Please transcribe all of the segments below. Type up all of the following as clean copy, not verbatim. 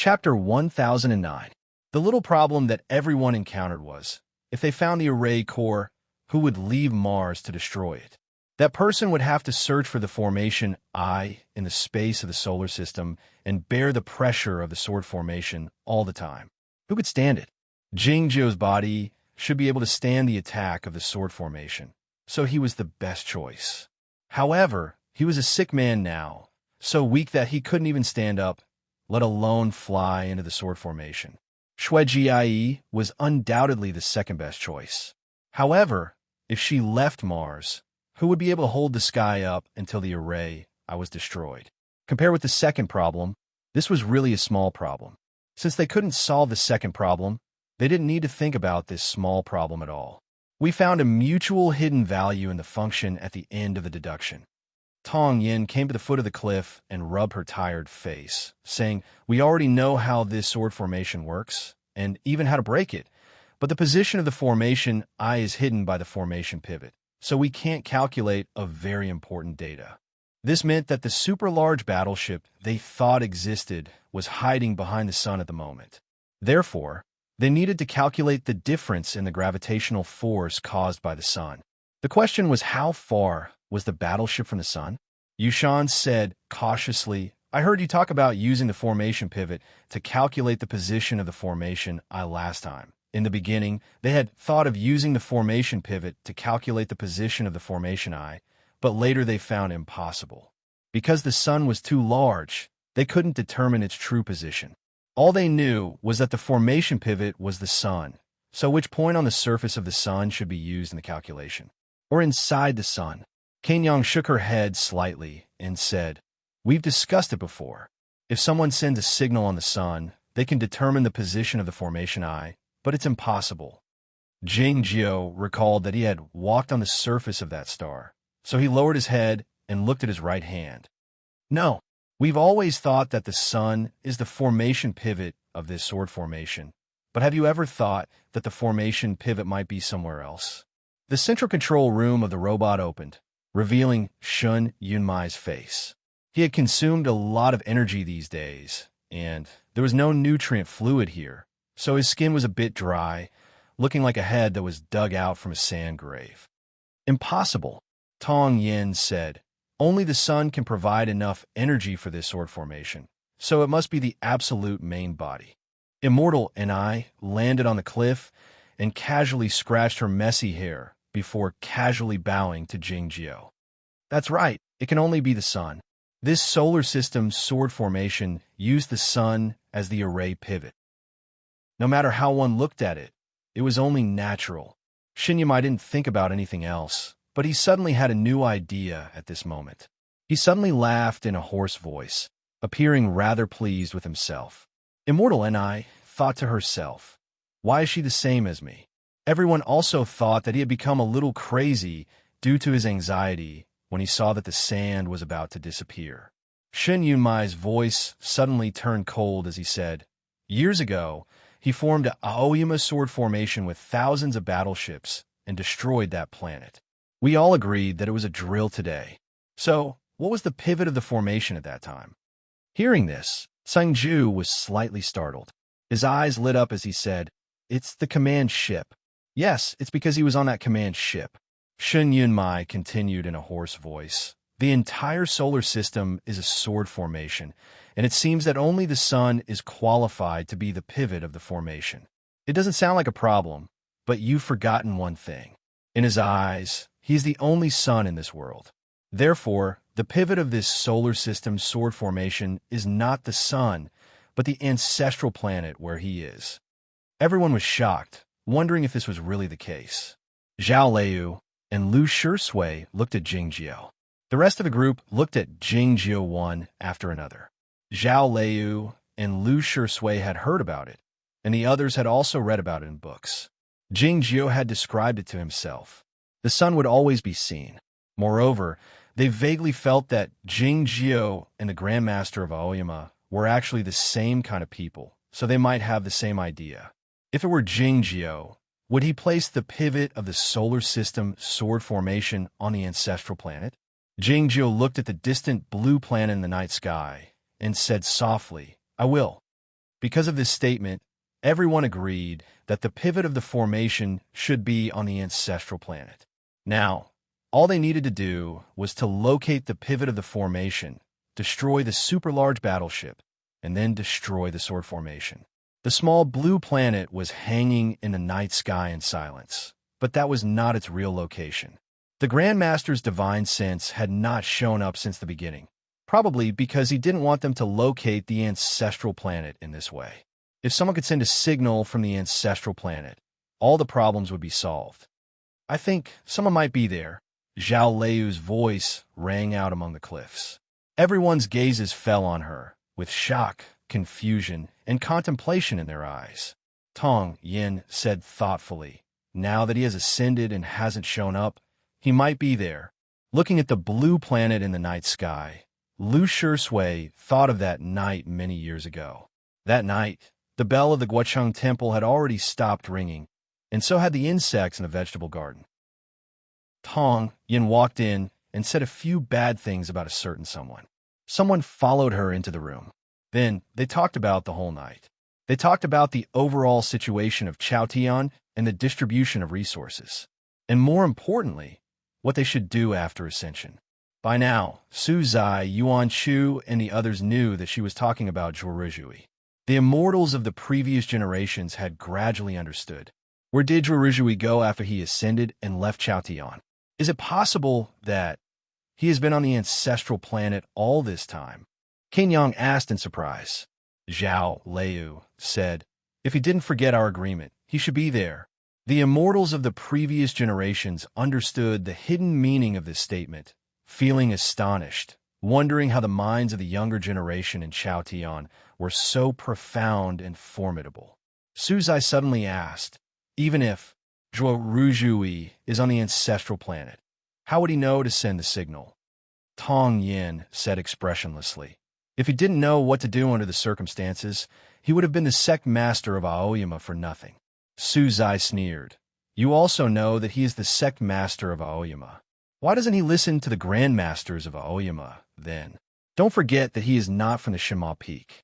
Chapter 1009. The little problem that everyone encountered was, if they found the array core, who would leave Mars to destroy it? That person would have to search for the formation I in the space of the solar system and bear the pressure of the sword formation all the time. Who could stand it? Jingzhou's body should be able to stand the attack of the sword formation, so he was the best choice. However, he was a sick man now, so weak that he couldn't even stand up, let alone fly into the sword formation. Shuijie was undoubtedly the second best choice. However, if she left Mars, who would be able to hold the sky up until the array I was destroyed? Compared with the second problem, this was really a small problem. Since they couldn't solve the second problem, they didn't need to think about this small problem at all. We found a mutual hidden value in the function at the end of the deduction. Tong Yin came to the foot of the cliff and rubbed her tired face, saying, "We already know how this sword formation works, and even how to break it, but the position of the formation I is hidden by the formation pivot, so we can't calculate a very important data." This meant that the super-large battleship they thought existed was hiding behind the sun at the moment. Therefore, they needed to calculate the difference in the gravitational force caused by the sun. The question was, how far was the battleship from the sun? Yushan said cautiously, "I heard you talk about using the formation pivot to calculate the position of the formation I last time. In the beginning, they had thought of using the formation pivot to calculate the position of the formation I, but later they found impossible. Because the sun was too large, they couldn't determine its true position. All they knew was that the formation pivot was the sun, so which point on the surface of the sun should be used in the calculation? Or inside the sun?" Kanyang shook her head slightly and said, "We've discussed it before. If someone sends a signal on the sun, they can determine the position of the formation I, but it's impossible." Jingzhou recalled that he had walked on the surface of that star, so he lowered his head and looked at his right hand. "No, we've always thought that the sun is the formation pivot of this sword formation, but have you ever thought that the formation pivot might be somewhere else?" The central control room of the robot opened, revealing Shun Yunmai's face. He had consumed a lot of energy these days, and there was no nutrient fluid here, so his skin was a bit dry, looking like a head that was dug out from a sand grave. "Impossible," Tong Yin said. "Only the sun can provide enough energy for this sword formation, so it must be the absolute main body." Immortal and I landed on the cliff and casually scratched her messy hair before casually bowing to Jingzhou. "That's right, it can only be the sun. This solar system's sword formation used the sun as the array pivot. No matter how one looked at it, it was only natural." Shinyamai didn't think about anything else, but he suddenly had a new idea at this moment. He suddenly laughed in a hoarse voice, appearing rather pleased with himself. Immortal and I thought to herself, "Why is she the same as me?" Everyone also thought that he had become a little crazy due to his anxiety when he saw that the sand was about to disappear. Shin Yunmai's voice suddenly turned cold as he said, "Years ago, he formed a Aoyama sword formation with thousands of battleships and destroyed that planet. We all agreed that it was a drill today. So, what was the pivot of the formation at that time?" Hearing this, Sangju was slightly startled. His eyes lit up as he said, "It's the command ship." "Yes, it's because he was on that command ship." Shin Yunmai continued in a hoarse voice. "The entire solar system is a sword formation, and it seems that only the sun is qualified to be the pivot of the formation. It doesn't sound like a problem, but you've forgotten one thing. In his eyes, he's the only sun in this world. Therefore, the pivot of this solar system's sword formation is not the sun, but the ancestral planet where he is." Everyone was shocked, wondering if this was really the case. Zhao Liu and Lu Shisui looked at Jingzhou. The rest of the group looked at Jingzhou one after another. Zhao Liu and Lu Shisui had heard about it, and the others had also read about it in books. Jingzhou had described it to himself. The sun would always be seen. Moreover, they vaguely felt that Jingzhou and the Grandmaster of Aoyama were actually the same kind of people, so they might have the same idea. If it were Jingzhou, would he place the pivot of the solar system sword formation on the ancestral planet? Jingzhou looked at the distant blue planet in the night sky and said softly, "I will." Because of this statement, everyone agreed that the pivot of the formation should be on the ancestral planet. Now, all they needed to do was to locate the pivot of the formation, destroy the super large battleship, and then destroy the sword formation. The small blue planet was hanging in the night sky in silence, but that was not its real location. The Grandmaster's divine sense had not shown up since the beginning, probably because he didn't want them to locate the ancestral planet in this way. If someone could send a signal from the ancestral planet, all the problems would be solved. "I think someone might be there." Zhao Leiu's voice rang out among the cliffs. Everyone's gazes fell on her, with shock, confusion, and contemplation in their eyes. Tong Yin said thoughtfully, "Now that he has ascended and hasn't shown up, he might be there." Looking at the blue planet in the night sky, Lu Shui thought of that night many years ago. That night, the bell of the Guocheng Temple had already stopped ringing, and so had the insects in the vegetable garden. Tong Yin walked in and said a few bad things about a certain someone. Someone followed her into the room. Then they talked about the whole night. They talked about the overall situation of Chaotian and the distribution of resources. And more importantly, what they should do after ascension. By now, Su Zai, Yuan Chu, and the others knew that she was talking about Zhuoruzhui. The immortals of the previous generations had gradually understood. Where did Zhuoruzhui go after he ascended and left Chaotian? Is it possible that he has been on the ancestral planet all this time? Qin Yang asked in surprise. Zhao Leiu said, "If he didn't forget our agreement, he should be there." The immortals of the previous generations understood the hidden meaning of this statement, feeling astonished, wondering how the minds of the younger generation in Chaotian were so profound and formidable. Su Zai suddenly asked, "Even if Zhuoruzhui is on the ancestral planet, how would he know to send the signal?" Tong Yin said expressionlessly, "If he didn't know what to do under the circumstances, he would have been the sect master of Aoyama for nothing." Su Zai sneered. "You also know that he is the sect master of Aoyama. Why doesn't he listen to the grandmasters of Aoyama, then? Don't forget that he is not from the Shima Peak."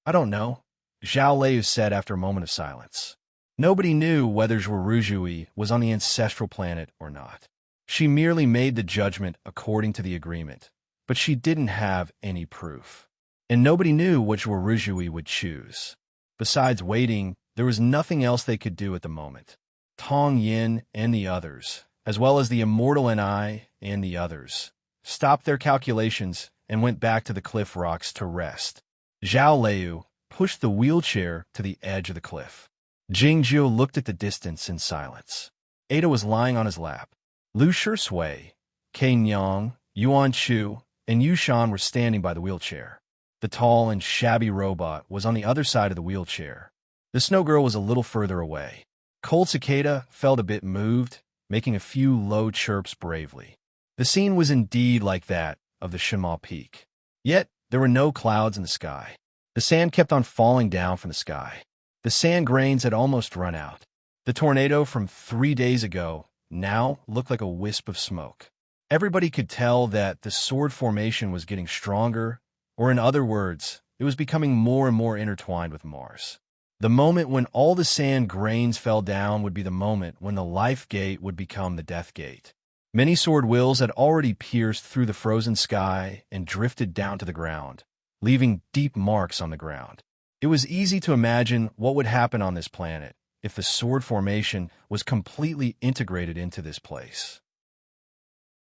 "I don't know," Zhao Leiu said after a moment of silence. Nobody knew whether Zhuoruzhui was on the ancestral planet or not. She merely made the judgment according to the agreement, but she didn't have any proof. And nobody knew what Zhuoruzhui would choose. Besides waiting, there was nothing else they could do at the moment. Tong Yin and the others, as well as the immortal Ni and the others, stopped their calculations and went back to the cliff rocks to rest. Zhao Leiu pushed the wheelchair to the edge of the cliff. Jingzhou looked at the distance in silence. Ada was lying on his lap. Lu Shui, Qin Yang, Yuan Chu, and Yushan were standing by the wheelchair. The tall and shabby robot was on the other side of the wheelchair. The snow girl was a little further away. Cold Cicada felt a bit moved, making a few low chirps bravely. The scene was indeed like that of the Shima Peak. Yet, there were no clouds in the sky. The sand kept on falling down from the sky. The sand grains had almost run out. The tornado from 3 days ago now looked like a wisp of smoke. Everybody could tell that the sword formation was getting stronger, or in other words, it was becoming more and more intertwined with Mars. The moment when all the sand grains fell down would be the moment when the life gate would become the death gate. Many sword wills had already pierced through the frozen sky and drifted down to the ground, leaving deep marks on the ground. It was easy to imagine what would happen on this planet if the sword formation was completely integrated into this place.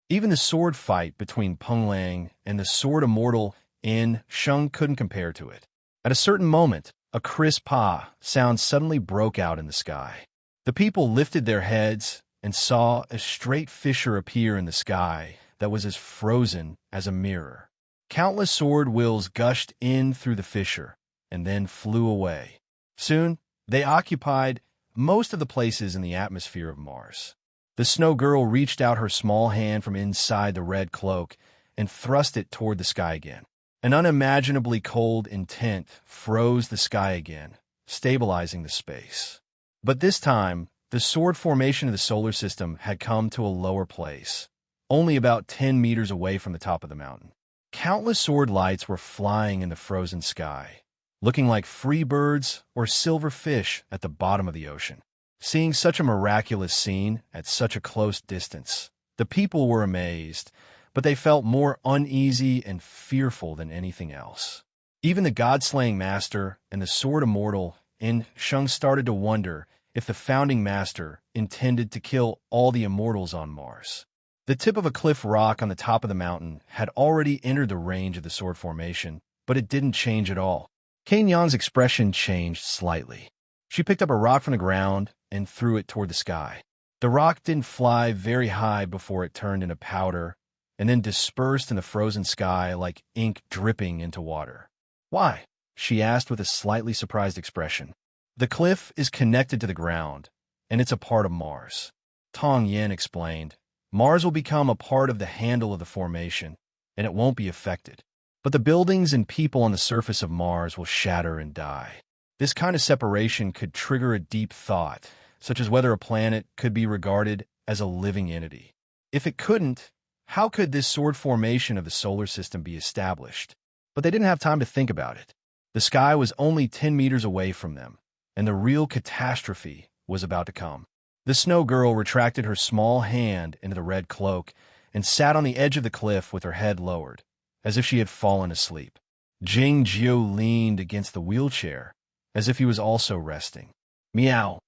Even the sword fight between Peng Lang and the sword immortal in Sheng couldn't compare to it. At a certain moment, a crisp "pa" sound suddenly broke out in the sky. The people lifted their heads and saw a straight fissure appear in the sky that was as frozen as a mirror. Countless sword wills gushed in through the fissure and then flew away. Soon, they occupied most of the places in the atmosphere of Mars. The snow girl reached out her small hand from inside the red cloak and thrust it toward the sky again. An unimaginably cold intent froze the sky again, stabilizing the space. But this time, the sword formation of the solar system had come to a lower place, only about 10 meters away from the top of the mountain. Countless sword lights were flying in the frozen sky, looking like free birds or silver fish at the bottom of the ocean. Seeing such a miraculous scene at such a close distance, the people were amazed, but they felt more uneasy and fearful than anything else. Even the god-slaying master and the sword immortal in Shang started to wonder if the founding master intended to kill all the immortals on Mars. The tip of a cliff rock on the top of the mountain had already entered the range of the sword formation, but it didn't change at all. Cain Yan's expression changed slightly. She picked up a rock from the ground and threw it toward the sky. The rock didn't fly very high before it turned into powder and then dispersed in the frozen sky like ink dripping into water. "Why?" she asked with a slightly surprised expression. "The cliff is connected to the ground, and it's a part of Mars." Tong Yin explained. "Mars will become a part of the handle of the formation, and it won't be affected. But the buildings and people on the surface of Mars will shatter and die. This kind of separation could trigger a deep thought, such as whether a planet could be regarded as a living entity. If it couldn't, how could this sword formation of the solar system be established?" But they didn't have time to think about it. The sky was only 10 meters away from them, and the real catastrophe was about to come. The snow girl retracted her small hand into the red cloak and sat on the edge of the cliff with her head lowered, as if she had fallen asleep. Jing Jiu leaned against the wheelchair, as if he was also resting. Meow.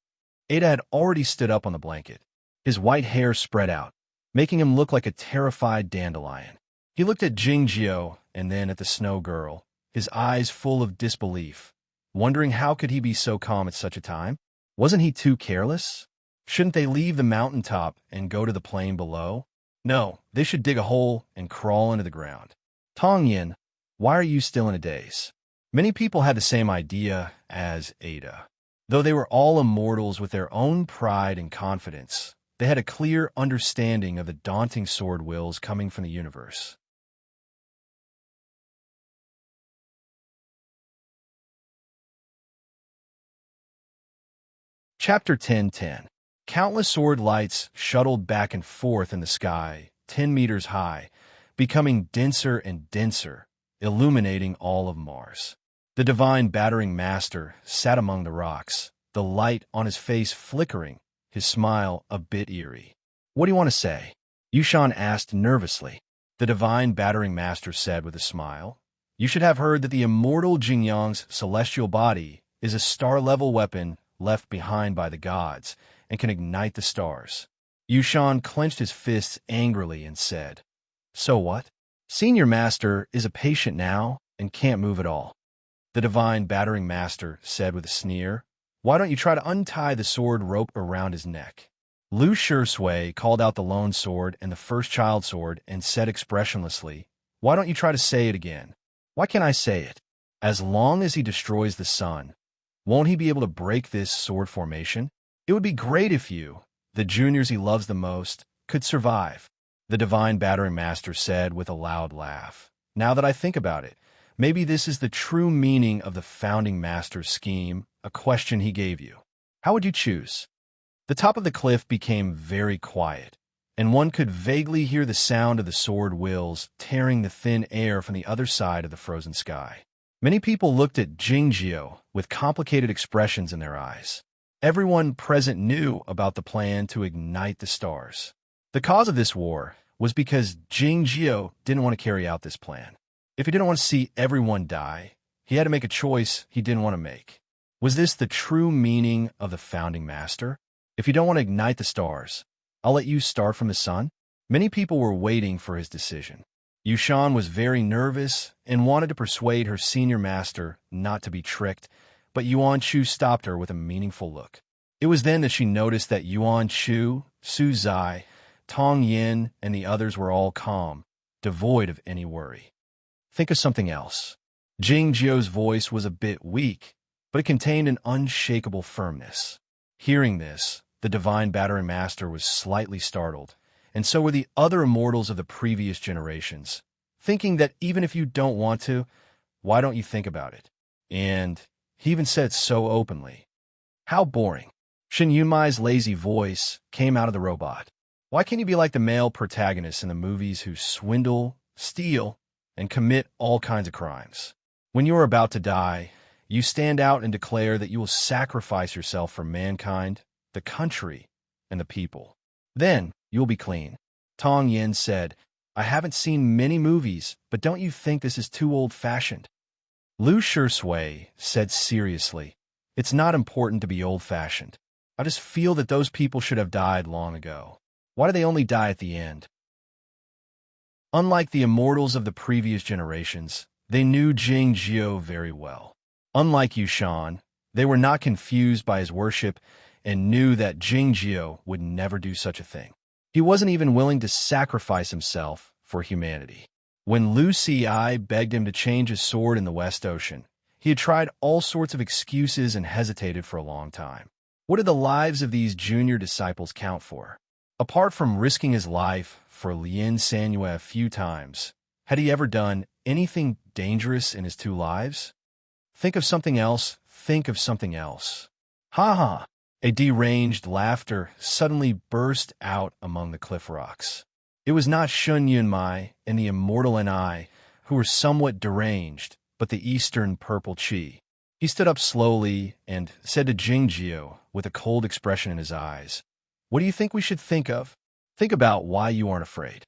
Ada had already stood up on the blanket. His white hair spread out, making him look like a terrified dandelion. He looked at Jing Jiu and then at the snow girl, his eyes full of disbelief, wondering how could he be so calm at such a time? Wasn't he too careless? Shouldn't they leave the mountaintop and go to the plain below? No, they should dig a hole and crawl into the ground. Tong Yin, why are you still in a daze? Many people had the same idea as Ada. Though they were all immortals with their own pride and confidence, they had a clear understanding of the daunting sword wills coming from the universe. Chapter 10:10. Countless sword lights shuttled back and forth in the sky, 10 meters high, becoming denser and denser, illuminating all of Mars. The divine battering master sat among the rocks, the light on his face flickering, his smile a bit eerie. "What do you want to say?" Yushan asked nervously. The divine battering master said with a smile, "You should have heard that the immortal Jingyang's celestial body is a star-level weapon left behind by the gods, and can ignite the stars." Yushan clenched his fists angrily and said, "So what? Senior Master is a patient now and can't move at all." The divine battering master said with a sneer, "Why don't you try to untie the sword rope around his neck?" Lu Shui called out the lone sword and the first child sword and said expressionlessly, "Why don't you try to say it again?" "Why can't I say it?" "As long as he destroys the sun, won't he be able to break this sword formation? It would be great if you, the juniors he loves the most, could survive," the divine battering master said with a loud laugh. "Now that I think about it, maybe this is the true meaning of the founding master's scheme, a question he gave you. How would you choose?" The top of the cliff became very quiet, and one could vaguely hear the sound of the sword wills tearing the thin air from the other side of the frozen sky. Many people looked at Jingjio with complicated expressions in their eyes. Everyone present knew about the plan to ignite the stars. The cause of this war was because Jingjio didn't want to carry out this plan. If he didn't want to see everyone die, he had to make a choice he didn't want to make. Was this the true meaning of the founding master? If you don't want to ignite the stars, I'll let you start from the sun? Many people were waiting for his decision. Yushan was very nervous and wanted to persuade her senior master not to be tricked, but Yuan Chu stopped her with a meaningful look. It was then that she noticed that Yuan Chu, Su Zai, Tong Yin, and the others were all calm, devoid of any worry. "Think of something else." Jing Jiu's voice was a bit weak, but it contained an unshakable firmness. Hearing this, the divine battering master was slightly startled, and so were the other immortals of the previous generations, thinking that even if you don't want to, why don't you think about it? And he even said so openly. How boring. Shin Yunmai's lazy voice came out of the robot. Why can't you be like the male protagonists in the movies who swindle, steal, and commit all kinds of crimes? When you are about to die, You stand out and declare that you will sacrifice yourself for mankind, the country, and the people. Then you'll be clean. Tong Yin said, I haven't seen many movies, but don't you think this is too old-fashioned? Lu Shui said seriously, it's not important to be old-fashioned. I just feel that those people should have died long ago. Why do they only die at the end? Unlike the immortals of the previous generations, they knew Jing Jiao very well. Unlike Yushan, they were not confused by his worship and knew that Jing Jiao would never do such a thing. He wasn't even willing to sacrifice himself for humanity. When Lu Ci begged him to change his sword in the West Ocean, he had tried all sorts of excuses and hesitated for a long time. What did the lives of these junior disciples count for? Apart from risking his life for Lin Sanyue a few times, had he ever done anything dangerous in his 2 lives? Think of something else. Think of something else. Ha ha! A deranged laughter suddenly burst out among the cliff rocks. It was not Shun Yunmai and the immortal Ni, who were somewhat deranged, but the Eastern Purple Chi. He stood up slowly and said to Jing Jiao with a cold expression in his eyes, What do you think we should think of? Think about why you aren't afraid.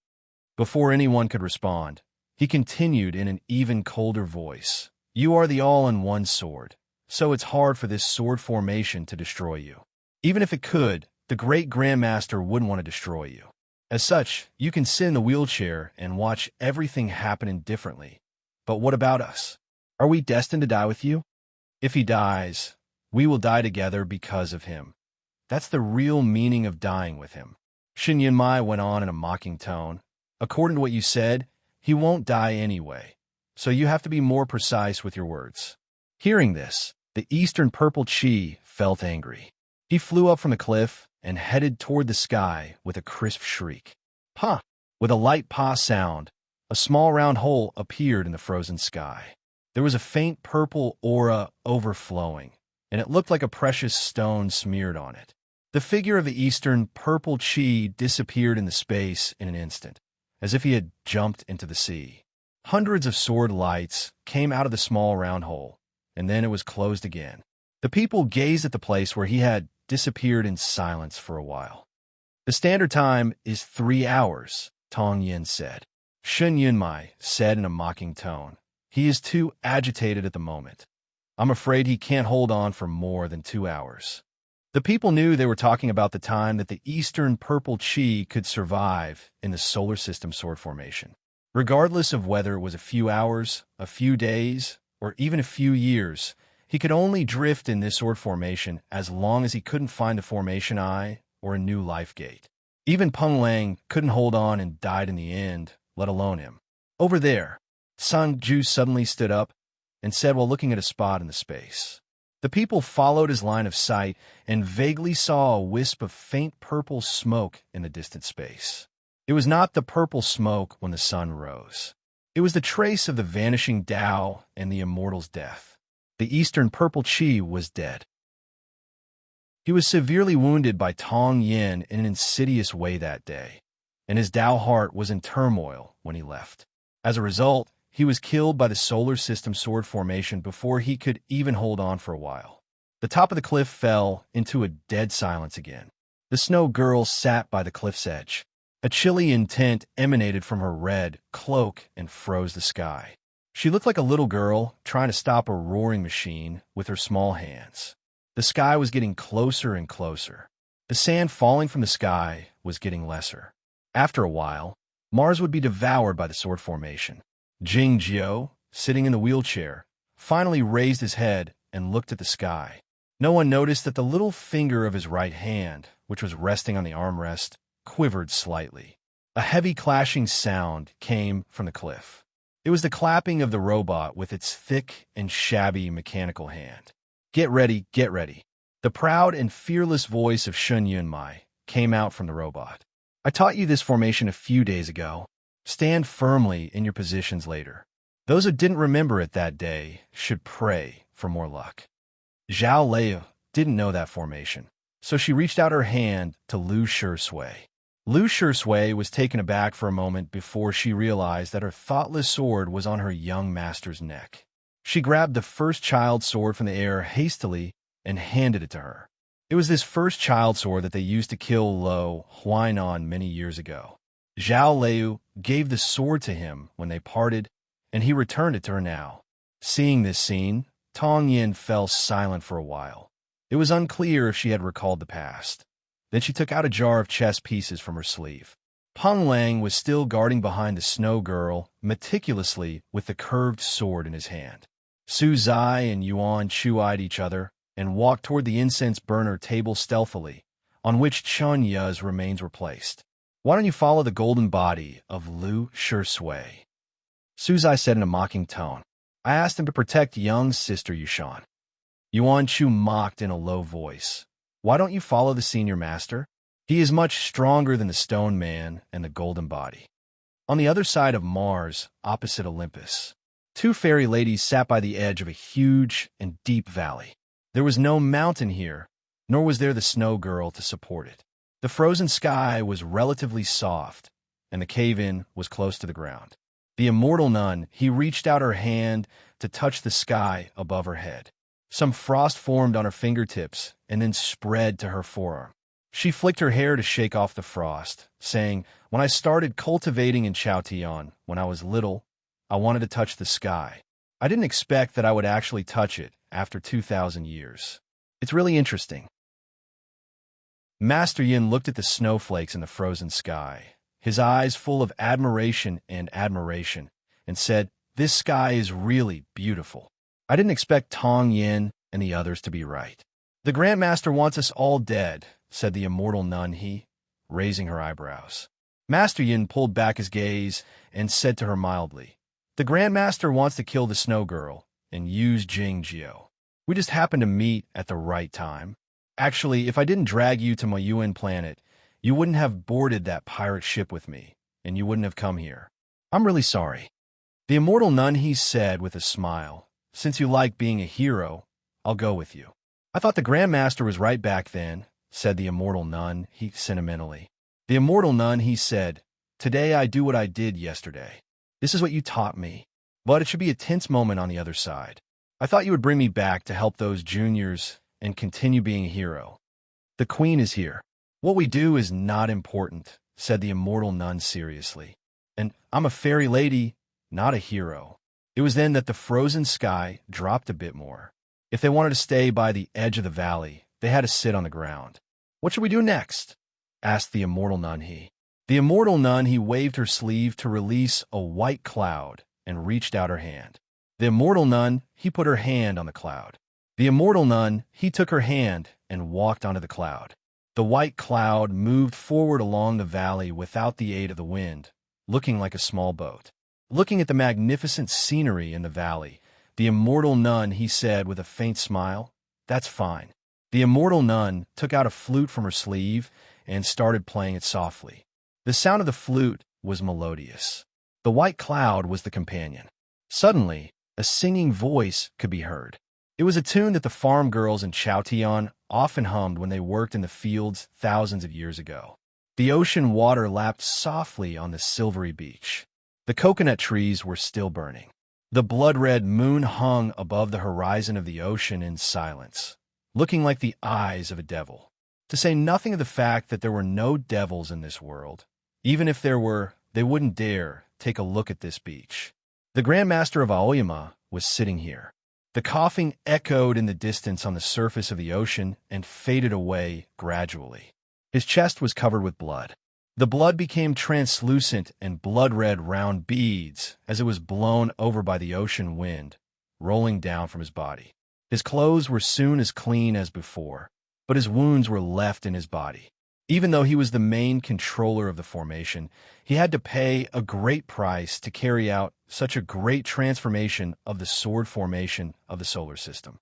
Before anyone could respond, he continued in an even colder voice, You are the all-in-one sword, so it's hard for this sword formation to destroy you. Even if it could, the great Grandmaster wouldn't want to destroy you. As such, you can sit in the wheelchair and watch everything happen indifferently. But what about us? Are we destined to die with you? If he dies, we will die together because of him. That's the real meaning of dying with him. Shin Yunmai went on in a mocking tone. According to what you said, he won't die anyway, so you have to be more precise with your words. Hearing this, the Eastern Purple Chi felt angry. He flew up from the cliff and headed toward the sky with a crisp shriek. Pa! With a light pa sound, a small round hole appeared in the frozen sky. There was a faint purple aura overflowing, and it looked like a precious stone smeared on it. The figure of the Eastern Purple Chi disappeared in the space in an instant, as if he had jumped into the sea. Hundreds of sword lights came out of the small round hole, and then it was closed again. The people gazed at the place where he had disappeared in silence for a while. The standard time is 3 hours, Tong Yin said. Shun Yunmai said in a mocking tone. He is too agitated at the moment. I'm afraid he can't hold on for more than 2 hours. The people knew they were talking about the time that the Eastern Purple Chi could survive in the solar system sword formation. Regardless of whether it was a few hours, a few days, or even a few years, he could only drift in this sword formation as long as he couldn't find a formation eye or a new life gate. Even Peng Lang couldn't hold on and died in the end, let alone him. Over there, Sun Ju suddenly stood up and said while looking at a spot in the space. The people followed his line of sight and vaguely saw a wisp of faint purple smoke in the distant space. It was not the purple smoke when the sun rose. It was the trace of the vanishing Tao and the immortal's death. The Eastern Purple Chi was dead. He was severely wounded by Tong Yin in an insidious way that day, and his Tao heart was in turmoil when he left. As a result, he was killed by the solar system sword formation before he could even hold on for a while. The top of the cliff fell into a dead silence again. The snow girl sat by the cliff's edge. A chilly intent emanated from her red cloak and froze the sky. She looked like a little girl trying to stop a roaring machine with her small hands. The sky was getting closer and closer. The sand falling from the sky was getting lesser. After a while, Mars would be devoured by the sword formation. Jing Jiao, sitting in the wheelchair, finally raised his head and looked at the sky. No one noticed that the little finger of his right hand, which was resting on the armrest, quivered slightly. A heavy clashing sound came from the cliff. It was the clapping of the robot with its thick and shabby mechanical hand. Get ready, get ready. The proud and fearless voice of Shun Yunmai came out from the robot. I taught you this formation a few days ago. Stand firmly in your positions later. Those who didn't remember it that day should pray for more luck. Zhao Lei didn't know that formation, so she reached out her hand to Lu Shui. Lu Shui was taken aback for a moment before she realized that her thoughtless sword was on her young master's neck. She grabbed the first child sword from the air hastily and handed it to her. It was this first child sword that they used to kill Lo Huainan many years ago. Zhao Liu gave the sword to him when they parted, and he returned it to her now. Seeing this scene, Tong Yin fell silent for a while. It was unclear if she had recalled the past. Then she took out a jar of chess pieces from her sleeve. Peng Lang was still guarding behind the snow girl, meticulously with the curved sword in his hand. Su Zai and Yuan Chu eyed each other and walked toward the incense burner table stealthily, on which Chun Ya's remains were placed. "Why don't you follow the golden body of Lu Shui?" Su Zai said in a mocking tone. "I asked him to protect young sister Yushan." Yuan Chu mocked in a low voice. "Why don't you follow the senior master? He is much stronger than the stone man and the golden body." On the other side of Mars, opposite Olympus, two fairy ladies sat by the edge of a huge and deep valley. There was no mountain here, nor was there the snow girl to support it. The frozen sky was relatively soft, and the cave-in was close to the ground. The immortal nun, he reached out her hand to touch the sky above her head. Some frost formed on her fingertips and then spread to her forearm. She flicked her hair to shake off the frost, saying, "When I started cultivating in Chaotian, when I was little, I wanted to touch the sky. I didn't expect that I would actually touch it after 2,000 years. It's really interesting." Master Yin looked at the snowflakes in the frozen sky, his eyes full of admiration, and said, "This sky is really beautiful. I didn't expect Tong Yin and the others to be right." "The Grand Master wants us all dead," said the immortal nun, raising her eyebrows. Master Yin pulled back his gaze and said to her mildly, "The Grand Master wants to kill the snow girl and use Jing Jiao. We just happened to meet at the right time. Actually, if I didn't drag you to my UN planet, you wouldn't have boarded that pirate ship with me, and you wouldn't have come here. I'm really sorry." The immortal nun, said with a smile, "Since you like being a hero, I'll go with you." "I thought the Grand Master was right back then," said the immortal nun, sentimentally. The immortal nun, said, "Today I do what I did yesterday. This is what you taught me. But it should be a tense moment on the other side. I thought you would bring me back to help those juniors and continue being a hero. The Queen is here. What we do is not important," said the immortal nun seriously. "And I'm a fairy lady, not a hero." It was then that the frozen sky dropped a bit more. If they wanted to stay by the edge of the valley, they had to sit on the ground. "What should we do next?" asked the immortal nun. The immortal nun, waved her sleeve to release a white cloud and reached out her hand. The immortal nun, put her hand on the cloud. The immortal nun, took her hand and walked onto the cloud. The white cloud moved forward along the valley without the aid of the wind, looking like a small boat. Looking at the magnificent scenery in the valley, the immortal nun, said with a faint smile, "That's fine." The immortal nun took out a flute from her sleeve and started playing it softly. The sound of the flute was melodious. The white cloud was the companion. Suddenly, a singing voice could be heard. It was a tune that the farm girls in Chaotian often hummed when they worked in the fields thousands of years ago. The ocean water lapped softly on the silvery beach. The coconut trees were still burning. The blood-red moon hung above the horizon of the ocean in silence, looking like the eyes of a devil. To say nothing of the fact that there were no devils in this world. Even if there were, they wouldn't dare take a look at this beach. The Grand Master of Aoyama was sitting here. The coughing echoed in the distance on the surface of the ocean and faded away gradually. His chest was covered with blood. The blood became translucent and blood-red round beads as it was blown over by the ocean wind, rolling down from his body. His clothes were soon as clean as before, but his wounds were left in his body. Even though he was the main controller of the formation, he had to pay a great price to carry out such a great transformation of the sword formation of the solar system.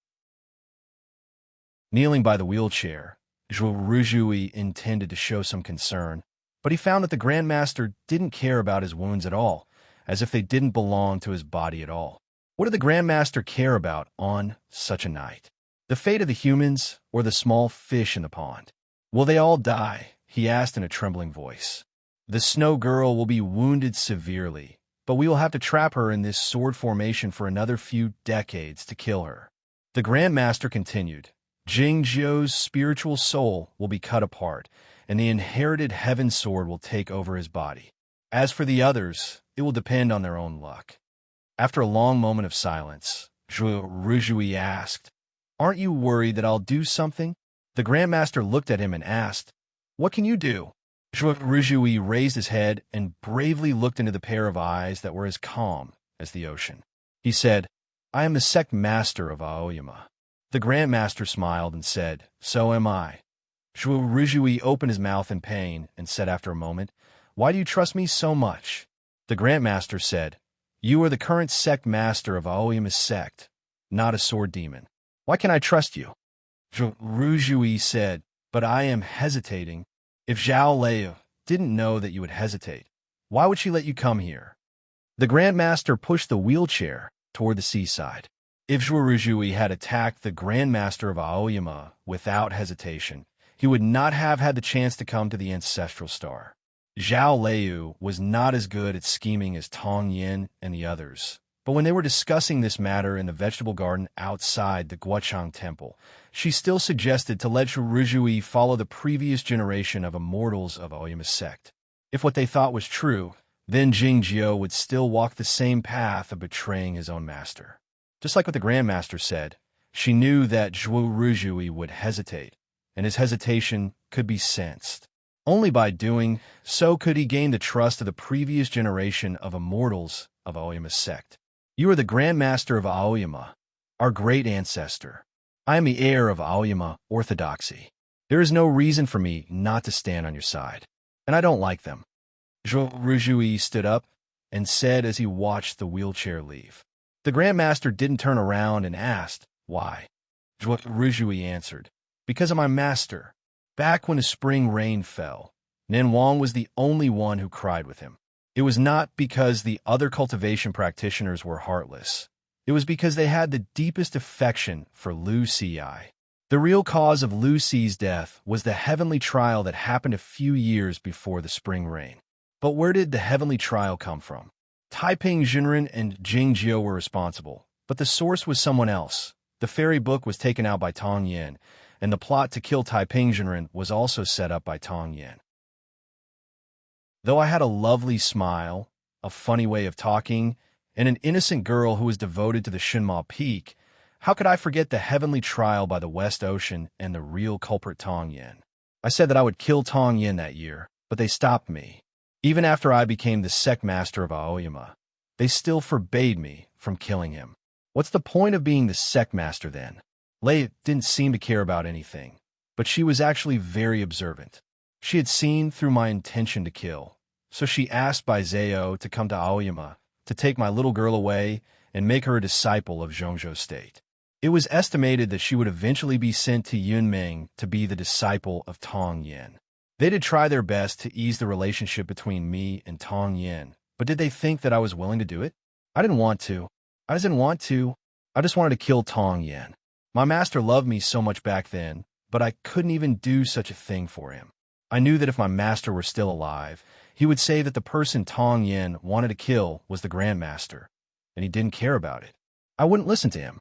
Kneeling by the wheelchair, Zhou Ruzhui intended to show some concern, but he found that the Grand Master didn't care about his wounds at all, as if they didn't belong to his body at all. What did the Grand Master care about on such a night? The fate of the humans or the small fish in the pond? "Will they all die?" he asked in a trembling voice. "The snow girl will be wounded severely, but we will have to trap her in this sword formation for another few decades to kill her. The Grand Master continued, Jing Jiu's spiritual soul will be cut apart, and the inherited heaven sword will take over his body. As for the others, it will depend on their own luck. After a long moment of silence, Zhuo Ruzhui asked, Aren't you worried that I'll do something? The Grand Master looked at him and asked, What can you do? Zhuo Ruzhui raised his head and bravely looked into the pair of eyes that were as calm as the ocean. He said, I am the sect master of Aoyama. The Grand Master smiled and said, So am I. Zhuo Ruzhui opened his mouth in pain and said after a moment, Why do you trust me so much? The Grand Master said, You are the current sect master of Aoyama's sect, not a sword demon. Why can I trust you? Zhuo Ruzhui said, But I am hesitating. If Zhao Lei didn't know that you would hesitate, why would she let you come here? The Grand Master pushed the wheelchair toward the seaside. If Zhuo Ruzhui had attacked the Grand Master of Aoyama without hesitation, he would not have had the chance to come to the Ancestral Star. Zhao Lei was not as good at scheming as Tong Yin and the others, but when they were discussing this matter in the vegetable garden outside the Guochang Temple, she still suggested to let Zhuo Ruzhui follow the previous generation of immortals of Aoyama's sect. If what they thought was true, then Jing Jiu would still walk the same path of betraying his own master. Just like what the Grand Master said, she knew that Zhuo Ruzhui would hesitate, and his hesitation could be sensed. Only by doing so could he gain the trust of the previous generation of immortals of Aoyama's sect. You are the Grand Master of Aoyama, our great ancestor. I am the heir of Aoyama orthodoxy. There is no reason for me not to stand on your side, and I don't like them. Zhuo Ruzhui stood up and said as he watched the wheelchair leave. The Grand Master didn't turn around and asked, Why? Zhuo Ruzhui answered, Because of my master. Back when the spring rain fell, Nen Wang was the only one who cried with him. It was not because the other cultivation practitioners were heartless. It was because they had the deepest affection for Lu Xi. The real cause of Lu Xi's death was the heavenly trial that happened a few years before the spring rain. But where did the heavenly trial come from? Taiping Jinren and Jing Jiu were responsible, but the source was someone else. The fairy book was taken out by Tong Yin, and the plot to kill Taiping Jinren was also set up by Tong Yin. Though I had a lovely smile, a funny way of talking, and an innocent girl who was devoted to the Shinma Peak, how could I forget the heavenly trial by the West Ocean and the real culprit Tong Yin? I said that I would kill Tong Yin that year, but they stopped me. Even after I became the sect master of Aoyama, they still forbade me from killing him. What's the point of being the sect master then? Lei didn't seem to care about anything, but she was actually very observant. She had seen through my intention to kill, so she asked Bai Zhao to come to Aoyama to take my little girl away and make her a disciple of Zhongzhou State. It was estimated that she would eventually be sent to Yunming to be the disciple of Tong Yin. They did try their best to ease the relationship between me and Tong Yin, but did they think that I was willing to do it? I didn't want to. I just wanted to kill Tong Yin. My master loved me so much back then, but I couldn't even do such a thing for him. I knew that if my master were still alive, he would say that the person Tong Yin wanted to kill was the Grand Master, and he didn't care about it. I wouldn't listen to him.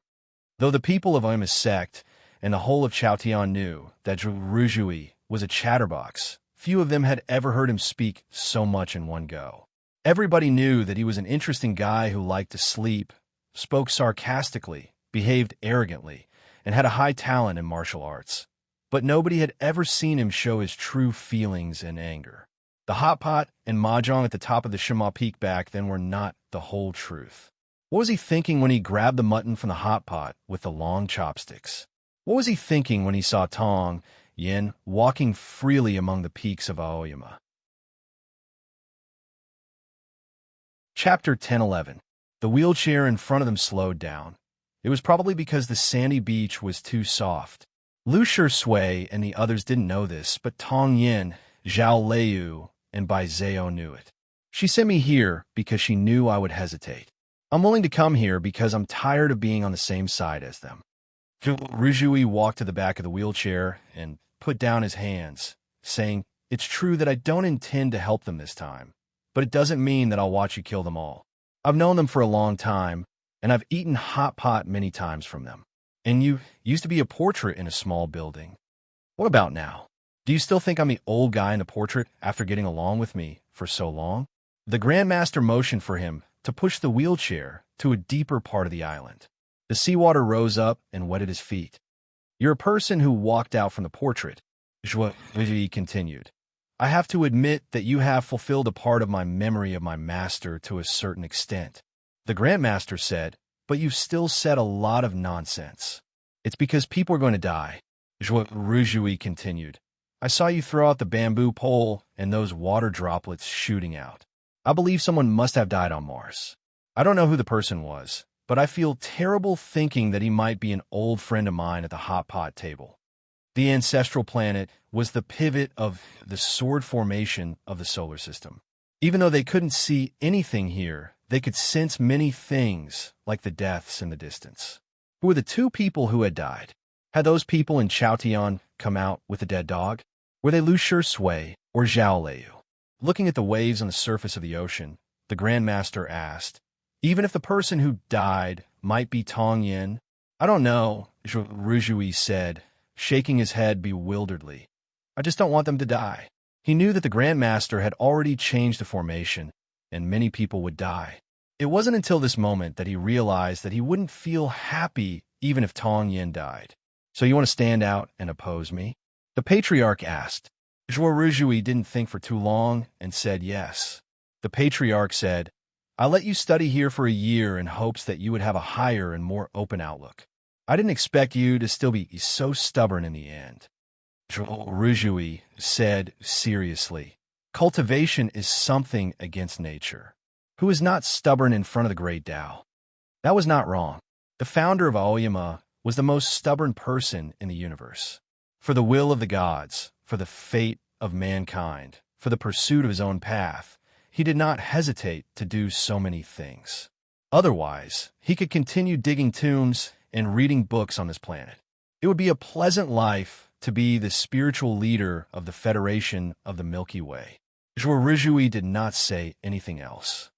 Though the people of Aoyama's sect and the whole of Chaotian knew that Zhuo Ruzhui was a chatterbox, few of them had ever heard him speak so much in one go. Everybody knew that he was an interesting guy who liked to sleep, spoke sarcastically, behaved arrogantly, and had a high talent in martial arts. But nobody had ever seen him show his true feelings and anger. The hot pot and mahjong at the top of the Shima Peak back then were not the whole truth. What was he thinking when he grabbed the mutton from the hot pot with the long chopsticks? What was he thinking when he saw Tong Yin walking freely among the peaks of Aoyama? Chapter 10:11. The wheelchair in front of them slowed down. It was probably because the sandy beach was too soft. Lu Shui and the others didn't know this, but Tong Yin, Zhao Lei, and Bai Zhao knew it. She sent me here because she knew I would hesitate. I'm willing to come here because I'm tired of being on the same side as them. Ruzhui walked to the back of the wheelchair and put down his hands, saying, It's true that I don't intend to help them this time, but it doesn't mean that I'll watch you kill them all. I've known them for a long time, and I've eaten hot pot many times from them. And you used to be a portrait in a small building. What about now? Do you still think I'm the old guy in the portrait after getting along with me for so long?" The Grandmaster motioned for him to push the wheelchair to a deeper part of the island. The seawater rose up and wetted his feet. "You're a person who walked out from the portrait," Joie continued. "I have to admit that you have fulfilled a part of my memory of my master to a certain extent." The Grandmaster said, "But you've still said a lot of nonsense." "It's because people are going to die," Joie continued. "I saw you throw out the bamboo pole and those water droplets shooting out. I believe someone must have died on Mars. I don't know who the person was, but I feel terrible thinking that he might be an old friend of mine at the hot pot table." The ancestral planet was the pivot of the sword formation of the solar system. Even though they couldn't see anything here, they could sense many things, like the deaths in the distance. Who were the two people who had died? Had those people in Chaotian come out with a dead dog? Were they Lu Shui or Zhao Liu? Looking at the waves on the surface of the ocean, the Grandmaster asked, "Even if the person who died might be Tong Yin?" "I don't know," Rujui said, shaking his head bewilderedly. "I just don't want them to die." He knew that the Grandmaster had already changed the formation, and many people would die. It wasn't until this moment that he realized that he wouldn't feel happy even if Tong Yin died. "So you want to stand out and oppose me?" the Patriarch asked. Rujui didn't think for too long and said yes. The Patriarch said, "I let you study here for a year in hopes that you would have a higher and more open outlook. I didn't expect you to still be so stubborn in the end." Rujui said seriously, "Cultivation is something against nature. Who is not stubborn in front of the great Tao?" That was not wrong. The founder of Aoyama was the most stubborn person in the universe. For the will of the gods, for the fate of mankind, for the pursuit of his own path, he did not hesitate to do so many things. Otherwise, he could continue digging tombs and reading books on this planet. It would be a pleasant life to be the spiritual leader of the Federation of the Milky Way. Rujui did not say anything else.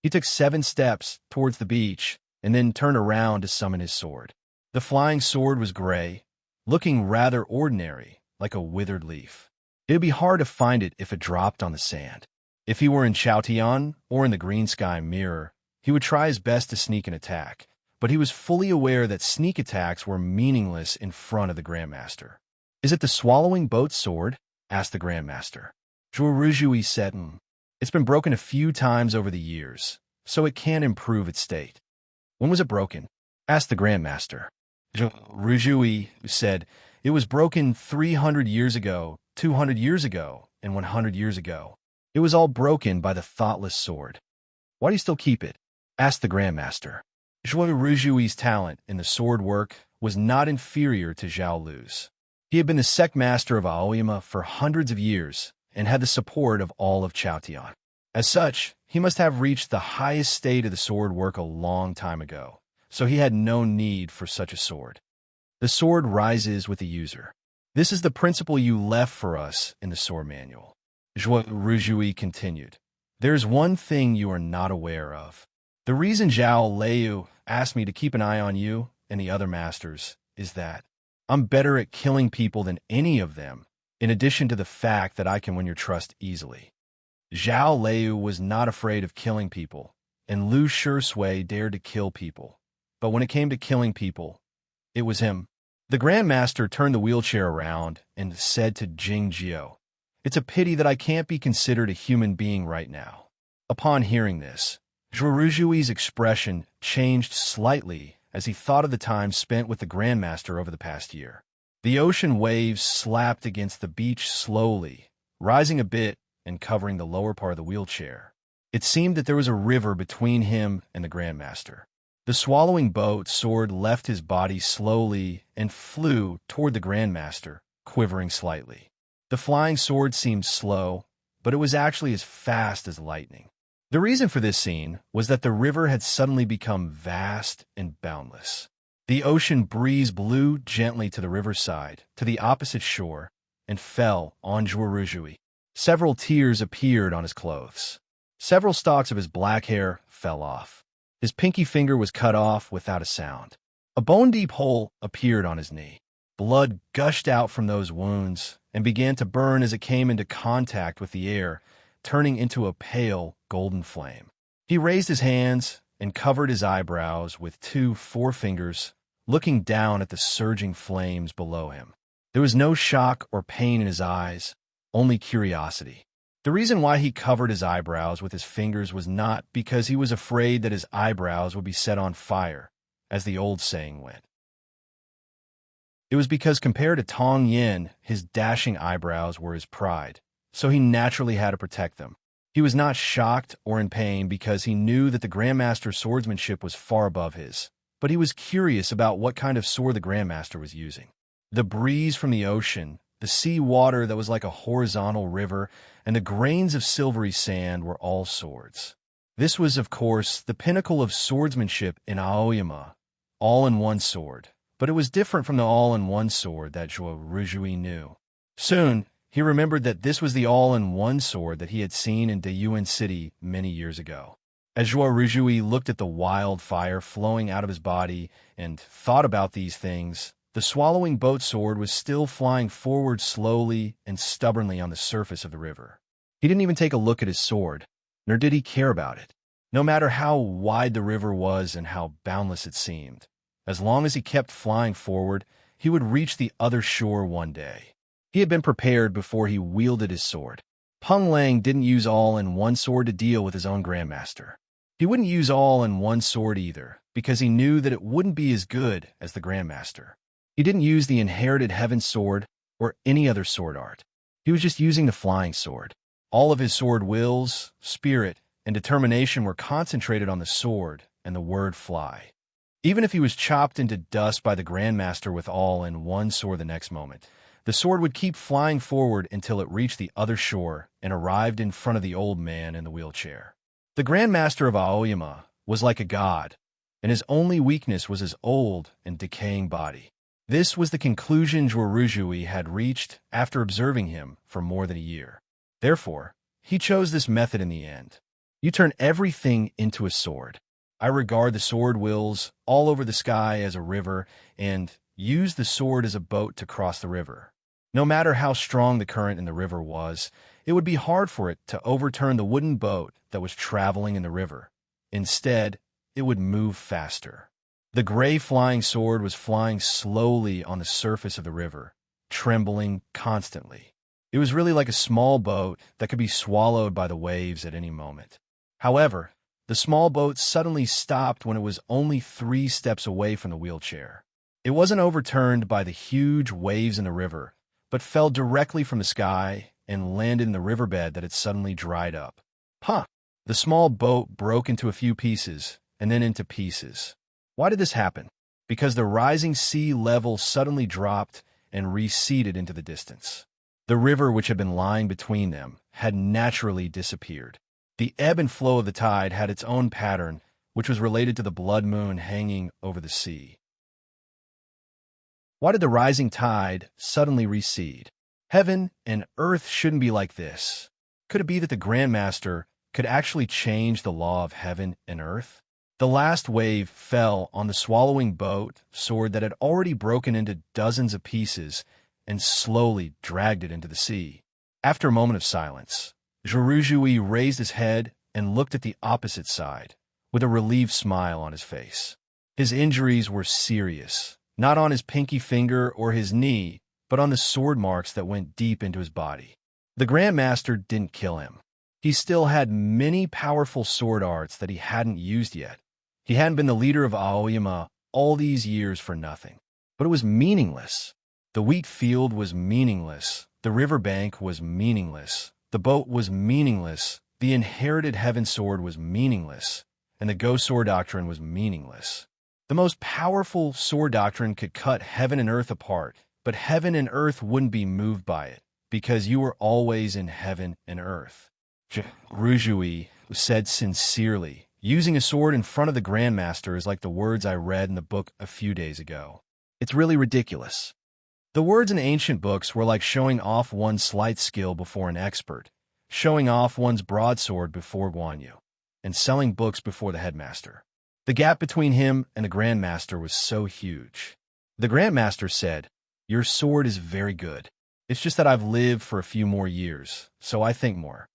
He took 7 steps towards the beach and then turned around to summon his sword. The flying sword was gray, looking rather ordinary, like a withered leaf. It would be hard to find it if it dropped on the sand. If he were in Chaotian or in the green sky mirror, he would try his best to sneak an attack, but he was fully aware that sneak attacks were meaningless in front of the Grandmaster. "Is it the swallowing boat sword?" asked the Grandmaster. Rujui said, "It's been broken a few times over the years, so it can improve its state." "When was it broken?" asked the Grandmaster. Rujui said, "It was broken 300 years ago, 200 years ago, and 100 years ago. It was all broken by the thoughtless sword." "Why do you still keep it?" asked the Grandmaster. Rujui's talent in the sword work was not inferior to Zhao Lu's. He had been the sect master of Aoyama for hundreds of years and had the support of all of Chaotian. As such, he must have reached the highest state of the sword work a long time ago, so he had no need for such a sword. The sword rises with the user. This is the principle you left for us in the sword manual. Rujui continued. There is one thing you are not aware of. The reason Zhao Liu asked me to keep an eye on you and the other masters is that I'm better at killing people than any of them, in addition to the fact that I can win your trust easily. Zhao Liu was not afraid of killing people, and Lu Shui dared to kill people. But when it came to killing people, it was him. The Grandmaster turned the wheelchair around and said to Jing Jiao, "It's a pity that I can't be considered a human being right now." Upon hearing this, Zhurujui's expression changed slightly as he thought of the time spent with the Grandmaster over the past year. The ocean waves slapped against the beach slowly, rising a bit and covering the lower part of the wheelchair. It seemed that there was a river between him and the Grandmaster. The swallowing boat sword left his body slowly and flew toward the Grandmaster, quivering slightly. The flying sword seemed slow, but it was actually as fast as lightning. The reason for this scene was that the river had suddenly become vast and boundless. The ocean breeze blew gently to the riverside, to the opposite shore, and fell on Zhuoruzhui. Several tears appeared on his clothes. Several stalks of his black hair fell off. His pinky finger was cut off without a sound. A bone-deep hole appeared on his knee. Blood gushed out from those wounds and began to burn as it came into contact with the air, turning into a pale golden flame. He raised his hands and covered his eyebrows with 2 forefingers, looking down at the surging flames below him. There was no shock or pain in his eyes, only curiosity. The reason why he covered his eyebrows with his fingers was not because he was afraid that his eyebrows would be set on fire, as the old saying went. It was because compared to Tong Yin, his dashing eyebrows were his pride, so he naturally had to protect them. He was not shocked or in pain because he knew that the Grandmaster's swordsmanship was far above his, but he was curious about what kind of sword the Grandmaster was using. The breeze from the ocean, the sea water that was like a horizontal river, and the grains of silvery sand were all swords. This was, of course, the pinnacle of swordsmanship in Aoyama, all-in-one sword, but it was different from the all-in-one sword that Zhuo Ruzhui knew. Soon, he remembered that this was the all-in-one sword that he had seen in Dayuan City many years ago. As Zhuo Ruzhui looked at the wild fire flowing out of his body and thought about these things, the swallowing boat sword was still flying forward slowly and stubbornly on the surface of the river. He didn't even take a look at his sword, nor did he care about it. No matter how wide the river was and how boundless it seemed, as long as he kept flying forward, he would reach the other shore one day. He had been prepared before he wielded his sword. Peng Lang didn't use all-in-one sword to deal with his own Grandmaster. He wouldn't use all-in-one sword either, because he knew that it wouldn't be as good as the Grandmaster. He didn't use the inherited heaven sword or any other sword art. He was just using the flying sword. All of his sword wills, spirit, and determination were concentrated on the sword and the word fly. Even if he was chopped into dust by the Grandmaster with all-in-one sword the next moment, the sword would keep flying forward until it reached the other shore and arrived in front of the old man in the wheelchair. The Grandmaster of Aoyama was like a god, and his only weakness was his old and decaying body. This was the conclusion Zhuo Ruzhui had reached after observing him for more than a year. Therefore, he chose this method in the end. You turn everything into a sword. I regard the sword wills all over the sky as a river and use the sword as a boat to cross the river. No matter how strong the current in the river was, it would be hard for it to overturn the wooden boat that was traveling in the river. Instead, it would move faster. The gray flying sword was flying slowly on the surface of the river, trembling constantly. It was really like a small boat that could be swallowed by the waves at any moment. However, the small boat suddenly stopped when it was only 3 steps away from the wheelchair. It wasn't overturned by the huge waves in the river, but fell directly from the sky and landed in the riverbed that had suddenly dried up. The small boat broke into a few pieces, and then into pieces. Why did this happen? Because the rising sea level suddenly dropped and receded into the distance. The river which had been lying between them had naturally disappeared. The ebb and flow of the tide had its own pattern, which was related to the blood moon hanging over the sea. Why did the rising tide suddenly recede? Heaven and earth shouldn't be like this. Could it be that the Grandmaster could actually change the law of heaven and earth? The last wave fell on the swallowing boat sword that had already broken into dozens of pieces and slowly dragged it into the sea. After a moment of silence, Zhuo Ruzhui raised his head and looked at the opposite side, with a relieved smile on his face. His injuries were serious, not on his pinky finger or his knee, but on the sword marks that went deep into his body. The Grandmaster didn't kill him. He still had many powerful sword arts that he hadn't used yet. He hadn't been the leader of Aoyama all these years for nothing. But it was meaningless. The wheat field was meaningless. The riverbank was meaningless. The boat was meaningless. The inherited heaven sword was meaningless. And the ghost sword doctrine was meaningless. The most powerful sword doctrine could cut heaven and earth apart, but heaven and earth wouldn't be moved by it, because you were always in heaven and earth. Ruzhui said sincerely, using a sword in front of the Grandmaster is like the words I read in the book a few days ago. It's really ridiculous. The words in ancient books were like showing off one's slight skill before an expert, showing off one's broadsword before Guan Yu, and selling books before the headmaster. The gap between him and the Grandmaster was so huge. The Grandmaster said, "Your sword is very good. It's just that I've lived for a few more years, so I think more."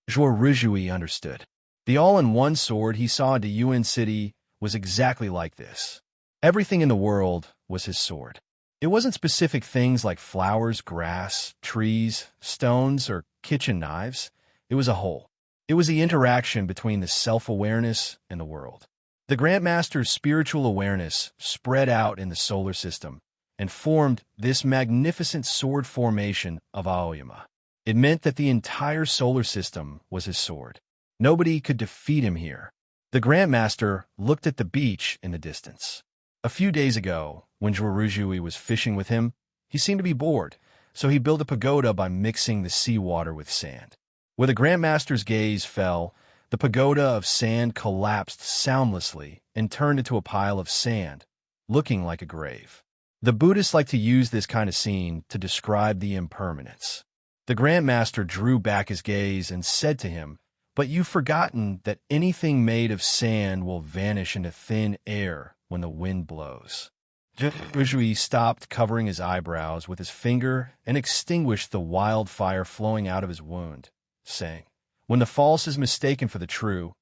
Zhuo Rizhui understood. The all-in-one sword he saw at the Yuan city was exactly like this. Everything in the world was his sword. It wasn't specific things like flowers, grass, trees, stones, or kitchen knives. It was a whole. It was the interaction between the self-awareness and the world. The Grandmaster's spiritual awareness spread out in the solar system and formed this magnificent sword formation of Aoyama. It meant that the entire solar system was his sword. Nobody could defeat him here. The Grandmaster looked at the beach in the distance. A few days ago, when Zhuoruzhui was fishing with him, he seemed to be bored, so he built a pagoda by mixing the seawater with sand. Where the Grandmaster's gaze fell, the pagoda of sand collapsed soundlessly and turned into a pile of sand, looking like a grave. The Buddhists like to use this kind of scene to describe the impermanence. The Grandmaster drew back his gaze and said to him, "But you've forgotten that anything made of sand will vanish into thin air when the wind blows." Zhuoruzhui stopped covering his eyebrows with his finger and extinguished the wildfire flowing out of his wound, saying, "When the false is mistaken for the true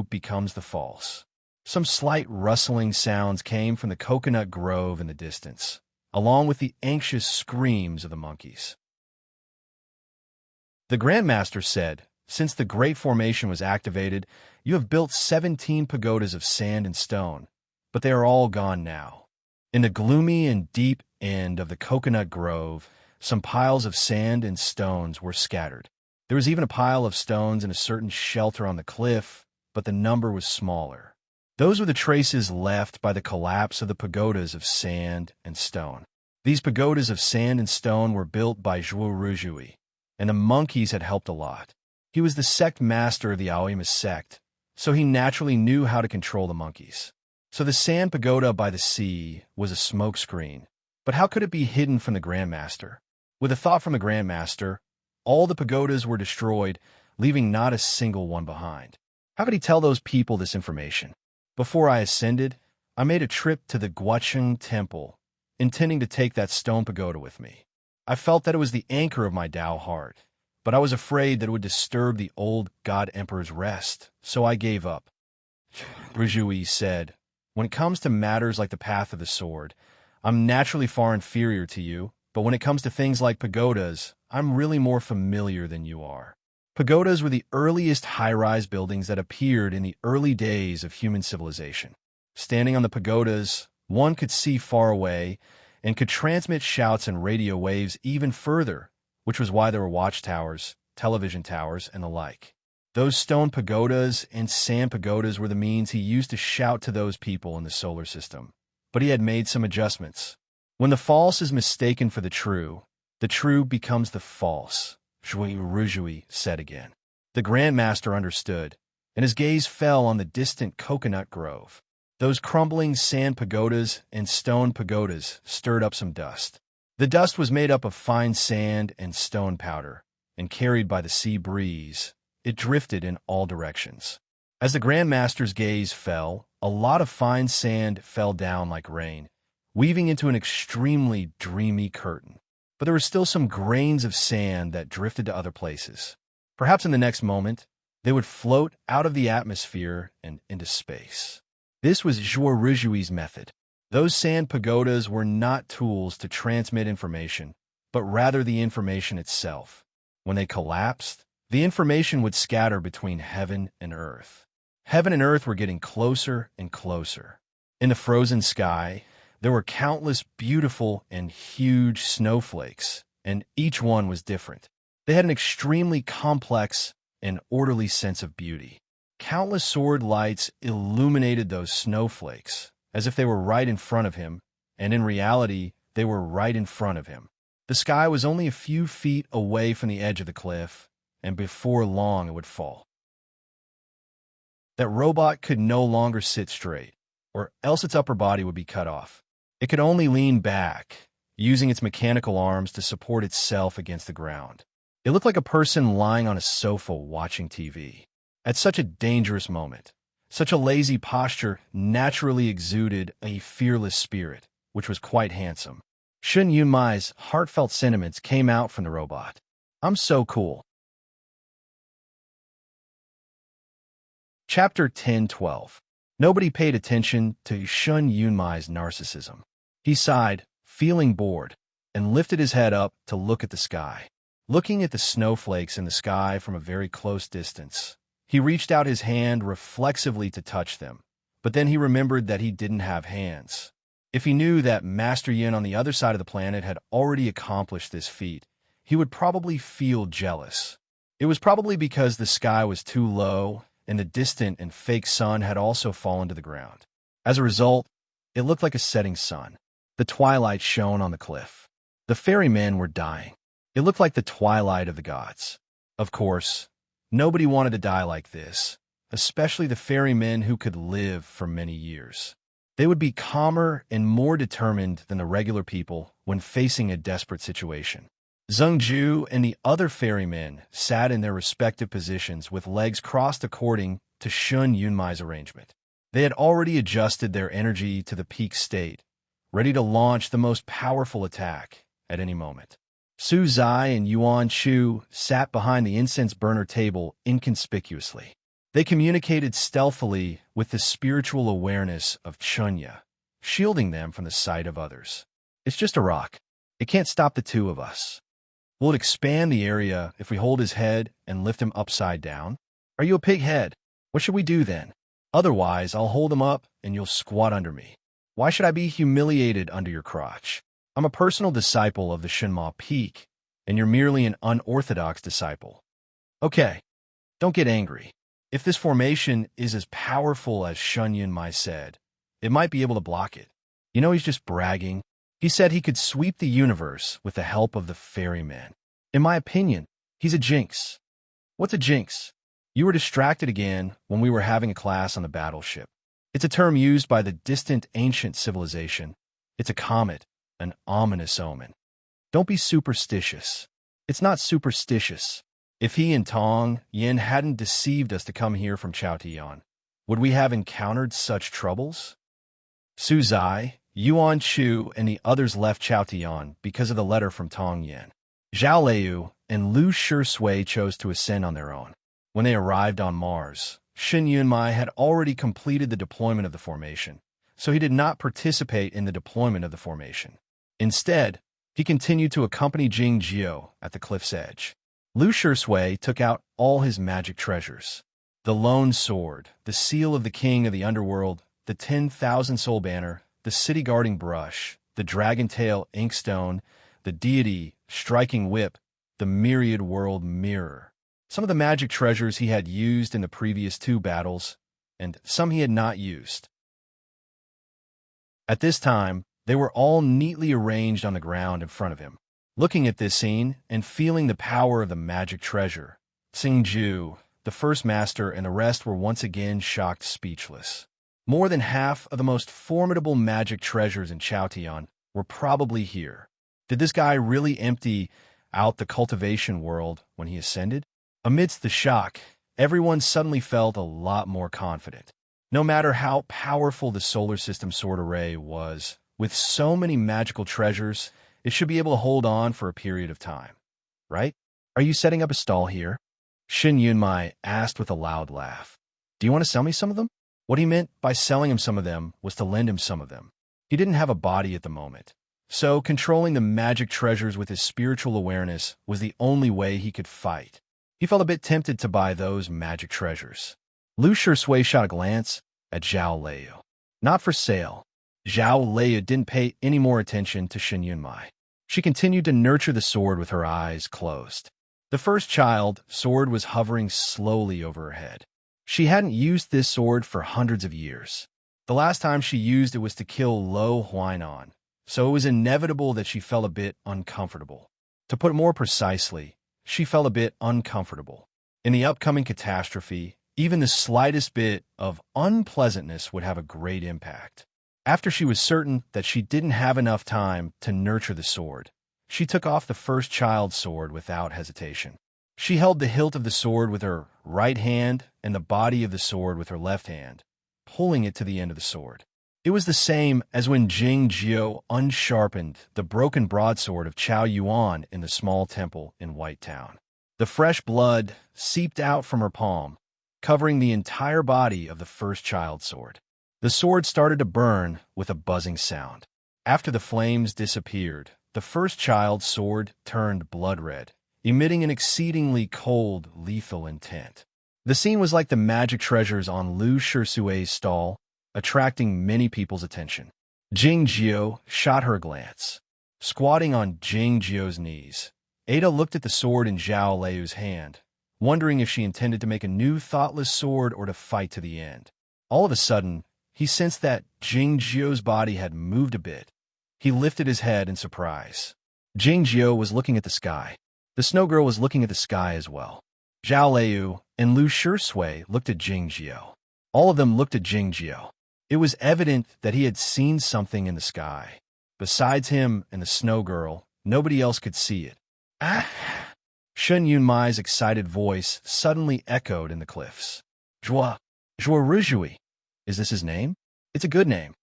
becomes the false." Some slight rustling sounds came from the coconut grove in the distance, along with the anxious screams of the monkeys. The Grandmaster said, "Since the Great Formation was activated, you have built 17 pagodas of sand and stone, but they are all gone now." In the gloomy and deep end of the coconut grove, some piles of sand and stones were scattered. There was even a pile of stones in a certain shelter on the cliff, but the number was smaller. Those were the traces left by the collapse of the pagodas of sand and stone. These pagodas of sand and stone were built by Zhuoruzhui, and the monkeys had helped a lot. He was the sect master of the Aoyama sect, so he naturally knew how to control the monkeys. So the sand pagoda by the sea was a smokescreen. But how could it be hidden from the Grandmaster? With a thought from the Grandmaster, all the pagodas were destroyed, leaving not a single one behind. How could he tell those people this information? Before I ascended, I made a trip to the Guocheng Temple, intending to take that stone pagoda with me. I felt that it was the anchor of my Tao heart, but I was afraid that it would disturb the old God Emperor's rest, so I gave up. Rizhui said, "When it comes to matters like the path of the sword, I'm naturally far inferior to you, but when it comes to things like pagodas, I'm really more familiar than you are." Pagodas were the earliest high-rise buildings that appeared in the early days of human civilization. Standing on the pagodas, one could see far away and could transmit shouts and radio waves even further, which was why there were watchtowers, television towers, and the like. Those stone pagodas and sand pagodas were the means he used to shout to those people in the solar system. But he had made some adjustments. When the false is mistaken for the true becomes the false, Zhuoruzhui said again. The Grandmaster understood, and his gaze fell on the distant coconut grove. Those crumbling sand pagodas and stone pagodas stirred up some dust. The dust was made up of fine sand and stone powder, and carried by the sea breeze, it drifted in all directions. As the Grandmaster's gaze fell, a lot of fine sand fell down like rain, weaving into an extremely dreamy curtain. But there were still some grains of sand that drifted to other places. Perhaps in the next moment, they would float out of the atmosphere and into space. This was Zhuoruzhui's method. Those sand pagodas were not tools to transmit information, but rather the information itself. When they collapsed, the information would scatter between heaven and earth. Heaven and earth were getting closer and closer. In the frozen sky, there were countless beautiful and huge snowflakes, and each one was different. They had an extremely complex and orderly sense of beauty. Countless sword lights illuminated those snowflakes, as if they were right in front of him, and in reality, they were right in front of him. The sky was only a few feet away from the edge of the cliff, and before long it would fall. That robot could no longer sit straight, or else its upper body would be cut off. It could only lean back, using its mechanical arms to support itself against the ground. It looked like a person lying on a sofa watching TV. At such a dangerous moment, such a lazy posture naturally exuded a fearless spirit, which was quite handsome. Shun Yunmai's heartfelt sentiments came out from the robot. I'm so cool. Chapter 10:12. Nobody paid attention to Shun Yunmai's narcissism. He sighed, feeling bored, and lifted his head up to look at the sky. Looking at the snowflakes in the sky from a very close distance, he reached out his hand reflexively to touch them, but then he remembered that he didn't have hands. If he knew that Master Yin on the other side of the planet had already accomplished this feat, he would probably feel jealous. It was probably because the sky was too low and the distant and fake sun had also fallen to the ground. As a result, it looked like a setting sun. The twilight shone on the cliff. The ferrymen were dying. It looked like the twilight of the gods. Of course, nobody wanted to die like this, especially the ferrymen who could live for many years. They would be calmer and more determined than the regular people when facing a desperate situation. Zheng Ju and the other ferrymen sat in their respective positions with legs crossed according to Shun Yunmai's arrangement. They had already adjusted their energy to the peak state, ready to launch the most powerful attack at any moment. Su Zai and Yuan Chu sat behind the incense burner table inconspicuously. They communicated stealthily with the spiritual awareness of Chunya, shielding them from the sight of others. It's just a rock. It can't stop the two of us. Will it expand the area if we hold his head and lift him upside down? Are you a pig head? What should we do then? Otherwise, I'll hold him up and you'll squat under me. Why should I be humiliated under your crotch? I'm a personal disciple of the Shenma Peak, and you're merely an unorthodox disciple. Okay, don't get angry. If this formation is as powerful as Shun Yunmai said, it might be able to block it. You know, he's just bragging. He said he could sweep the universe with the help of the ferryman. In my opinion, he's a jinx. What's a jinx? You were distracted again when we were having a class on the battleship. It's a term used by the distant ancient civilization. It's a comet, an ominous omen. Don't be superstitious. It's not superstitious. If he and Tong Yin hadn't deceived us to come here from Chaotian, would we have encountered such troubles? Su Zai, Yuan Chu, and the others left Chaotian because of the letter from Tong Yin. Zhao Liu and Lu Shui chose to ascend on their own. When they arrived on Mars, Shun Yunmai had already completed the deployment of the formation, so he did not participate in the deployment of the formation. Instead, he continued to accompany Jing Jiao at the cliff's edge. Lu Shui took out all his magic treasures. The Lone Sword, the Seal of the King of the Underworld, the 10,000 Soul Banner, the City Guarding Brush, the Dragon Tail Inkstone, the Deity Striking Whip, the Myriad World Mirror. Some of the magic treasures he had used in the previous two battles, and some he had not used. At this time, they were all neatly arranged on the ground in front of him. Looking at this scene and feeling the power of the magic treasure, Xingju, the first master, and the rest were once again shocked speechless. More than half of the most formidable magic treasures in Chaotian were probably here. Did this guy really empty out the cultivation world when he ascended? Amidst the shock, everyone suddenly felt a lot more confident. No matter how powerful the solar system sword array was, with so many magical treasures, it should be able to hold on for a period of time, right? Are you setting up a stall here? Shun Yunmai asked with a loud laugh. Do you want to sell me some of them? What he meant by selling him some of them was to lend him some of them. He didn't have a body at the moment, so controlling the magic treasures with his spiritual awareness was the only way he could fight. He felt a bit tempted to buy those magic treasures. Lu Shui shot a glance at Zhao Liu. Not for sale. Zhao Liu didn't pay any more attention to Shun Yunmai. She continued to nurture the sword with her eyes closed. The first child sword was hovering slowly over her head. She hadn't used this sword for hundreds of years. The last time she used it was to kill Lo Huainan, so it was inevitable that she felt a bit uncomfortable. To put it more precisely, she felt a bit uncomfortable. In the upcoming catastrophe, even the slightest bit of unpleasantness would have a great impact. After she was certain that she didn't have enough time to nurture the sword, She took off the first child's sword without hesitation. She held the hilt of the sword with her right hand and the body of the sword with her left hand, pulling it to the end of the sword. It was the same as when Jing Jiao unsharpened the broken broadsword of Chao Yuan in the small temple in White Town. The fresh blood seeped out from her palm, covering the entire body of the first child's sword. The sword started to burn with a buzzing sound. After the flames disappeared, the first child's sword turned blood red, emitting an exceedingly cold, lethal intent. The scene was like the magic treasures on Lu Shisui's stall, attracting many people's attention. Jing Jiao shot her a glance. Squatting on Jing Jiao's knees, Ada looked at the sword in Zhao Liu's hand, wondering if she intended to make a new thoughtless sword or to fight to the end. All of a sudden, he sensed that Jing Jiao's body had moved a bit. He lifted his head in surprise. Jing Jiao was looking at the sky. The snow girl was looking at the sky as well. Zhao Liu and Lu Shisui looked at Jing Jiao. All of them looked at Jing Jiao. It was evident that he had seen something in the sky. Besides him and the snow girl, nobody else could see it. Ah! Shen Yunmai's excited voice suddenly echoed in the cliffs. Zhuo Ruzhui. Is this his name? It's a good name.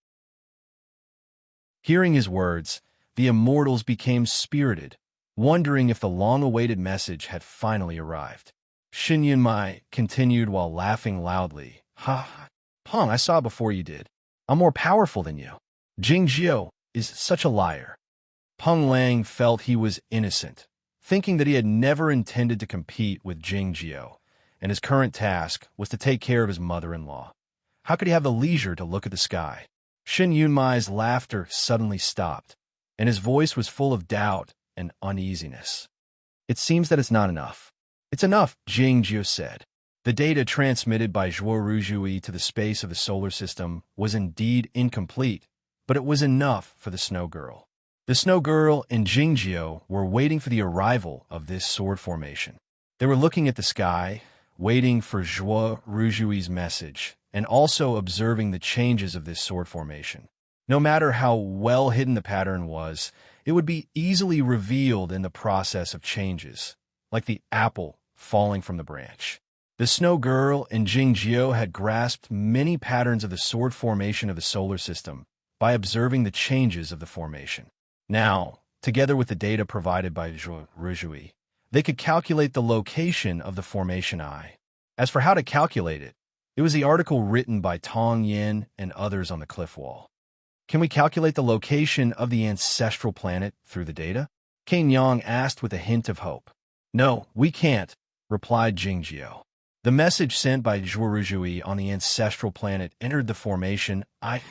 Hearing his words, the immortals became spirited, wondering if the long-awaited message had finally arrived. Shen Yunmai continued while laughing loudly. Ha! Peng, I saw before you did. I'm more powerful than you. Jing Jiao is such a liar. Peng Lang felt he was innocent, thinking that he had never intended to compete with Jing Jiao, and his current task was to take care of his mother-in-law. How could he have the leisure to look at the sky? Shen Yunmai's laughter suddenly stopped, and his voice was full of doubt and uneasiness. It seems that it's not enough. It's enough, Jing Jiao said. The data transmitted by Zhuo Ruzhui to the space of the solar system was indeed incomplete, but it was enough for the Snow Girl. The Snow Girl and Jing Jiao were waiting for the arrival of this sword formation. They were looking at the sky, waiting for Zhuo Ruzhui's message, and also observing the changes of this sword formation. No matter how well hidden the pattern was, it would be easily revealed in the process of changes, like the apple falling from the branch. The Snow Girl and Jing Jiao had grasped many patterns of the sword formation of the solar system by observing the changes of the formation. Now, together with the data provided by Zhuo Ruzhui, they could calculate the location of the formation eye. As for how to calculate it, it was the article written by Tong Yin and others on the cliff wall. Can we calculate the location of the ancestral planet through the data? Kane Yang asked with a hint of hope. No, we can't, replied Jing Jiao. The message sent by Zhuo Ruzhui on the ancestral planet entered the formation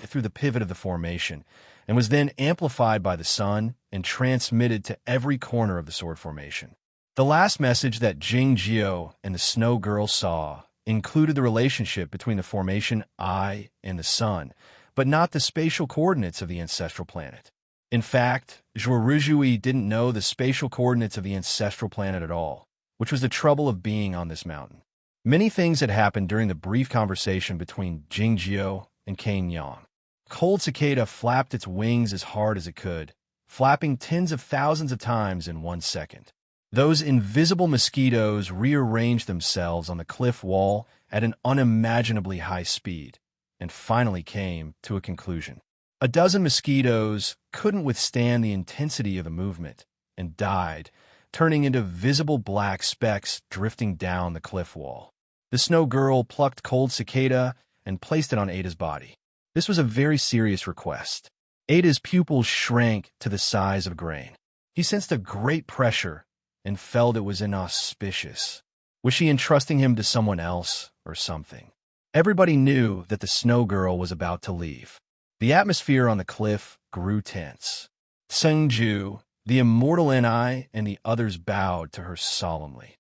through the pivot of the formation, and was then amplified by the sun and transmitted to every corner of the sword formation. The last message that Jing Jiao and the Snow Girl saw included the relationship between the formation eye and the sun, but not the spatial coordinates of the ancestral planet. In fact, Zhuo Ruzhui didn't know the spatial coordinates of the ancestral planet at all, which was the trouble of being on this mountain. Many things had happened during the brief conversation between Jing Jiao and Kane Yang. Cold cicada flapped its wings as hard as it could, flapping tens of thousands of times in 1 second. Those invisible mosquitoes rearranged themselves on the cliff wall at an unimaginably high speed, and finally came to a conclusion. A dozen mosquitoes couldn't withstand the intensity of the movement and died, turning into visible black specks drifting down the cliff wall. The Snow Girl plucked Cold Cicada and placed it on Ada's body. This was a very serious request. Ada's pupils shrank to the size of grain. He sensed a great pressure and felt it was inauspicious. Was she entrusting him to someone else or something? Everybody knew that the Snow Girl was about to leave. The atmosphere on the cliff grew tense. Sengju, the immortal Ni, and the others bowed to her solemnly.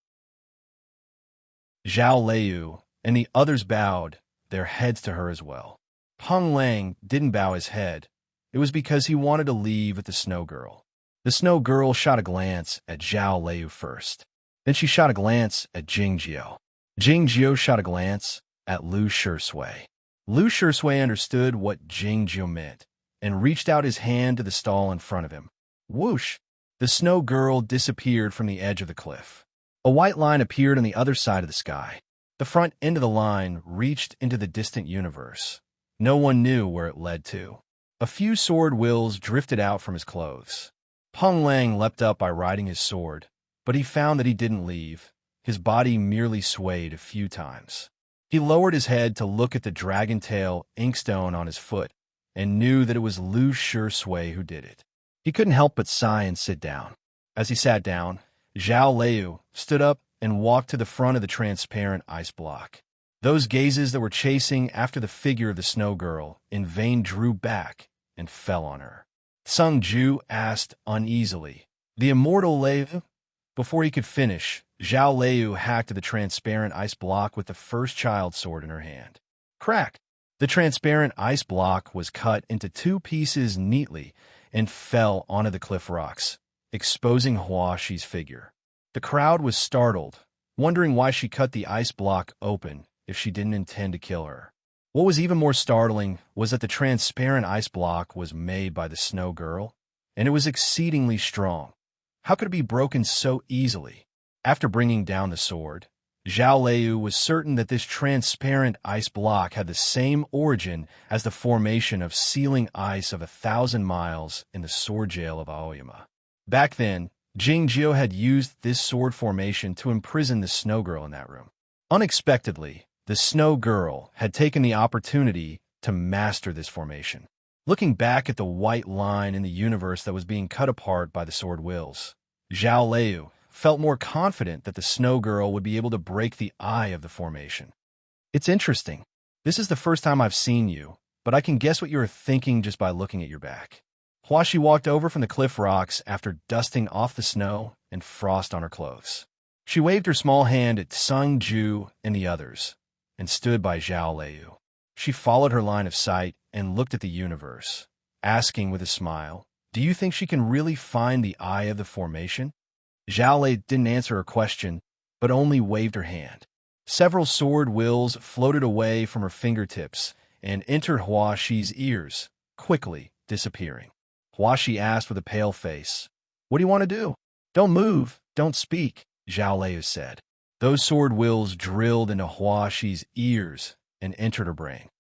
Zhao Liu and the others bowed their heads to her as well. Peng Lang didn't bow his head. It was because he wanted to leave with the Snow Girl. The Snow Girl shot a glance at Zhao Liu first. Then she shot a glance at Jing Jiao. Jing Jiao shot a glance at Lu Shisui. Lu Shisui understood what Jing Jiao meant and reached out his hand to the stall in front of him. Whoosh! The snow girl disappeared from the edge of the cliff. A white line appeared on the other side of the sky. The front end of the line reached into the distant universe. No one knew where it led to. A few sword wills drifted out from his clothes. Peng Lang leapt up by riding his sword, but he found that he didn't leave. His body merely swayed a few times. He lowered his head to look at the dragon tail inkstone on his foot and knew that it was Lu Shui who did it. He couldn't help but sigh and sit down. As he sat down, Zhao Liu stood up and walked to the front of the transparent ice block. Those gazes that were chasing after the figure of the snow girl in vain drew back and fell on her. Sung Ju asked uneasily, "The immortal Liu?" Before he could finish, Zhao Liu hacked at the transparent ice block with the first child sword in her hand. Crack! The transparent ice block was cut into two pieces neatly and fell onto the cliff rocks, exposing Hua Xi's figure. The crowd was startled, wondering why she cut the ice block open if she didn't intend to kill her. What was even more startling was that the transparent ice block was made by the snow girl, and it was exceedingly strong. How could it be broken so easily? After bringing down the sword, Zhao Liu was certain that this transparent ice block had the same origin as the formation of sealing ice of 1,000 miles in the sword jail of Aoyama. Back then, Jingjiu had used this sword formation to imprison the snow girl in that room. Unexpectedly, the snow girl had taken the opportunity to master this formation. Looking back at the white line in the universe that was being cut apart by the sword wills, Zhao Liu felt more confident that the snow girl would be able to break the eye of the formation. It's interesting. This is the first time I've seen you, but I can guess what you are thinking just by looking at your back. Hua Xi walked over from the cliff rocks after dusting off the snow and frost on her clothes. She waved her small hand at Sung Ju and the others, and stood by Zhao Liu. She followed her line of sight and looked at the universe, asking with a smile, "Do you think she can really find the eye of the formation?" Zhao Liu didn't answer her question, but only waved her hand. Several sword wills floated away from her fingertips and entered Hua Xi's ears, quickly disappearing. Hua Xi asked with a pale face, "What do you want to do?" "Don't move, don't speak," Zhao Liu said. Those sword wills drilled into Hua Xi's ears and entered her brain.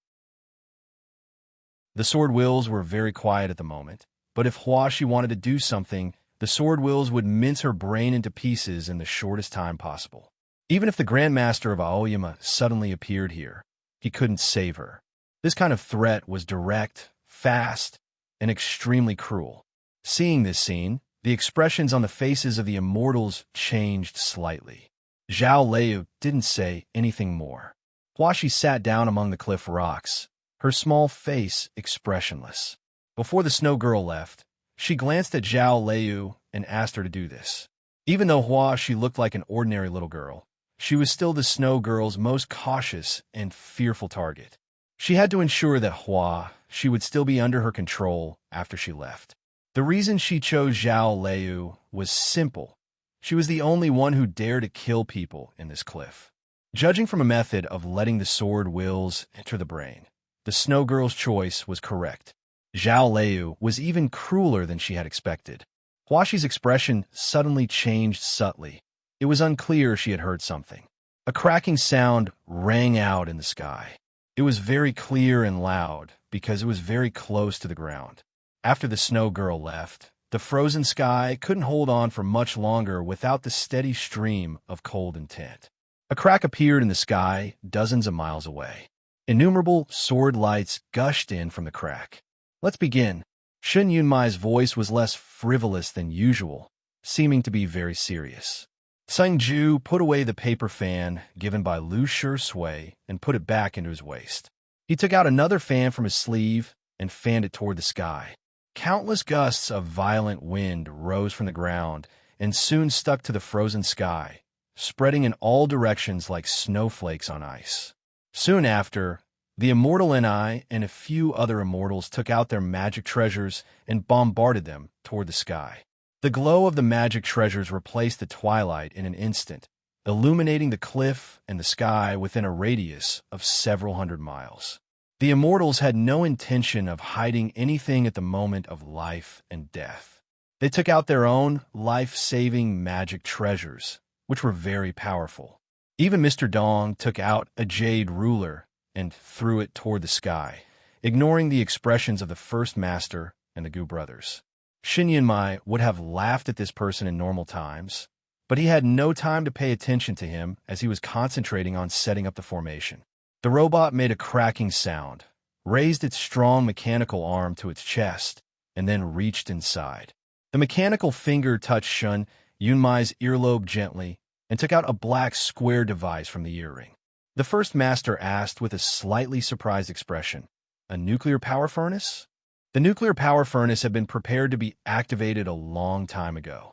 The sword wills were very quiet at the moment, but if Hua Xi wanted to do something, the sword wills would mince her brain into pieces in the shortest time possible. Even if the Grandmaster of Aoyama suddenly appeared here, he couldn't save her. This kind of threat was direct, fast, and extremely cruel. Seeing this scene, the expressions on the faces of the immortals changed slightly. Zhao Liu didn't say anything more. Hua Xi sat down among the cliff rocks, her small face expressionless. Before the snow girl left, she glanced at Zhao Liu and asked her to do this. Even though Hua Xi looked like an ordinary little girl, she was still the snow girl's most cautious and fearful target. She had to ensure that Hua Xi would still be under her control after she left. The reason she chose Zhao Liu was simple. She was the only one who dared to kill people in this cliff. Judging from a method of letting the sword wills enter the brain, the snow girl's choice was correct. Zhao Liu was even crueler than she had expected. Hua Xi's expression suddenly changed subtly. It was unclear she had heard something. A cracking sound rang out in the sky. It was very clear and loud because it was very close to the ground. After the snow girl left, the frozen sky couldn't hold on for much longer without the steady stream of cold intent. A crack appeared in the sky dozens of miles away. Innumerable sword lights gushed in from the crack. "Let's begin." Shun Yunmai's voice was less frivolous than usual, seeming to be very serious. Sung Ju put away the paper fan given by Lu Shui and put it back into his waist. He took out another fan from his sleeve and fanned it toward the sky. Countless gusts of violent wind rose from the ground and soon stuck to the frozen sky, spreading in all directions like snowflakes on ice. Soon after, the immortal Ni and a few other immortals took out their magic treasures and bombarded them toward the sky. The glow of the magic treasures replaced the twilight in an instant, illuminating the cliff and the sky within a radius of several hundred miles. The immortals had no intention of hiding anything at the moment of life and death. They took out their own life-saving magic treasures, which were very powerful. Even Mr. Dong took out a jade ruler and threw it toward the sky, ignoring the expressions of the first master and the Gu brothers. Shin Yunmai would have laughed at this person in normal times, but he had no time to pay attention to him as he was concentrating on setting up the formation. The robot made a cracking sound, raised its strong mechanical arm to its chest, and then reached inside. The mechanical finger touched Shun Yunmai's earlobe gently and took out a black square device from the earring. The first master asked with a slightly surprised expression, "A nuclear power furnace?" The nuclear power furnace had been prepared to be activated a long time ago.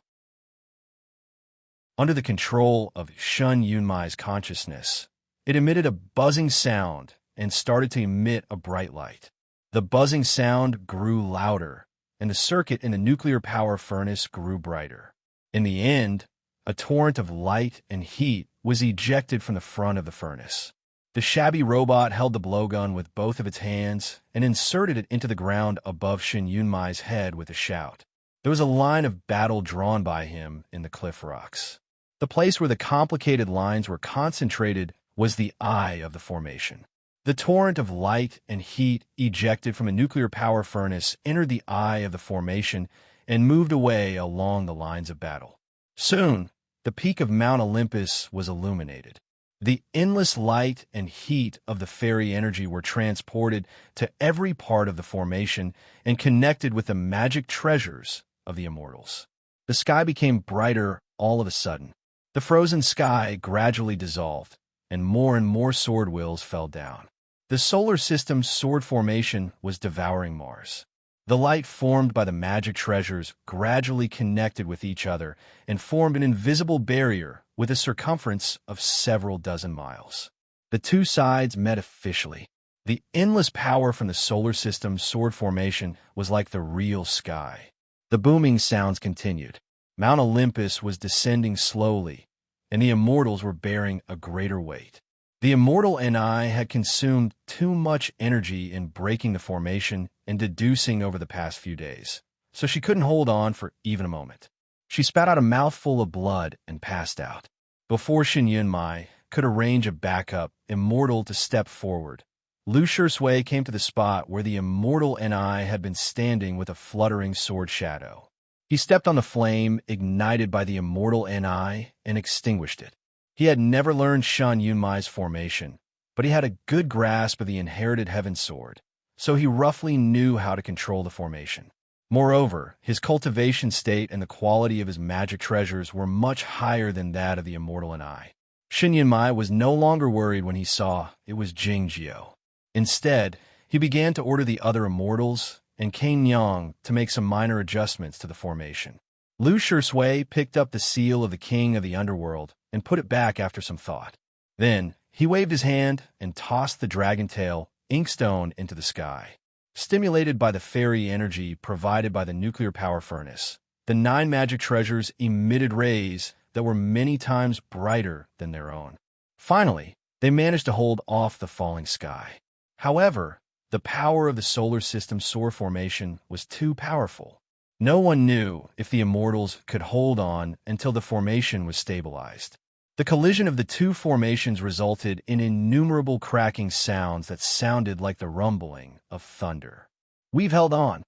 Under the control of Shun Yunmai's consciousness, it emitted a buzzing sound and started to emit a bright light. The buzzing sound grew louder, and the circuit in the nuclear power furnace grew brighter. In the end, a torrent of light and heat was ejected from the front of the furnace. The shabby robot held the blowgun with both of its hands and inserted it into the ground above Shin Yunmai's head with a shout. There was a line of battle drawn by him in the cliff rocks. The place where the complicated lines were concentrated was the eye of the formation. The torrent of light and heat ejected from a nuclear power furnace entered the eye of the formation and moved away along the lines of battle. Soon, the peak of Mount Olympus was illuminated. The endless light and heat of the fairy energy were transported to every part of the formation and connected with the magic treasures of the immortals. The sky became brighter all of a sudden. The frozen sky gradually dissolved, and more sword wheels fell down. The solar system's sword formation was devouring Mars. The light formed by the magic treasures gradually connected with each other and formed an invisible barrier with a circumference of several dozen miles. The two sides met officially. The endless power from the solar system's sword formation was like the real sky. The booming sounds continued. Mount Olympus was descending slowly, and the immortals were bearing a greater weight. The immortal Ni had consumed too much energy in breaking the formation and deducing over the past few days, so she couldn't hold on for even a moment. She spat out a mouthful of blood and passed out. Before Shin Yunmai could arrange a backup immortal to step forward, Lu Shui came to the spot where the immortal Ni had been standing with a fluttering sword shadow. He stepped on the flame ignited by the immortal Ni and extinguished it. He had never learned Shun Yunmai's formation, but he had a good grasp of the inherited heaven sword, so he roughly knew how to control the formation. Moreover, his cultivation state and the quality of his magic treasures were much higher than that of the immortal Ni. Shin Yunmai was no longer worried when he saw it was Jingjiu. Instead, he began to order the other immortals and Kane Nyang to make some minor adjustments to the formation. Lu Shui picked up the seal of the king of the underworld and put it back after some thought. Then, he waved his hand and tossed the dragon tail inkstone into the sky. Stimulated by the fairy energy provided by the nuclear power furnace, the 9 magic treasures emitted rays that were many times brighter than their own. Finally, they managed to hold off the falling sky. However, the power of the solar system's sword formation was too powerful. No one knew if the immortals could hold on until the formation was stabilized. The collision of the two formations resulted in innumerable cracking sounds that sounded like the rumbling of thunder. "We've held on."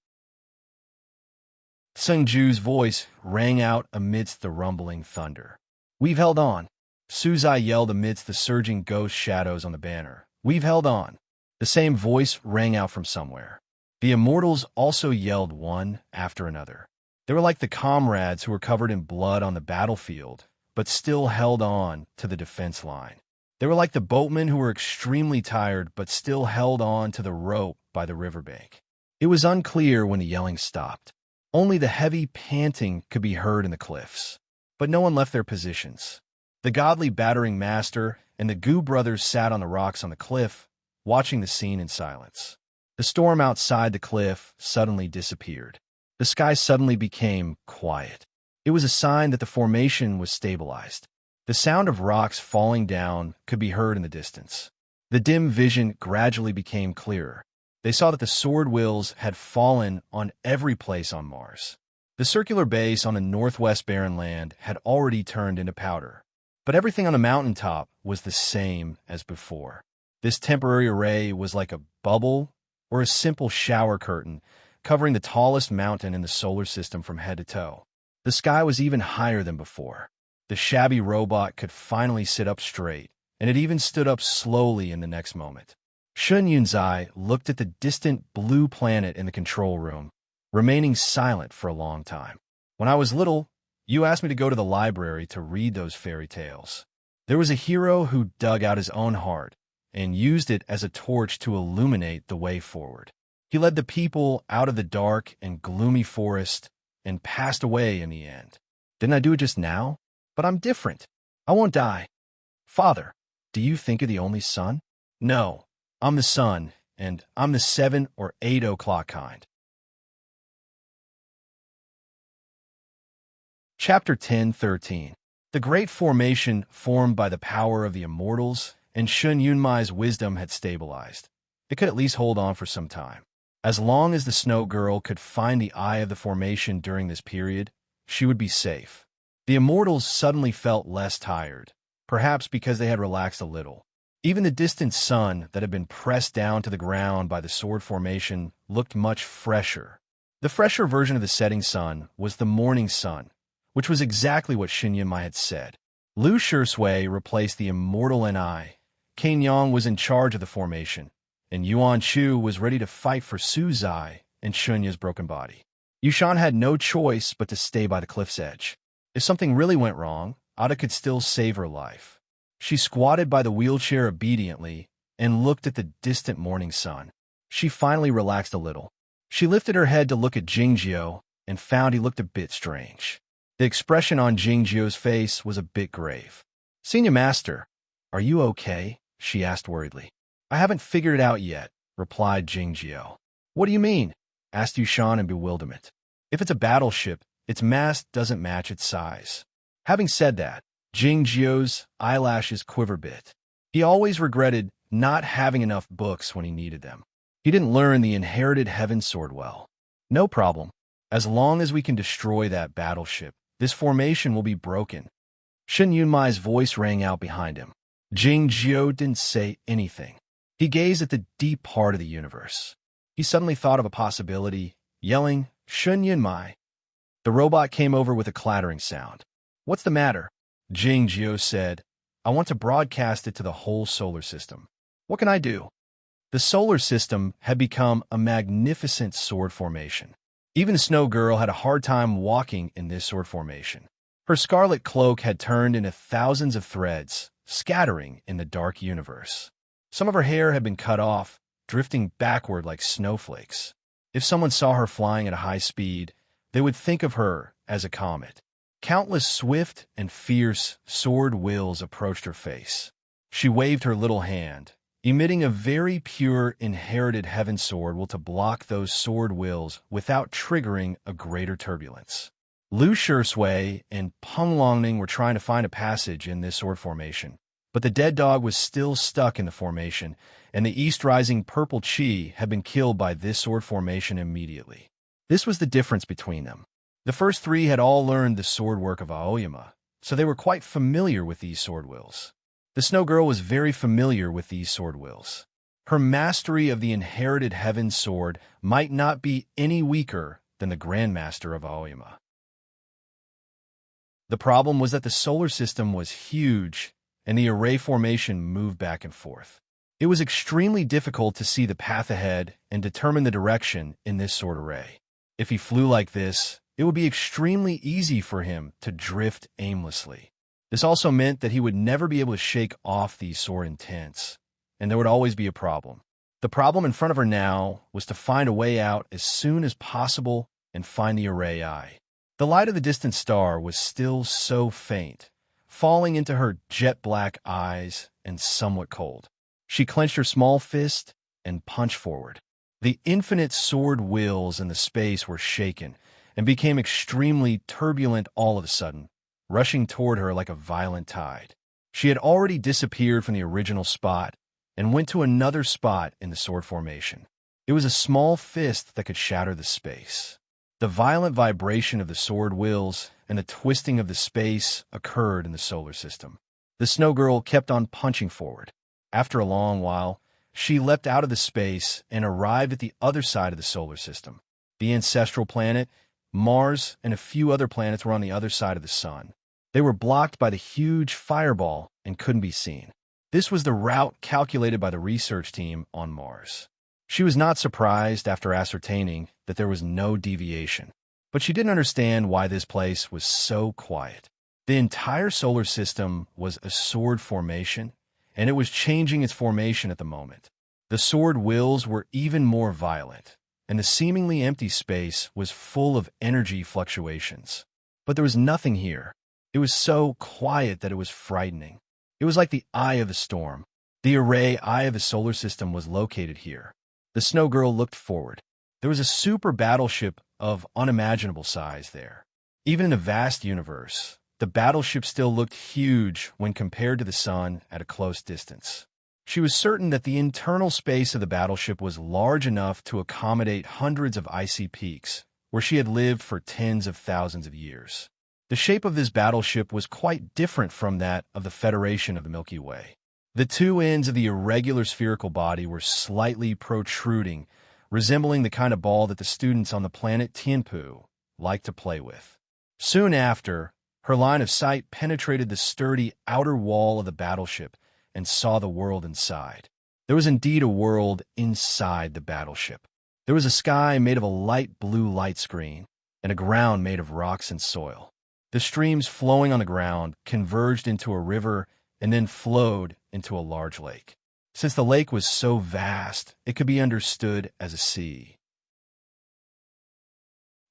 Sung Ju's voice rang out amidst the rumbling thunder. "We've held on." Su Zai yelled amidst the surging ghost shadows on the banner. "We've held on." The same voice rang out from somewhere. The immortals also yelled one after another. They were like the comrades who were covered in blood on the battlefield, but still held on to the defense line. They were like the boatmen who were extremely tired but still held on to the rope by the riverbank. It was unclear when the yelling stopped. Only the heavy panting could be heard in the cliffs. But no one left their positions. The godly battering master and the Gu brothers sat on the rocks on the cliff, watching the scene in silence. The storm outside the cliff suddenly disappeared. The sky suddenly became quiet. It was a sign that the formation was stabilized. The sound of rocks falling down could be heard in the distance. The dim vision gradually became clearer. They saw that the sword wheels had fallen on every place on Mars. The circular base on the northwest barren land had already turned into powder, but everything on the mountaintop was the same as before. This temporary array was like a bubble or a simple shower curtain covering the tallest mountain in the solar system from head to toe. The sky was even higher than before. The shabby robot could finally sit up straight, and it even stood up slowly in the next moment. Shun Yunzai looked at the distant blue planet in the control room, remaining silent for a long time. When I was little, you asked me to go to the library to read those fairy tales. There was a hero who dug out his own heart and used it as a torch to illuminate the way forward. He led the people out of the dark and gloomy forest and passed away in the end. Didn't I do it just now? But I'm different. I won't die. Father, do you think you're the only son? No, I'm the sun, and I'm the 7 or 8 o'clock kind. Chapter 10:13. The great formation formed by the power of the immortals and Shun Yunmai's wisdom had stabilized. It could at least hold on for some time. As long as the Snow Girl could find the eye of the formation during this period, she would be safe. The immortals suddenly felt less tired, perhaps because they had relaxed a little. Even the distant sun that had been pressed down to the ground by the sword formation looked much fresher. The fresher version of the setting sun was the morning sun, which was exactly what Shin Yunmai had said. Lu Shisui replaced the immortal Ni. Kane Yang was in charge of the formation, and Yuan Chu was ready to fight for Su Zai and Shunya's broken body. Yushan had no choice but to stay by the cliff's edge. If something really went wrong, Ada could still save her life. She squatted by the wheelchair obediently and looked at the distant morning sun. She finally relaxed a little. She lifted her head to look at Jingjiu and found he looked a bit strange. The expression on Jingjiu's face was a bit grave. "Senior Master, are you okay?" she asked worriedly. "I haven't figured it out yet," replied Jingjiu. "What do you mean?" asked Yushan in bewilderment. "If it's a battleship, its mass doesn't match its size." Having said that, Jingjiu's eyelashes quivered a bit. He always regretted not having enough books when he needed them. He didn't learn the inherited heaven sword well. "No problem. As long as we can destroy that battleship, this formation will be broken." Shin Yunmai's voice rang out behind him. Jingjiu didn't say anything. He gazed at the deep heart of the universe. He suddenly thought of a possibility, yelling, "Shin Yunmai!" The robot came over with a clattering sound. "What's the matter?" Jingjiu said, "I want to broadcast it to the whole solar system." "What can I do?" The solar system had become a magnificent sword formation. Even the Snow Girl had a hard time walking in this sword formation. Her scarlet cloak had turned into thousands of threads, scattering in the dark universe. Some of her hair had been cut off, drifting backward like snowflakes. If someone saw her flying at a high speed, they would think of her as a comet. Countless swift and fierce sword wills approached her face. She waved her little hand, emitting a very pure inherited heaven sword will to block those sword wills without triggering a greater turbulence. Lu Shisui and Peng Longning were trying to find a passage in this sword formation, but the dead dog was still stuck in the formation, and the east-rising purple chi had been killed by this sword formation immediately. This was the difference between them. The first three had all learned the sword work of Aoyama, so they were quite familiar with these sword wills. The Snow Girl was very familiar with these sword wills. Her mastery of the inherited heaven sword might not be any weaker than the Grandmaster of Aoyama. The problem was that the solar system was huge, and the array formation moved back and forth. It was extremely difficult to see the path ahead and determine the direction in this sword array. If he flew like this, it would be extremely easy for him to drift aimlessly. This also meant that he would never be able to shake off these sword intents, and there would always be a problem. The problem in front of her now was to find a way out as soon as possible and find the array eye. The light of the distant star was still so faint, falling into her jet-black eyes and somewhat cold. She clenched her small fist and punched forward. The infinite sword wills in the space were shaken and became extremely turbulent all of a sudden, rushing toward her like a violent tide. She had already disappeared from the original spot and went to another spot in the sword formation. It was a small fist that could shatter the space. The violent vibration of the sword wheels and the twisting of the space occurred in the solar system. The snow girl kept on punching forward. After a long while, she leapt out of the space and arrived at the other side of the solar system. The ancestral planet, Mars, and a few other planets were on the other side of the sun. They were blocked by the huge fireball and couldn't be seen. This was the route calculated by the research team on Mars. She was not surprised after ascertaining that there was no deviation, but she didn't understand why this place was so quiet. The entire solar system was a sword formation, and it was changing its formation at the moment. The sword wheels were even more violent, and the seemingly empty space was full of energy fluctuations. But there was nothing here. It was so quiet that it was frightening. It was like the eye of the storm. The array eye of the solar system was located here. The snow girl looked forward. There was a super battleship of unimaginable size there. Even in a vast universe, the battleship still looked huge when compared to the sun at a close distance. She was certain that the internal space of the battleship was large enough to accommodate hundreds of icy peaks, where she had lived for tens of thousands of years. The shape of this battleship was quite different from that of the Federation of the Milky Way. The two ends of the irregular spherical body were slightly protruding, resembling the kind of ball that the students on the planet Tianpu liked to play with. Soon after, her line of sight penetrated the sturdy outer wall of the battleship and saw the world inside. There was indeed a world inside the battleship. There was a sky made of a light blue light screen and a ground made of rocks and soil. The streams flowing on the ground converged into a river and then flowed into a large lake. Since the lake was so vast, it could be understood as a sea.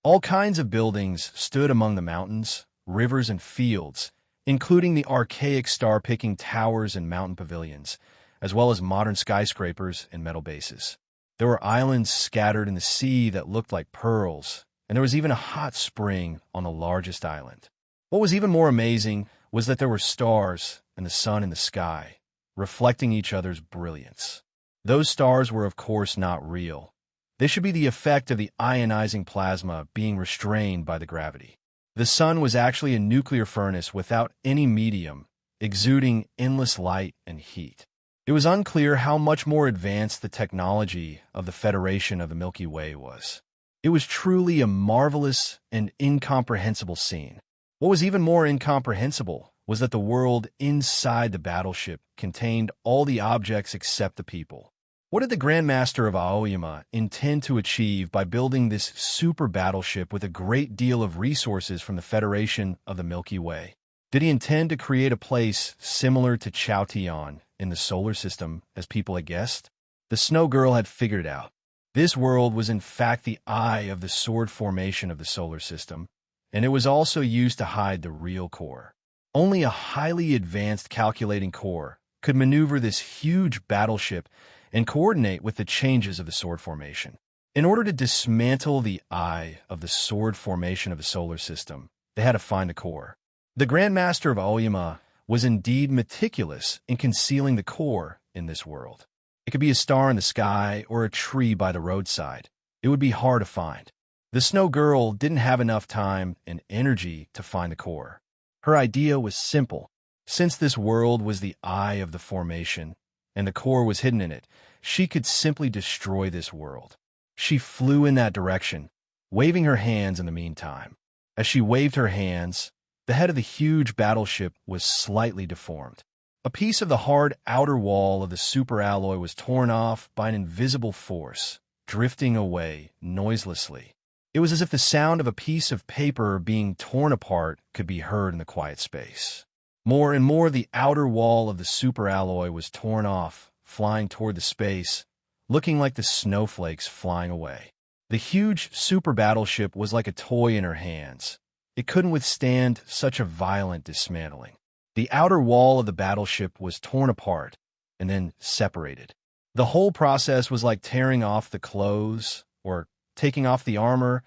All kinds of buildings stood among the mountains, rivers, and fields, including the archaic star-picking towers and mountain pavilions, as well as modern skyscrapers and metal bases. There were islands scattered in the sea that looked like pearls, and there was even a hot spring on the largest island. What was even more amazing was that there were stars and the sun in the sky, reflecting each other's brilliance. Those stars were, of course, not real. They should be the effect of the ionizing plasma being restrained by the gravity. The sun was actually a nuclear furnace without any medium, exuding endless light and heat. It was unclear how much more advanced the technology of the Federation of the Milky Way was. It was truly a marvelous and incomprehensible scene. What was even more incomprehensible was that the world inside the battleship contained all the objects except the people. What did the Grandmaster of Aoyama intend to achieve by building this super battleship with a great deal of resources from the Federation of the Milky Way? Did he intend to create a place similar to Chaotian in the solar system, as people had guessed? The Snow Girl had figured it out. This world was in fact the eye of the sword formation of the solar system, and it was also used to hide the real core. Only a highly advanced calculating core could maneuver this huge battleship and coordinate with the changes of the sword formation. In order to dismantle the eye of the sword formation of the solar system, they had to find the core. The Grandmaster of Aoyama was indeed meticulous in concealing the core in this world. It could be a star in the sky or a tree by the roadside. It would be hard to find. The Snow Girl didn't have enough time and energy to find the core. Her idea was simple. Since this world was the eye of the formation, and the core was hidden in it, she could simply destroy this world. She flew in that direction, waving her hands in the meantime. As she waved her hands, the head of the huge battleship was slightly deformed. A piece of the hard outer wall of the superalloy was torn off by an invisible force, drifting away noiselessly. It was as if the sound of a piece of paper being torn apart could be heard in the quiet space. More and more, the outer wall of the superalloy was torn off, flying toward the space, looking like the snowflakes flying away. The huge super battleship was like a toy in her hands. It couldn't withstand such a violent dismantling. The outer wall of the battleship was torn apart and then separated. The whole process was like tearing off the clothes or taking off the armor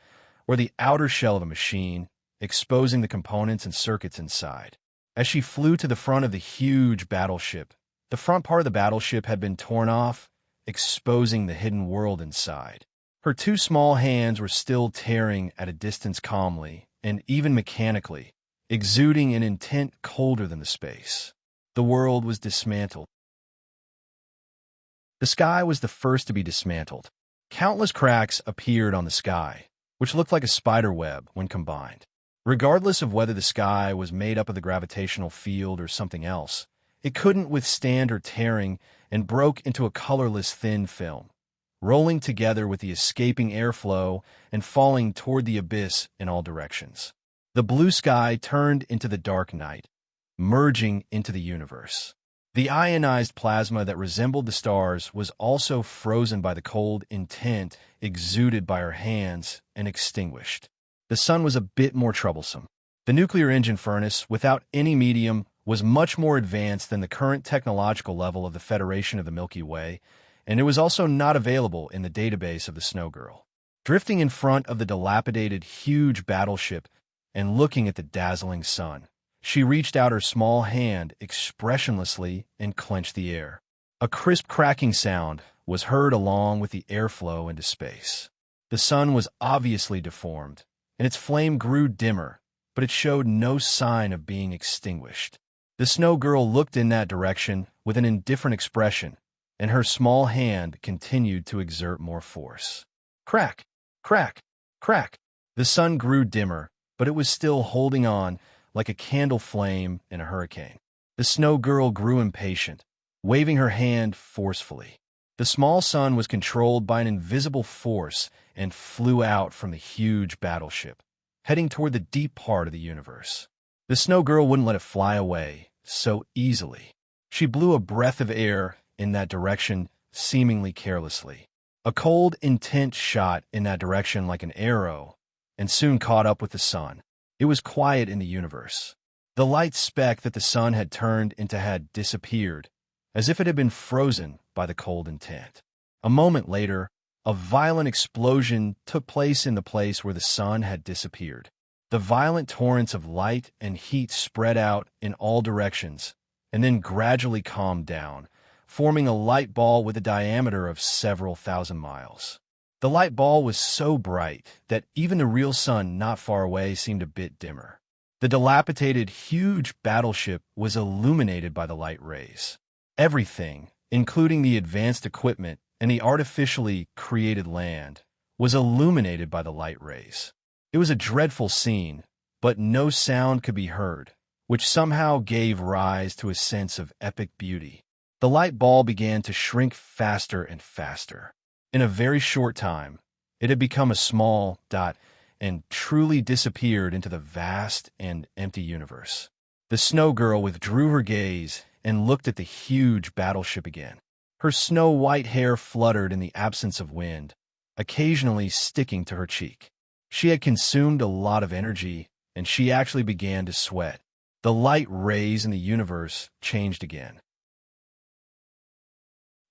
or the outer shell of a machine, exposing the components and circuits inside. As she flew to the front of the huge battleship, the front part of the battleship had been torn off, exposing the hidden world inside. Her two small hands were still tearing at a distance calmly, and even mechanically, exuding an intent colder than the space. The world was dismantled. The sky was the first to be dismantled. Countless cracks appeared on the sky, which looked like a spider web when combined. Regardless of whether the sky was made up of the gravitational field or something else, it couldn't withstand her tearing and broke into a colorless thin film, rolling together with the escaping airflow and falling toward the abyss in all directions. The blue sky turned into the dark night, merging into the universe. The ionized plasma that resembled the stars was also frozen by the cold intent exuded by her hands and extinguished. The sun was a bit more troublesome. The nuclear engine furnace, without any medium, was much more advanced than the current technological level of the Federation of the Milky Way, and it was also not available in the database of the Snow Girl. Drifting in front of the dilapidated, huge battleship and looking at the dazzling sun, she reached out her small hand expressionlessly and clenched the air. A crisp cracking sound was heard along with the airflow into space. The sun was obviously deformed, and its flame grew dimmer, but it showed no sign of being extinguished. The Snow Girl looked in that direction with an indifferent expression, and her small hand continued to exert more force. Crack! Crack! Crack! The sun grew dimmer, but it was still holding on like a candle flame in a hurricane. The Snow Girl grew impatient, waving her hand forcefully. The small sun was controlled by an invisible force and flew out from the huge battleship, heading toward the deep part of the universe. The Snow Girl wouldn't let it fly away so easily. She blew a breath of air in that direction, seemingly carelessly. A cold, intent shot in that direction like an arrow, and soon caught up with the sun. It was quiet in the universe. The light speck that the sun had turned into had disappeared, as if it had been frozen by the cold intent. A moment later, a violent explosion took place in the place where the sun had disappeared. The violent torrents of light and heat spread out in all directions, and then gradually calmed down, forming a light ball with a diameter of several thousand miles. The light ball was so bright that even the real sun not far away seemed a bit dimmer. The dilapidated, huge battleship was illuminated by the light rays. Everything, including the advanced equipment and the artificially created land, was illuminated by the light rays. It was a dreadful scene, but no sound could be heard, which somehow gave rise to a sense of epic beauty. The light ball began to shrink faster and faster. In a very short time, it had become a small dot and truly disappeared into the vast and empty universe. The Snow Girl withdrew her gaze and looked at the huge battleship again. Her snow-white hair fluttered in the absence of wind, occasionally sticking to her cheek. She had consumed a lot of energy, and she actually began to sweat. The light rays in the universe changed again.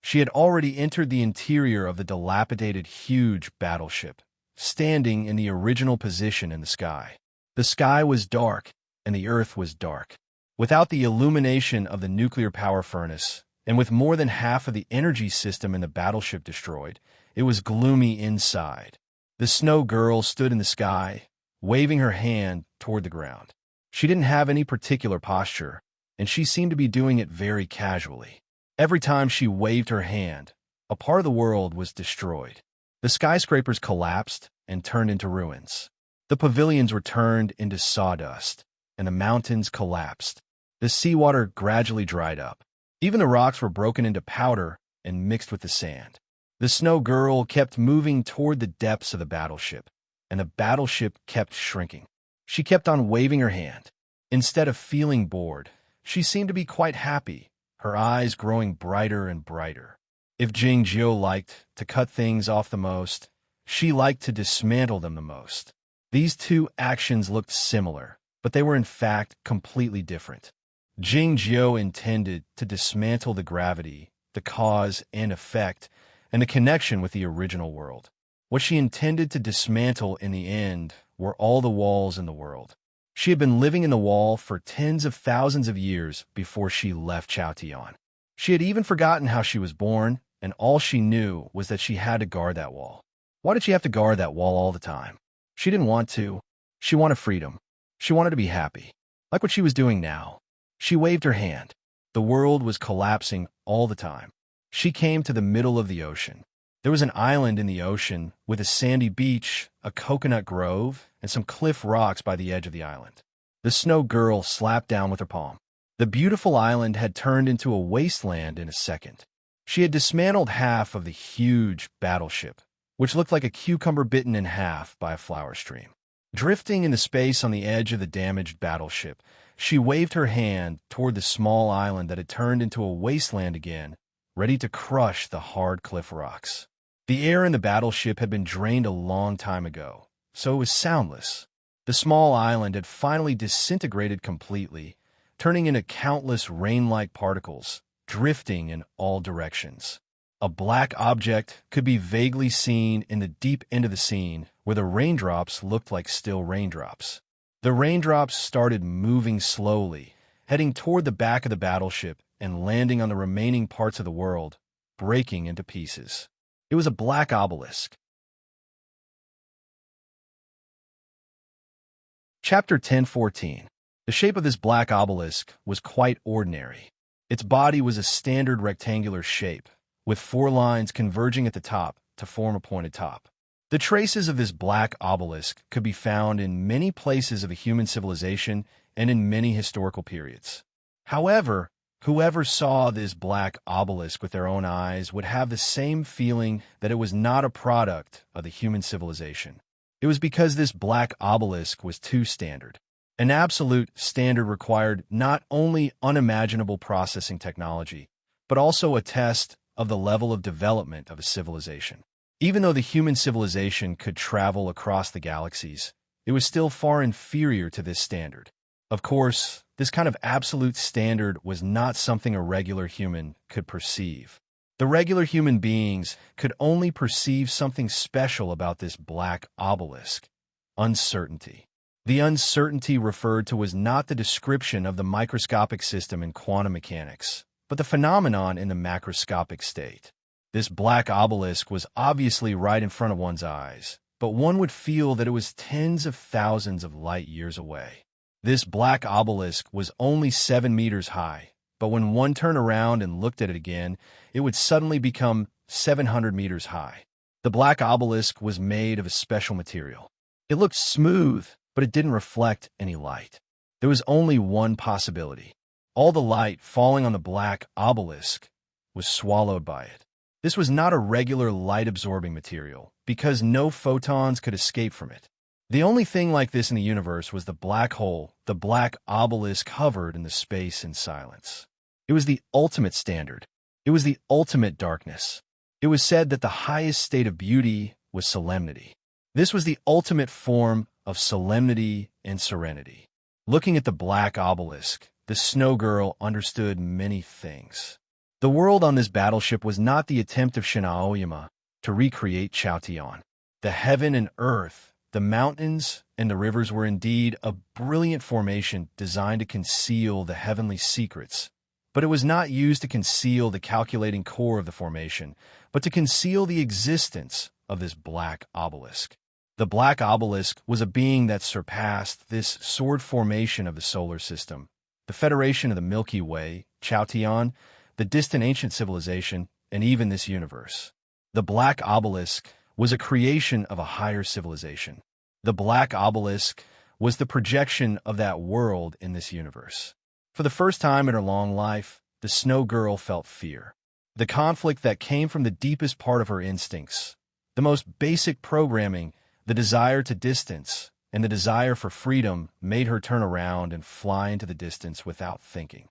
She had already entered the interior of the dilapidated, huge battleship, standing in the original position in the sky. The sky was dark, and the earth was dark. Without the illumination of the nuclear power furnace, and with more than half of the energy system in the battleship destroyed, it was gloomy inside. The Snow Girl stood in the sky, waving her hand toward the ground. She didn't have any particular posture, and she seemed to be doing it very casually. Every time she waved her hand, a part of the world was destroyed. The skyscrapers collapsed and turned into ruins. The pavilions were turned into sawdust, and the mountains collapsed. The seawater gradually dried up. Even the rocks were broken into powder and mixed with the sand. The Snow Girl kept moving toward the depths of the battleship, and the battleship kept shrinking. She kept on waving her hand. Instead of feeling bored, she seemed to be quite happy, her eyes growing brighter and brighter. If Jingjiu liked to cut things off the most, she liked to dismantle them the most. These two actions looked similar, but they were in fact completely different. Jingjiu intended to dismantle the gravity, the cause and effect, and the connection with the original world. What she intended to dismantle in the end were all the walls in the world. She had been living in the wall for tens of thousands of years before she left Chaotian. She had even forgotten how she was born, and all she knew was that she had to guard that wall. Why did she have to guard that wall all the time? She didn't want to. She wanted freedom. She wanted to be happy. Like what she was doing now. She waved her hand. The world was collapsing all the time. She came to the middle of the ocean. There was an island in the ocean with a sandy beach, a coconut grove, and some cliff rocks by the edge of the island. The snow girl slapped down with her palm. The beautiful island had turned into a wasteland in a second. She had dismantled half of the huge battleship, which looked like a cucumber bitten in half by a flower stream. Drifting in the space on the edge of the damaged battleship, she waved her hand toward the small island that had turned into a wasteland again, ready to crush the hard cliff rocks. The air in the battleship had been drained a long time ago, so it was soundless. The small island had finally disintegrated completely, turning into countless rain-like particles, drifting in all directions. A black object could be vaguely seen in the deep end of the scene, where the raindrops looked like still raindrops. The raindrops started moving slowly, heading toward the back of the battleship and landing on the remaining parts of the world, breaking into pieces. It was a black obelisk. Chapter 10:14. The shape of this black obelisk was quite ordinary. Its body was a standard rectangular shape, with 4 lines converging at the top to form a pointed top. The traces of this black obelisk could be found in many places of a human civilization and in many historical periods. However, whoever saw this black obelisk with their own eyes would have the same feeling that it was not a product of the human civilization. It was because this black obelisk was too standard. An absolute standard required not only unimaginable processing technology, but also a test of the level of development of a civilization. Even though the human civilization could travel across the galaxies, it was still far inferior to this standard. Of course, this kind of absolute standard was not something a regular human could perceive. The regular human beings could only perceive something special about this black obelisk: uncertainty. The uncertainty referred to was not the description of the microscopic system in quantum mechanics, but the phenomenon in the macroscopic state. This black obelisk was obviously right in front of one's eyes, but one would feel that it was tens of thousands of light years away. This black obelisk was only 7 meters high, but when one turned around and looked at it again, it would suddenly become 700 meters high. The black obelisk was made of a special material. It looked smooth, but it didn't reflect any light. There was only one possibility. All the light falling on the black obelisk was swallowed by it. This was not a regular light-absorbing material, because no photons could escape from it. The only thing like this in the universe was the black hole. The black obelisk hovered in the space in silence. It was the ultimate standard. It was the ultimate darkness. It was said that the highest state of beauty was solemnity. This was the ultimate form of solemnity and serenity. Looking at the black obelisk, the snow girl understood many things. The world on this battleship was not the attempt of Shinaoyama to recreate Chaotian. The heaven and earth, the mountains and the rivers were indeed a brilliant formation designed to conceal the heavenly secrets, but it was not used to conceal the calculating core of the formation, but to conceal the existence of this black obelisk. The black obelisk was a being that surpassed this sword formation of the solar system, the federation of the Milky Way, Chaotian, the distant ancient civilization, and even this universe. The black obelisk was a creation of a higher civilization. The black obelisk was the projection of that world in this universe. For the first time in her long life, the snow girl felt fear. The conflict that came from the deepest part of her instincts, the most basic programming, the desire to distance, and the desire for freedom made her turn around and fly into the distance without thinking.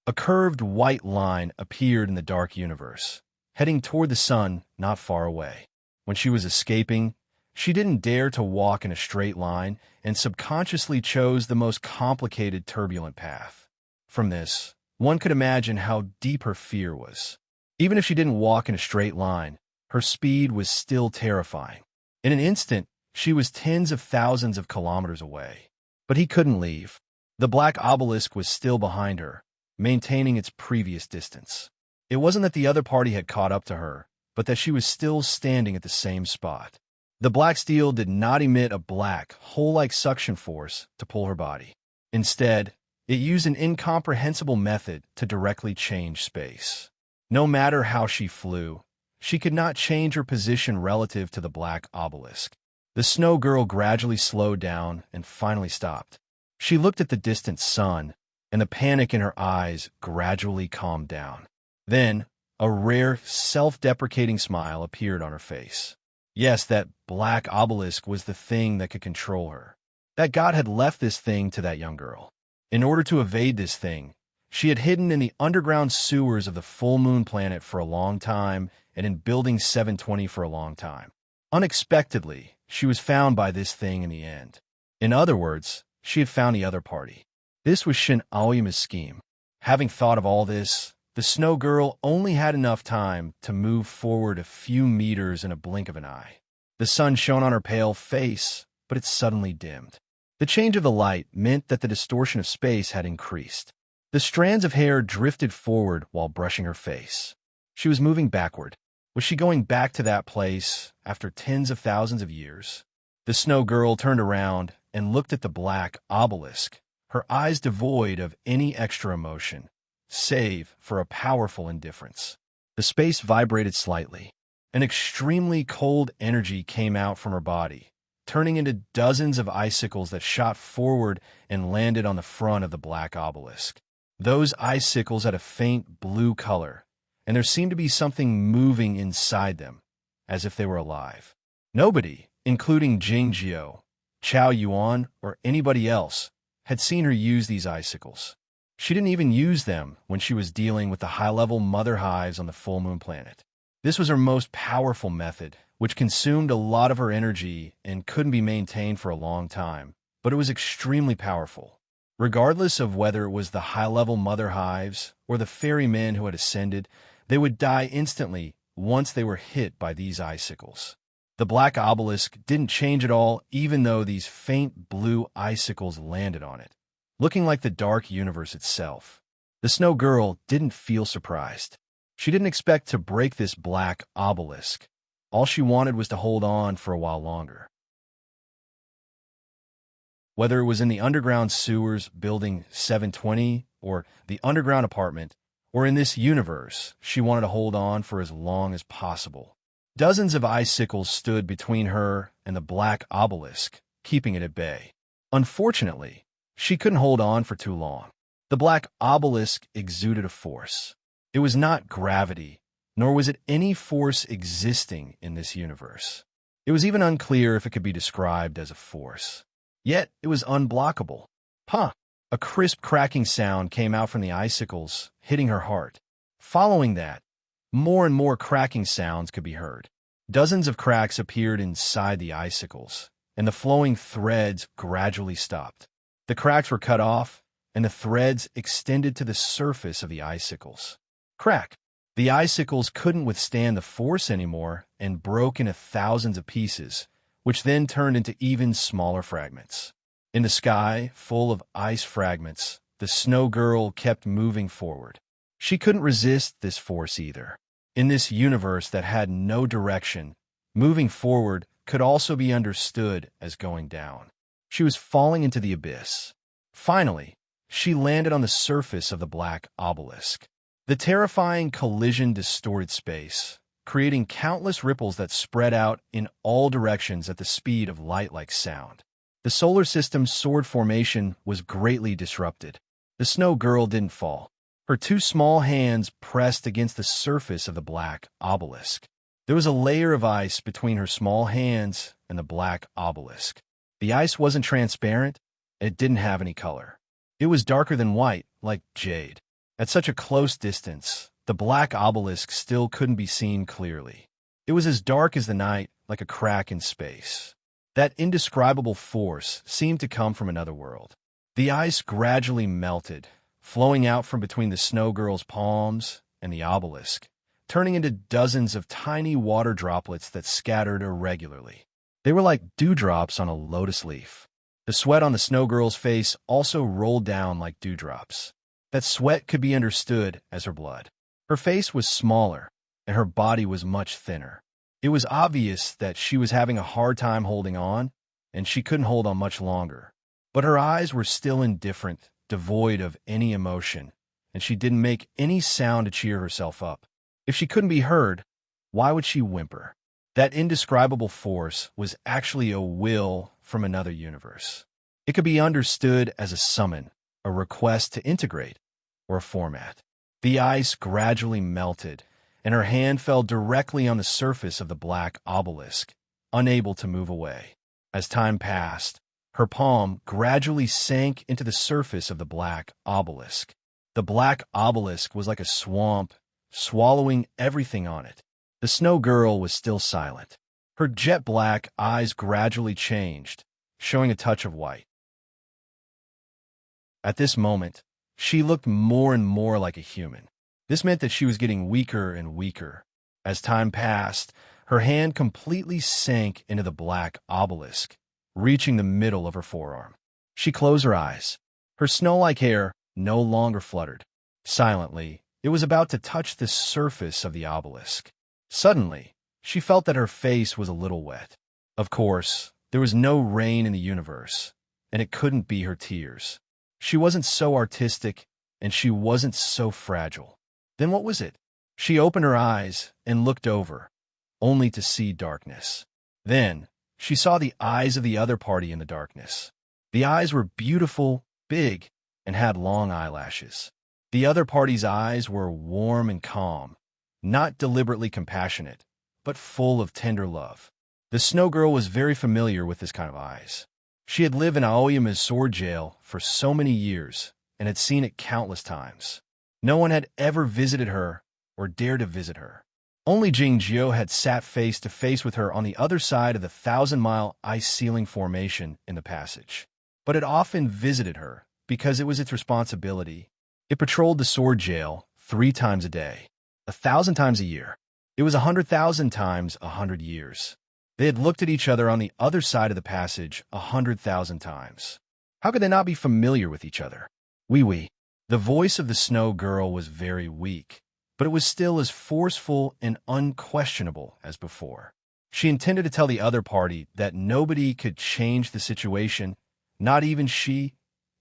A curved white line appeared in the dark universe, heading toward the sun not far away. When she was escaping, she didn't dare to walk in a straight line and subconsciously chose the most complicated, turbulent path. From this, one could imagine how deep her fear was. Even if she didn't walk in a straight line, her speed was still terrifying. In an instant, she was tens of thousands of kilometers away. But he couldn't leave. The black obelisk was still behind her, maintaining its previous distance. It wasn't that the other party had caught up to her, but that she was still standing at the same spot. The black steel did not emit a black, hole-like suction force to pull her body. Instead, it used an incomprehensible method to directly change space. No matter how she flew, she could not change her position relative to the black obelisk. The snow girl gradually slowed down and finally stopped. She looked at the distant sun, and the panic in her eyes gradually calmed down. Then, a rare, self-deprecating smile appeared on her face. Yes, that black obelisk was the thing that could control her. That God had left this thing to that young girl. In order to evade this thing, she had hidden in the underground sewers of the full moon planet for a long time and in Building 720 for a long time. Unexpectedly, she was found by this thing in the end. In other words, she had found the other party. This was Shin Aoyama's scheme. Having thought of all this, the snow girl only had enough time to move forward a few meters in a blink of an eye. The sun shone on her pale face, but it suddenly dimmed. The change of the light meant that the distortion of space had increased. The strands of hair drifted forward while brushing her face. She was moving backward. Was she going back to that place after tens of thousands of years? The snow girl turned around and looked at the black obelisk, her eyes devoid of any extra emotion, save for a powerful indifference. The space vibrated slightly. An extremely cold energy came out from her body, turning into dozens of icicles that shot forward and landed on the front of the black obelisk. Those icicles had a faint blue color, and there seemed to be something moving inside them, as if they were alive. Nobody, including Jingjiu, Chao Yuan, or anybody else, had seen her use these icicles. She didn't even use them when she was dealing with the high-level mother hives on the full moon planet. This was her most powerful method, which consumed a lot of her energy and couldn't be maintained for a long time, but it was extremely powerful. Regardless of whether it was the high-level mother hives or the ferrymen who had ascended, they would die instantly once they were hit by these icicles. The black obelisk didn't change at all, even though these faint blue icicles landed on it, looking like the dark universe itself. The snow girl didn't feel surprised. She didn't expect to break this black obelisk. All she wanted was to hold on for a while longer. Whether it was in the underground sewers Building 720 or the underground apartment, or in this universe, she wanted to hold on for as long as possible. Dozens of icicles stood between her and the black obelisk, keeping it at bay. Unfortunately, she couldn't hold on for too long. The black obelisk exuded a force. It was not gravity, nor was it any force existing in this universe. It was even unclear if it could be described as a force. Yet it was unblockable. Huh! A crisp cracking sound came out from the icicles, hitting her heart. Following that, more and more cracking sounds could be heard. Dozens of cracks appeared inside the icicles, and the flowing threads gradually stopped. The cracks were cut off, and the threads extended to the surface of the icicles. Crack! The icicles couldn't withstand the force anymore and broke into thousands of pieces, which then turned into even smaller fragments. In the sky, full of ice fragments, the snow girl kept moving forward. She couldn't resist this force either. In this universe that had no direction, moving forward could also be understood as going down. She was falling into the abyss. Finally, she landed on the surface of the black obelisk. The terrifying collision distorted space, creating countless ripples that spread out in all directions at the speed of light-like sound. The solar system's sword formation was greatly disrupted. The snow girl didn't fall. Her two small hands pressed against the surface of the black obelisk. There was a layer of ice between her small hands and the black obelisk. The ice wasn't transparent, and it didn't have any color. It was darker than white, like jade. At such a close distance, the black obelisk still couldn't be seen clearly. It was as dark as the night, like a crack in space. That indescribable force seemed to come from another world. The ice gradually melted, flowing out from between the snow girl's palms and the obelisk, turning into dozens of tiny water droplets that scattered irregularly. They were like dewdrops on a lotus leaf. The sweat on the snow girl's face also rolled down like dewdrops. That sweat could be understood as her blood. Her face was smaller, and her body was much thinner. It was obvious that she was having a hard time holding on, and she couldn't hold on much longer. But her eyes were still indifferent, devoid of any emotion, and she didn't make any sound to cheer herself up. If she couldn't be heard, why would she whimper? That indescribable force was actually a will from another universe. It could be understood as a summon, a request to integrate, or a format. The ice gradually melted, and her hand fell directly on the surface of the black obelisk, unable to move away. As time passed, her palm gradually sank into the surface of the black obelisk. The black obelisk was like a swamp, swallowing everything on it. The snow girl was still silent. Her jet-black eyes gradually changed, showing a touch of white. At this moment, she looked more and more like a human. This meant that she was getting weaker and weaker. As time passed, her hand completely sank into the black obelisk, reaching the middle of her forearm. She closed her eyes. Her snow-like hair no longer fluttered. Silently, it was about to touch the surface of the obelisk. Suddenly, she felt that her face was a little wet. Of course, there was no rain in the universe, and it couldn't be her tears. She wasn't so artistic, and she wasn't so fragile. Then what was it? She opened her eyes and looked over, only to see darkness. Then, she saw the eyes of the other party in the darkness. The eyes were beautiful, big, and had long eyelashes. The other party's eyes were warm and calm, not deliberately compassionate, but full of tender love. The snow girl was very familiar with this kind of eyes. She had lived in Aoyama's sword jail for so many years and had seen it countless times. No one had ever visited her or dared to visit her. Only Jingjiu had sat face to face with her on the other side of the 1,000-mile ice ceiling formation in the passage. But it often visited her because it was its responsibility. It patrolled the sword jail 3 times a day, 1,000 times a year. It was 100,000 times 100 years. They had looked at each other on the other side of the passage 100,000 times. How could they not be familiar with each other? Oui. The voice of the snow girl was very weak, but it was still as forceful and unquestionable as before. She intended to tell the other party that nobody could change the situation, not even she,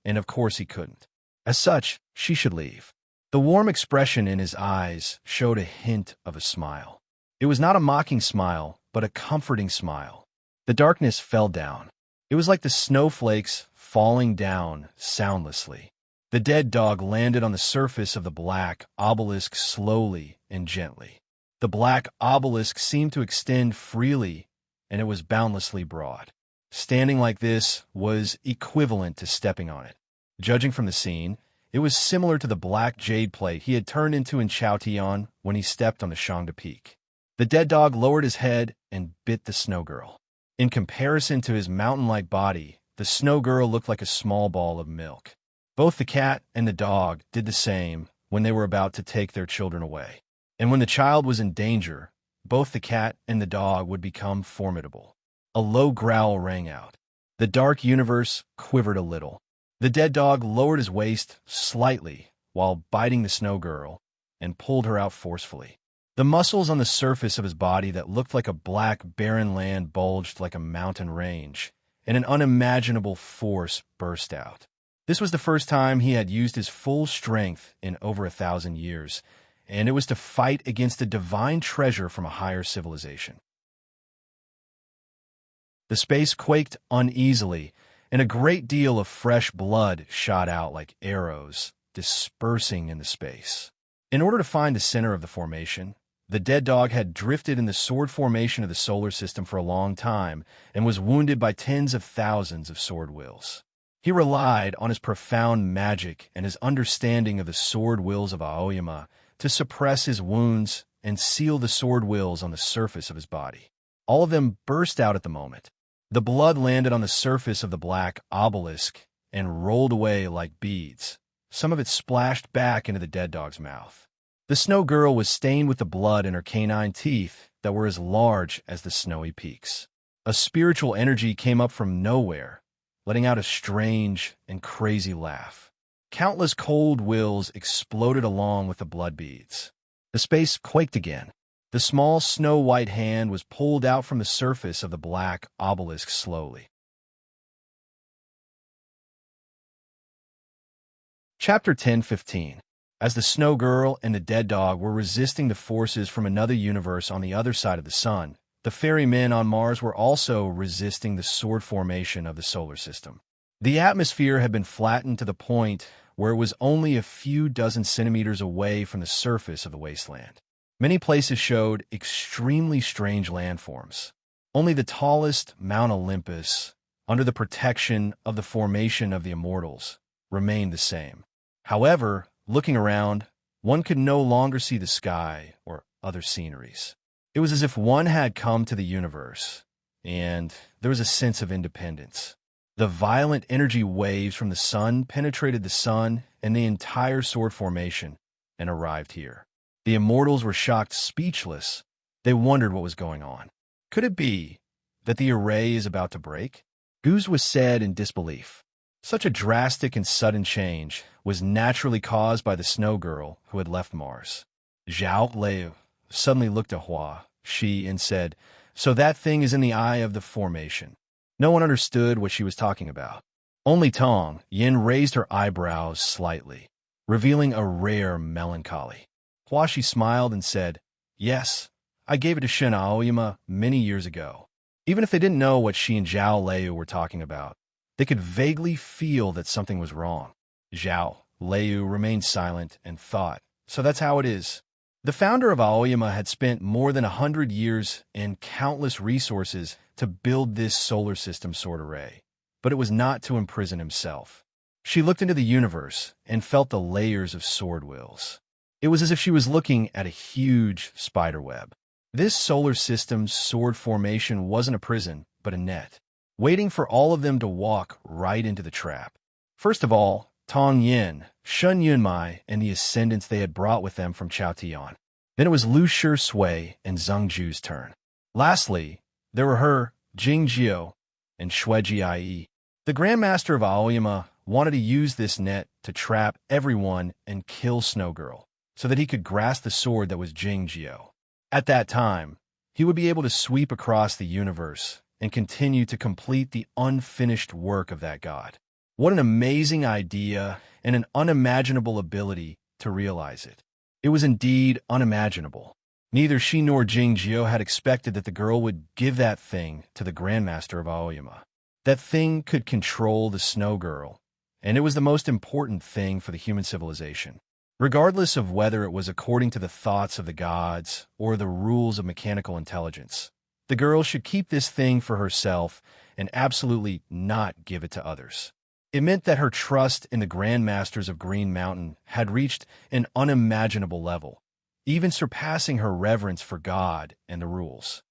and of course he couldn't. As such, she should leave. The warm expression in his eyes showed a hint of a smile. It was not a mocking smile, but a comforting smile. The darkness fell down. It was like the snowflakes falling down soundlessly. The dead dog landed on the surface of the black obelisk slowly and gently. The black obelisk seemed to extend freely, and it was boundlessly broad. Standing like this was equivalent to stepping on it. Judging from the scene, it was similar to the black jade plate he had turned into in Chaotian when he stepped on the Shangda Peak. The dead dog lowered his head and bit the snow girl. In comparison to his mountain-like body, the snow girl looked like a small ball of milk. Both the cat and the dog did the same when they were about to take their children away. And when the child was in danger, both the cat and the dog would become formidable. A low growl rang out. The dark universe quivered a little. The dead dog lowered his waist slightly while biting the snow girl and pulled her out forcefully. The muscles on the surface of his body that looked like a black, barren land bulged like a mountain range, and an unimaginable force burst out. This was the first time he had used his full strength in over 1,000 years, and it was to fight against a divine treasure from a higher civilization. The space quaked uneasily, and a great deal of fresh blood shot out like arrows, dispersing in the space. In order to find the center of the formation, the dead dog had drifted in the sword formation of the solar system for a long time and was wounded by tens of thousands of sword wills. He relied on his profound magic and his understanding of the sword wills of Aoyama to suppress his wounds and seal the sword wills on the surface of his body. All of them burst out at the moment. The blood landed on the surface of the black obelisk and rolled away like beads. Some of it splashed back into the dead dog's mouth. The snow girl was stained with the blood in her canine teeth that were as large as the snowy peaks. A spiritual energy came up from nowhere, letting out a strange and crazy laugh. Countless cold wills exploded along with the blood beads. The space quaked again. The small snow-white hand was pulled out from the surface of the black obelisk slowly. Chapter 10:15. As the Snow Girl and the Dead Dog were resisting the forces from another universe on the other side of the sun, the ferrymen on Mars were also resisting the sword formation of the solar system. The atmosphere had been flattened to the point where it was only a few dozen centimeters away from the surface of the wasteland. Many places showed extremely strange landforms. Only the tallest Mount Olympus, under the protection of the formation of the immortals, remained the same. However, looking around, one could no longer see the sky or other sceneries. It was as if one had come to the universe, and there was a sense of independence. The violent energy waves from the sun penetrated the sun and the entire sword formation and arrived here. The immortals were shocked speechless. They wondered what was going on. Could it be that the array is about to break? Goose was said in disbelief. Such a drastic and sudden change was naturally caused by the Snow Girl who had left Mars. Zhao Leu suddenly looked at Hua Shi and said, "So that thing is in the eye of the formation." No one understood what she was talking about. Only Tong Yin raised her eyebrows slightly, revealing a rare melancholy. Hua Shi smiled and said, "Yes, I gave it to Shen Aoyama many years ago." Even if they didn't know what she and Zhao Leu were talking about, they could vaguely feel that something was wrong. Zhao Leu remained silent and thought, "So that's how it is." The founder of Aoyama had spent more than 100 years and countless resources to build this solar system sword array, but it was not to imprison himself. She looked into the universe and felt the layers of sword wheels. It was as if she was looking at a huge spider web. This solar system's sword formation wasn't a prison, but a net, waiting for all of them to walk right into the trap. First of all, Tong Yin, Shun Yunmai, and the ascendants they had brought with them from Chaotian. Then it was Lu Shui and Zheng Ju's turn. Lastly, there were her, Jing Jiao, and Shueji Ai. The Grandmaster of Aoyama wanted to use this net to trap everyone and kill Snow Girl, so that he could grasp the sword that was Jing Jiao. At that time, he would be able to sweep across the universe and continue to complete the unfinished work of that god. What an amazing idea and an unimaginable ability to realize it. It was indeed unimaginable. Neither she nor Jing Jiao had expected that the girl would give that thing to the Grandmaster of Aoyama. That thing could control the Snow Girl, and it was the most important thing for the human civilization. Regardless of whether it was according to the thoughts of the gods or the rules of mechanical intelligence, the girl should keep this thing for herself and absolutely not give it to others. It meant that her trust in the Grandmasters of Green Mountain had reached an unimaginable level, even surpassing her reverence for God and the rules.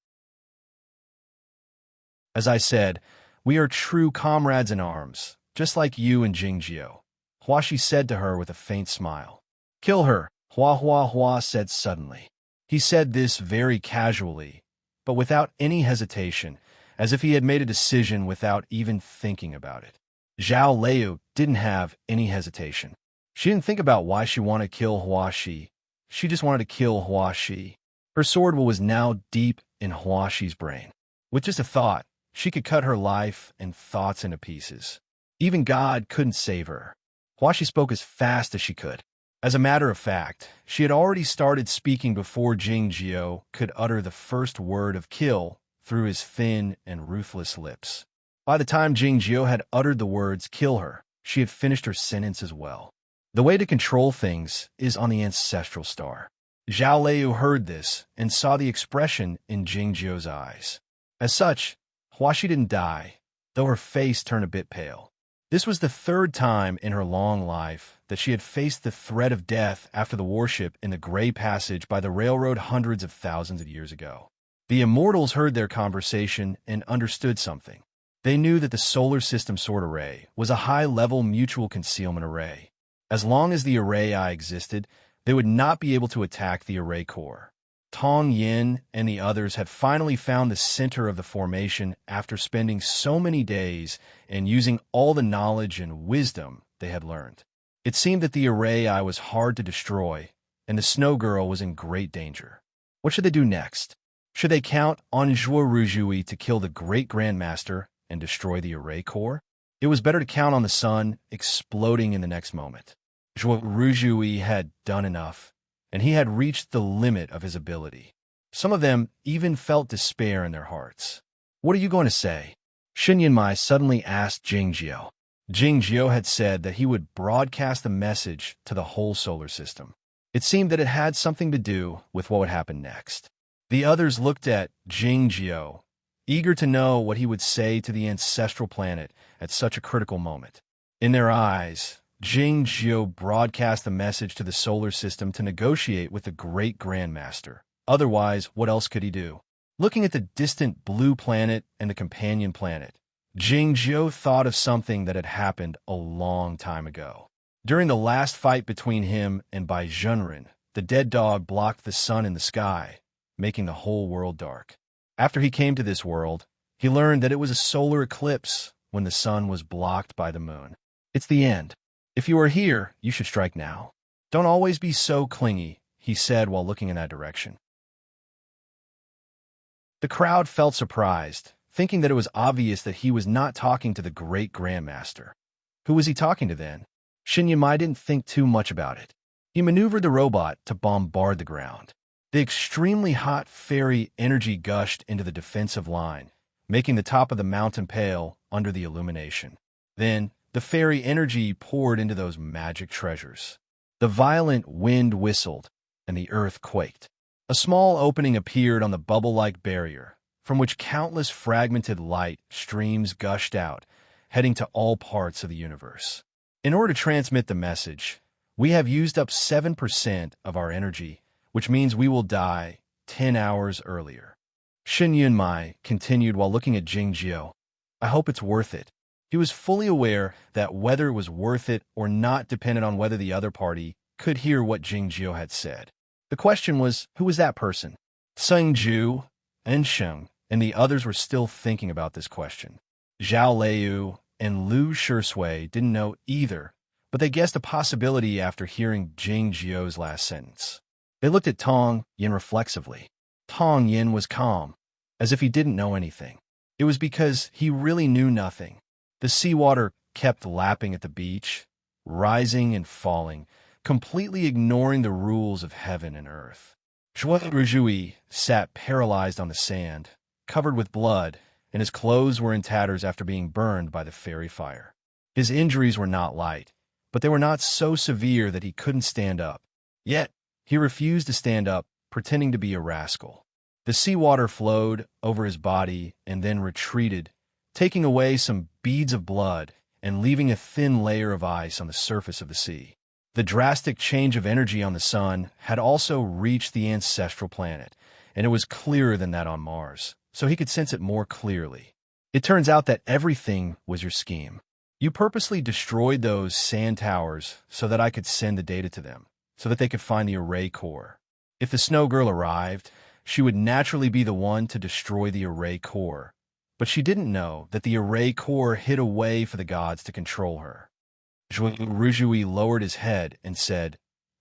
As I said, we are true comrades in arms, just like you and Jing Jiao, Hua Shi said to her with a faint smile. "Kill her," Hua said suddenly. He said this very casually, but without any hesitation, as if he had made a decision without even thinking about it. Zhao Leu didn't have any hesitation. She didn't think about why she wanted to kill Hua Shi. She just wanted to kill Hua Shi. Her sword was now deep in Hua Shi's brain. With just a thought, she could cut her life and thoughts into pieces. Even God couldn't save her. Hua Shi spoke as fast as she could. As a matter of fact, she had already started speaking before Jing Jiao could utter the first word of kill through his thin and ruthless lips. By the time Jing Jiao had uttered the words "kill her," she had finished her sentence as well. The way to control things is on the ancestral star. Zhao Leu heard this and saw the expression in Jing Jiao's eyes. As such, Hua Shi didn't die, though her face turned a bit pale. This was the third time in her long life that she had faced the threat of death after the warship in the Gray Passage by the railroad hundreds of thousands of years ago. The immortals heard their conversation and understood something. They knew that the solar system sword array was a high-level mutual concealment array. As long as the array eye existed, they would not be able to attack the array core. Tong Yin and the others had finally found the center of the formation after spending so many days and using all the knowledge and wisdom they had learned. It seemed that the array eye was hard to destroy, and the Snow Girl was in great danger. What should they do next? Should they count on Zhuo Ruzhui to kill the great Grandmaster and destroy the array core? It was better to count on the sun exploding in the next moment. Zhuo Ruzhui had done enough, and he had reached the limit of his ability. Some of them even felt despair in their hearts. What are you going to say? Xin Yunmai suddenly asked Jing Jiao. Jing Jiao had said that he would broadcast the message to the whole solar system. It seemed that it had something to do with what would happen next. The others looked at Jing Jiao, eager to know what he would say to the ancestral planet at such a critical moment. In their eyes, Jing Jiao broadcast the message to the solar system to negotiate with the great Grandmaster. Otherwise, what else could he do? Looking at the distant blue planet and the companion planet, Jing Jiao thought of something that had happened a long time ago. During the last fight between him and Bai Zhenren, the dead dog blocked the sun in the sky, making the whole world dark. After he came to this world, he learned that it was a solar eclipse when the sun was blocked by the moon. It's the end. If you are here, you should strike now. Don't always be so clingy, he said while looking in that direction. The crowd felt surprised, thinking that it was obvious that he was not talking to the great Grandmaster. Who was he talking to then? Xin Yunmai didn't think too much about it. He maneuvered the robot to bombard the ground. The extremely hot fairy energy gushed into the defensive line, making the top of the mountain pale under the illumination. Then, the fairy energy poured into those magic treasures. The violent wind whistled, and the earth quaked. A small opening appeared on the bubble-like barrier, from which countless fragmented light streams gushed out, heading to all parts of the universe. In order to transmit the message, we have used up 7% of our energy, which means we will die 10 hours earlier. Xin Yunmai continued while looking at Jing Jiao. I hope it's worth it. He was fully aware that whether it was worth it or not depended on whether the other party could hear what Jing Jiao had said. The question was, who was that person? Seng Ju, Ensheng, and the others were still thinking about this question. Zhao Liu and Lu Shisui didn't know either, but they guessed a possibility after hearing Jing Jiao's last sentence. They looked at Tong Yin reflexively. Tong Yin was calm, as if he didn't know anything. It was because he really knew nothing. The seawater kept lapping at the beach, rising and falling, completely ignoring the rules of heaven and earth. Zhuo Ruzhui sat paralyzed on the sand, covered with blood, and his clothes were in tatters after being burned by the fairy fire. His injuries were not light, but they were not so severe that he couldn't stand up. Yet, he refused to stand up, pretending to be a rascal. The seawater flowed over his body and then retreated, taking away some beads of blood and leaving a thin layer of ice on the surface of the sea. The drastic change of energy on the sun had also reached the ancestral planet, and it was clearer than that on Mars, so he could sense it more clearly. It turns out that everything was your scheme. You purposely destroyed those sand towers so that I could send the data to them, so that they could find the array core. If the snow girl arrived, she would naturally be the one to destroy the array core, but she didn't know that the array core hid a way for the gods to control her. Zhuo Ruzhui lowered his head and said,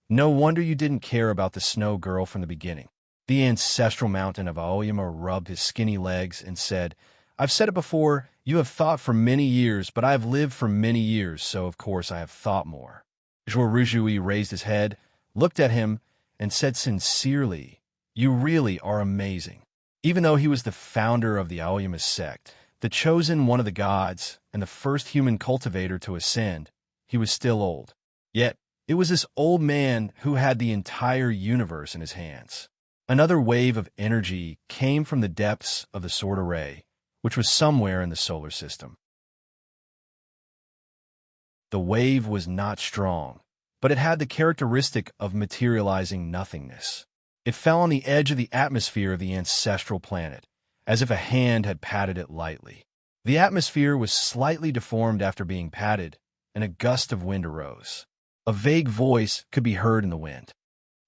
No wonder you didn't care about the snow girl from the beginning. The ancestral mountain of Aoyama rubbed his skinny legs and said, I've said it before, you have thought for many years, but I have lived for many years, so of course I have thought more. Zhuo Ruzhui raised his head, looked at him, and said sincerely, You really are amazing. Even though he was the founder of the Aoyama sect, the chosen one of the gods, and the first human cultivator to ascend, he was still old. Yet, it was this old man who had the entire universe in his hands. Another wave of energy came from the depths of the sword array, which was somewhere in the solar system. The wave was not strong, but it had the characteristic of materializing nothingness. It fell on the edge of the atmosphere of the ancestral planet, as if a hand had patted it lightly. The atmosphere was slightly deformed after being patted, and a gust of wind arose. A vague voice could be heard in the wind.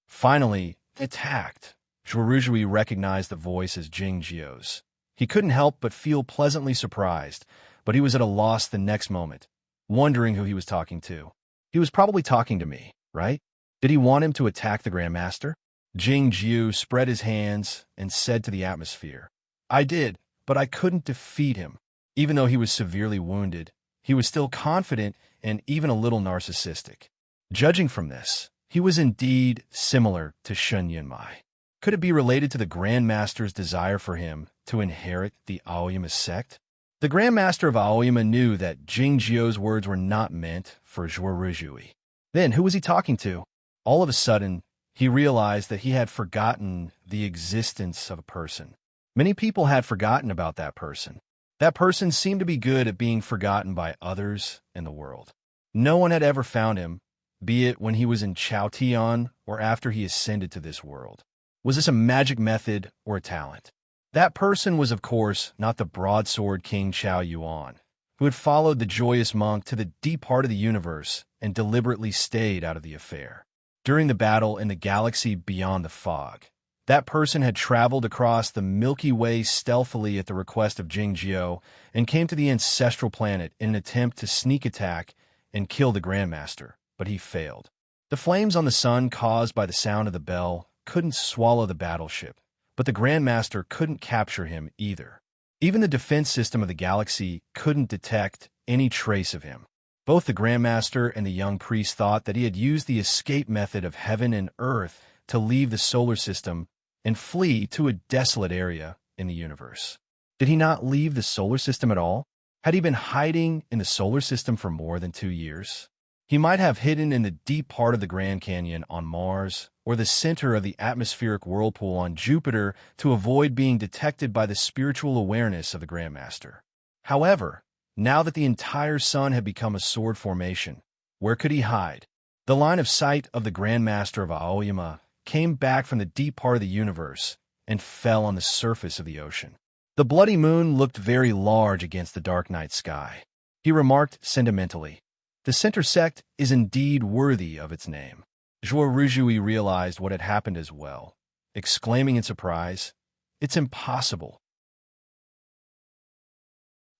Finally, it attacked. Zhuo Ruzhui recognized the voice as Jing Jiao's. He couldn't help but feel pleasantly surprised, but he was at a loss the next moment, wondering who he was talking to. He was probably talking to me, right? Did he want him to attack the Grandmaster? Jing Jiu spread his hands and said to the atmosphere, "I did, but I couldn't defeat him." Even though he was severely wounded, he was still confident and even a little narcissistic. Judging from this, he was indeed similar to Shen Yunmai. Could it be related to the Grand Master's desire for him to inherit the Aoyama sect? The Grand Master of Aoyama knew that Jing Jiu's words were not meant for Zhuo Ruzhui. Then, who was he talking to? All of a sudden, he realized that he had forgotten the existence of a person. Many people had forgotten about that person. That person seemed to be good at being forgotten by others in the world. No one had ever found him, be it when he was in Chaotian or after he ascended to this world. Was this a magic method or a talent? That person was, of course, not the broadsword King Chao Yuan, who had followed the joyous monk to the deep heart of the universe and deliberately stayed out of the affair. During the battle in the galaxy beyond the fog, that person had traveled across the Milky Way stealthily at the request of Jing Jiu and came to the ancestral planet in an attempt to sneak attack and kill the Grandmaster, but he failed. The flames on the sun caused by the sound of the bell couldn't swallow the battleship, but the Grandmaster couldn't capture him either. Even the defense system of the galaxy couldn't detect any trace of him. Both the Grandmaster and the young priest thought that he had used the escape method of heaven and earth to leave the solar system and flee to a desolate area in the universe. Did he not leave the solar system at all? Had he been hiding in the solar system for more than 2 years? He might have hidden in the deep part of the Grand Canyon on Mars or the center of the atmospheric whirlpool on Jupiter to avoid being detected by the spiritual awareness of the Grandmaster. However, now that the entire sun had become a sword formation, where could he hide? The line of sight of the Grandmaster of Aoyama came back from the deep part of the universe and fell on the surface of the ocean. The bloody moon looked very large against the dark night sky. He remarked sentimentally, "The center sect is indeed worthy of its name." Zhuo Ruzhui realized what had happened as well, exclaiming in surprise, "It's impossible."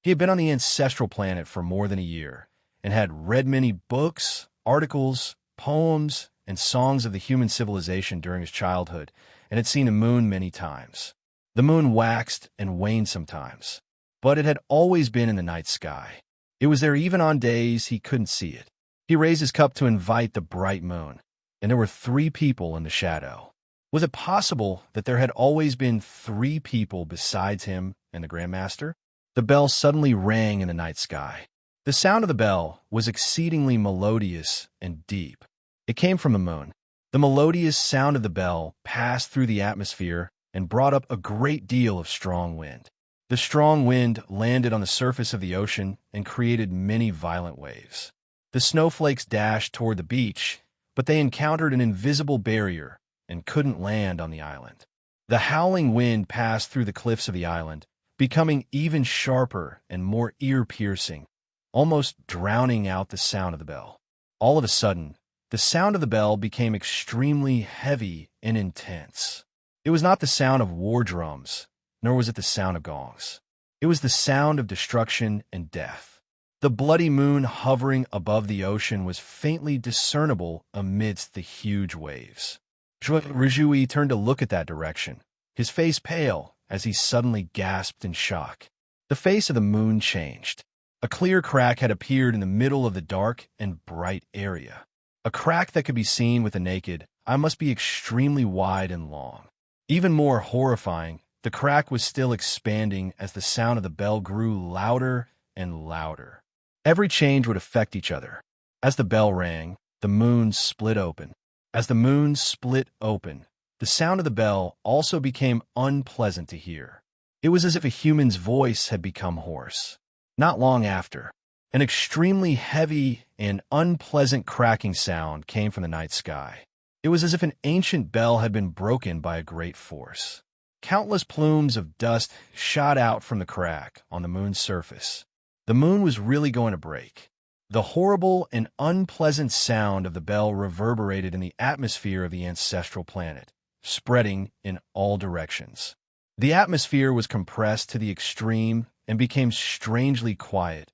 He had been on the ancestral planet for more than a year and had read many books, articles, poems, and songs of the human civilization during his childhood and had seen the moon many times. The moon waxed and waned sometimes, but it had always been in the night sky. It was there even on days he couldn't see it. He raised his cup to invite the bright moon, and there were 3 people in the shadow. Was it possible that there had always been 3 people besides him and the Grandmaster? The bell suddenly rang in the night sky. The sound of the bell was exceedingly melodious and deep. It came from the moon. The melodious sound of the bell passed through the atmosphere and brought up a great deal of strong wind. The strong wind landed on the surface of the ocean and created many violent waves. The snowflakes dashed toward the beach, but they encountered an invisible barrier and couldn't land on the island. The howling wind passed through the cliffs of the island, becoming even sharper and more ear-piercing, almost drowning out the sound of the bell. All of a sudden, the sound of the bell became extremely heavy and intense. It was not the sound of war drums, nor was it the sound of gongs. It was the sound of destruction and death. The bloody moon hovering above the ocean was faintly discernible amidst the huge waves. Zhuo Ruzhui turned to look at that direction, his face pale as he suddenly gasped in shock. The face of the moon changed. A clear crack had appeared in the middle of the dark and bright area. A crack that could be seen with the naked eye must be extremely wide and long. Even more horrifying, the crack was still expanding as the sound of the bell grew louder and louder. Every change would affect each other. As the bell rang, the moon split open. As the moon split open, the sound of the bell also became unpleasant to hear. It was as if a human's voice had become hoarse. Not long after, an extremely heavy and unpleasant cracking sound came from the night sky. It was as if an ancient bell had been broken by a great force. Countless plumes of dust shot out from the crack on the moon's surface. The moon was really going to break. The horrible and unpleasant sound of the bell reverberated in the atmosphere of the ancestral planet, spreading in all directions. The atmosphere was compressed to the extreme and became strangely quiet,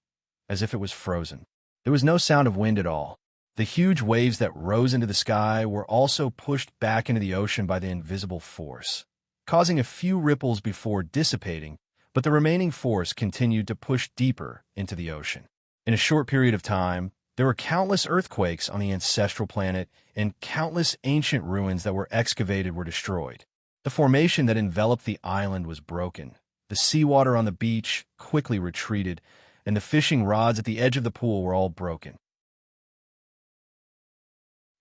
as if it was frozen. There was no sound of wind at all. The huge waves that rose into the sky were also pushed back into the ocean by the invisible force, causing a few ripples before dissipating, but the remaining force continued to push deeper into the ocean. In a short period of time, there were countless earthquakes on the ancestral planet, and countless ancient ruins that were excavated were destroyed. The formation that enveloped the island was broken. The seawater on the beach quickly retreated, and the fishing rods at the edge of the pool were all broken.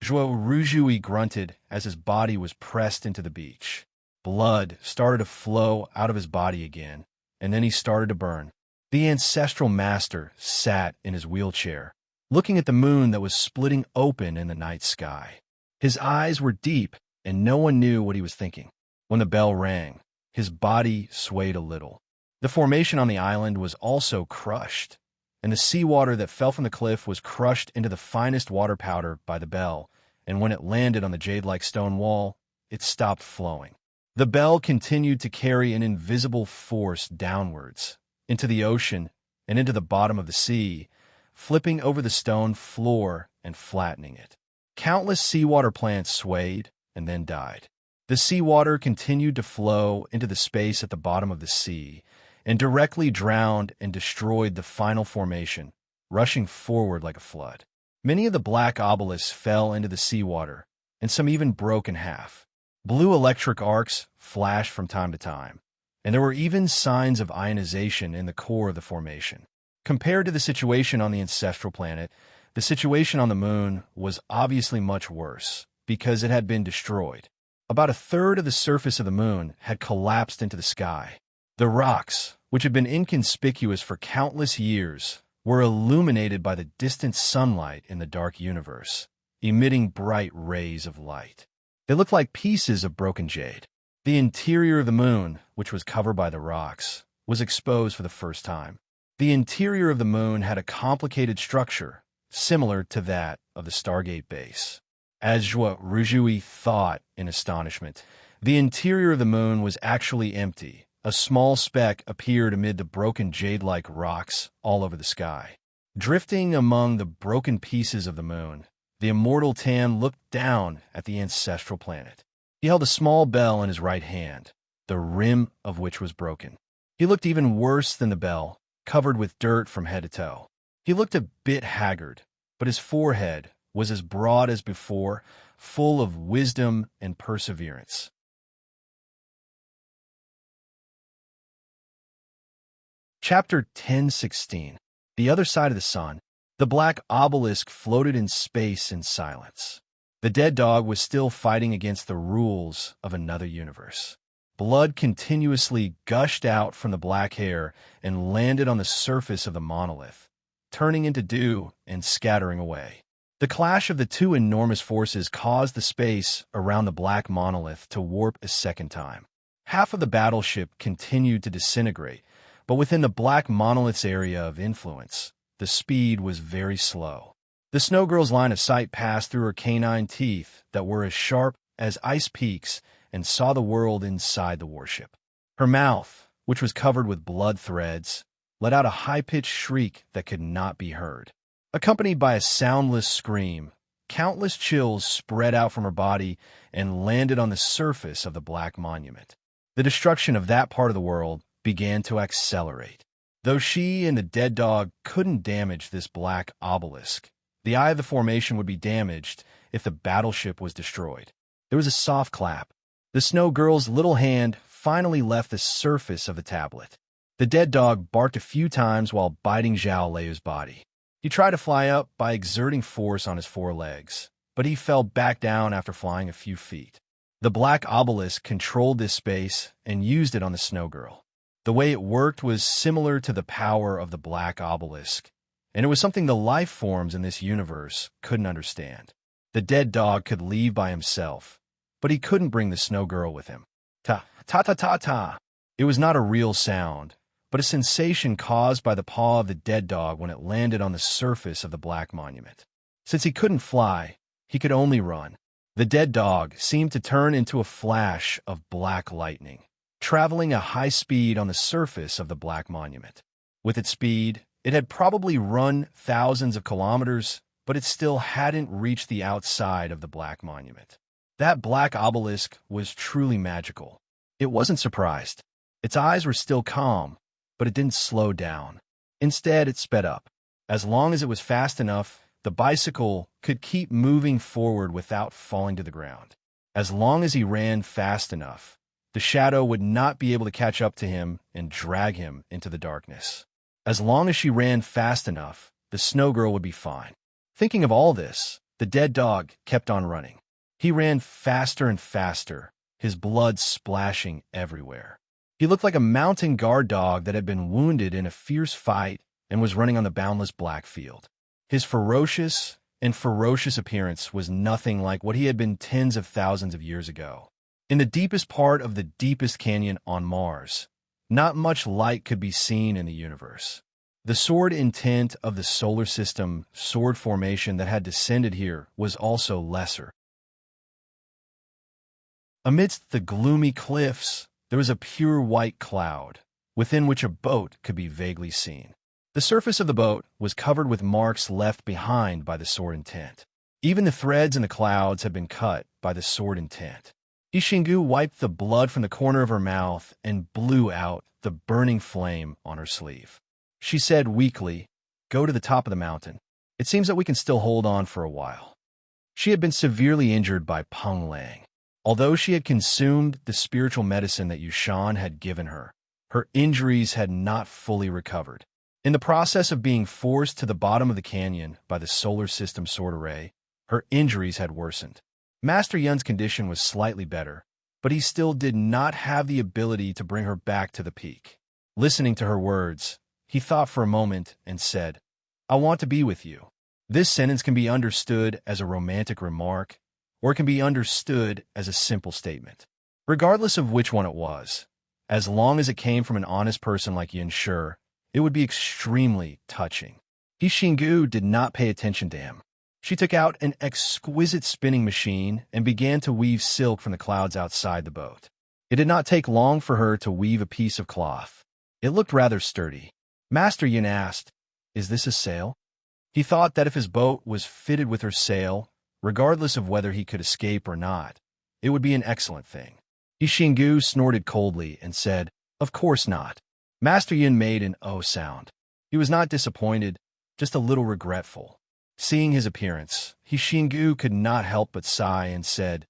Joao Rujui grunted as his body was pressed into the beach. Blood started to flow out of his body again, and then he started to burn. The ancestral master sat in his wheelchair, looking at the moon that was splitting open in the night sky. His eyes were deep, and no one knew what he was thinking. When the bell rang, his body swayed a little. The formation on the island was also crushed, and the seawater that fell from the cliff was crushed into the finest water powder by the bell, and when it landed on the jade-like stone wall, it stopped flowing. The bell continued to carry an invisible force downwards, into the ocean and into the bottom of the sea, flipping over the stone floor and flattening it. Countless seawater plants swayed and then died. The seawater continued to flow into the space at the bottom of the sea, and directly drowned and destroyed the final formation, rushing forward like a flood. Many of the black obelisks fell into the seawater, and some even broke in half. Blue electric arcs flashed from time to time, and there were even signs of ionization in the core of the formation. Compared to the situation on the ancestral planet, the situation on the moon was obviously much worse, because it had been destroyed. About a third of the surface of the moon had collapsed into the sky. The rocks, which had been inconspicuous for countless years, were illuminated by the distant sunlight in the dark universe, emitting bright rays of light. They looked like pieces of broken jade. The interior of the moon, which was covered by the rocks, was exposed for the first time. The interior of the moon had a complicated structure, similar to that of the Stargate base. As Joao Rujui thought in astonishment, the interior of the moon was actually empty. A small speck appeared amid the broken jade-like rocks all over the sky. Drifting among the broken pieces of the moon, the immortal Tan looked down at the ancestral planet. He held a small bell in his right hand, the rim of which was broken. He looked even worse than the bell, covered with dirt from head to toe. He looked a bit haggard, but his forehead was as broad as before, full of wisdom and perseverance. Chapter 10:16. The Other Side of the Sun. The black obelisk floated in space in silence. The dead dog was still fighting against the rules of another universe. Blood continuously gushed out from the black hair and landed on the surface of the monolith, turning into dew and scattering away. The clash of the two enormous forces caused the space around the black monolith to warp a second time. Half of the battleship continued to disintegrate, but within the black monolith's area of influence, the speed was very slow. The Snow Girl's line of sight passed through her canine teeth that were as sharp as ice peaks and saw the world inside the warship. Her mouth, which was covered with blood threads, let out a high-pitched shriek that could not be heard. Accompanied by a soundless scream, countless chills spread out from her body and landed on the surface of the black monument. The destruction of that part of the world began to accelerate. Though she and the dead dog couldn't damage this black obelisk, the eye of the formation would be damaged if the battleship was destroyed. There was a soft clap. The Snow Girl's little hand finally left the surface of the tablet. The dead dog barked a few times while biting Zhao Lei's body. He tried to fly up by exerting force on his four legs, but he fell back down after flying a few feet. The black obelisk controlled this space and used it on the Snow Girl. The way it worked was similar to the power of the black obelisk, and it was something the life forms in this universe couldn't understand. The dead dog could leave by himself, but he couldn't bring the Snow Girl with him. Ta-ta-ta-ta. It was not a real sound, but a sensation caused by the paw of the dead dog when it landed on the surface of the black monument. Since he couldn't fly, he could only run. The dead dog seemed to turn into a flash of black lightning, traveling at high speed on the surface of the black monument. With its speed, it had probably run thousands of kilometers, but it still hadn't reached the outside of the black monument. That black obelisk was truly magical. It wasn't surprised. Its eyes were still calm, but it didn't slow down. Instead, it sped up. As long as it was fast enough, the bicycle could keep moving forward without falling to the ground. As long as he ran fast enough, the shadow would not be able to catch up to him and drag him into the darkness. As long as she ran fast enough, the snow girl would be fine. Thinking of all this, the dead dog kept on running. He ran faster and faster, his blood splashing everywhere. He looked like a mountain guard dog that had been wounded in a fierce fight and was running on the boundless black field. His ferocious appearance was nothing like what he had been tens of thousands of years ago. In the deepest part of the deepest canyon on Mars, not much light could be seen in the universe. The sword intent of the solar system sword formation that had descended here was also lesser. Amidst the gloomy cliffs, there was a pure white cloud, within which a boat could be vaguely seen. The surface of the boat was covered with marks left behind by the sword intent. Even the threads in the clouds had been cut by the sword intent. Ishingu wiped the blood from the corner of her mouth and blew out the burning flame on her sleeve. She said weakly, "Go to the top of the mountain. It seems that we can still hold on for a while." She had been severely injured by Peng Lang. Although she had consumed the spiritual medicine that Yushan had given her, her injuries had not fully recovered. In the process of being forced to the bottom of the canyon by the solar system sword array, her injuries had worsened. Master Yun's condition was slightly better, but he still did not have the ability to bring her back to the peak. Listening to her words, he thought for a moment and said, "I want to be with you." This sentence can be understood as a romantic remark, or it can be understood as a simple statement. Regardless of which one it was, as long as it came from an honest person like Yin Shi, it would be extremely touching. Ishingu did not pay attention to him. She took out an exquisite spinning machine and began to weave silk from the clouds outside the boat. It did not take long for her to weave a piece of cloth. It looked rather sturdy. Master Yin asked, "Is this a sail?" He thought that if his boat was fitted with her sail, regardless of whether he could escape or not, it would be an excellent thing. Ishingu snorted coldly and said, "Of course not." Master Yin made an "oh" sound. He was not disappointed, just a little regretful. Seeing his appearance, Ishingu could not help but sigh and said,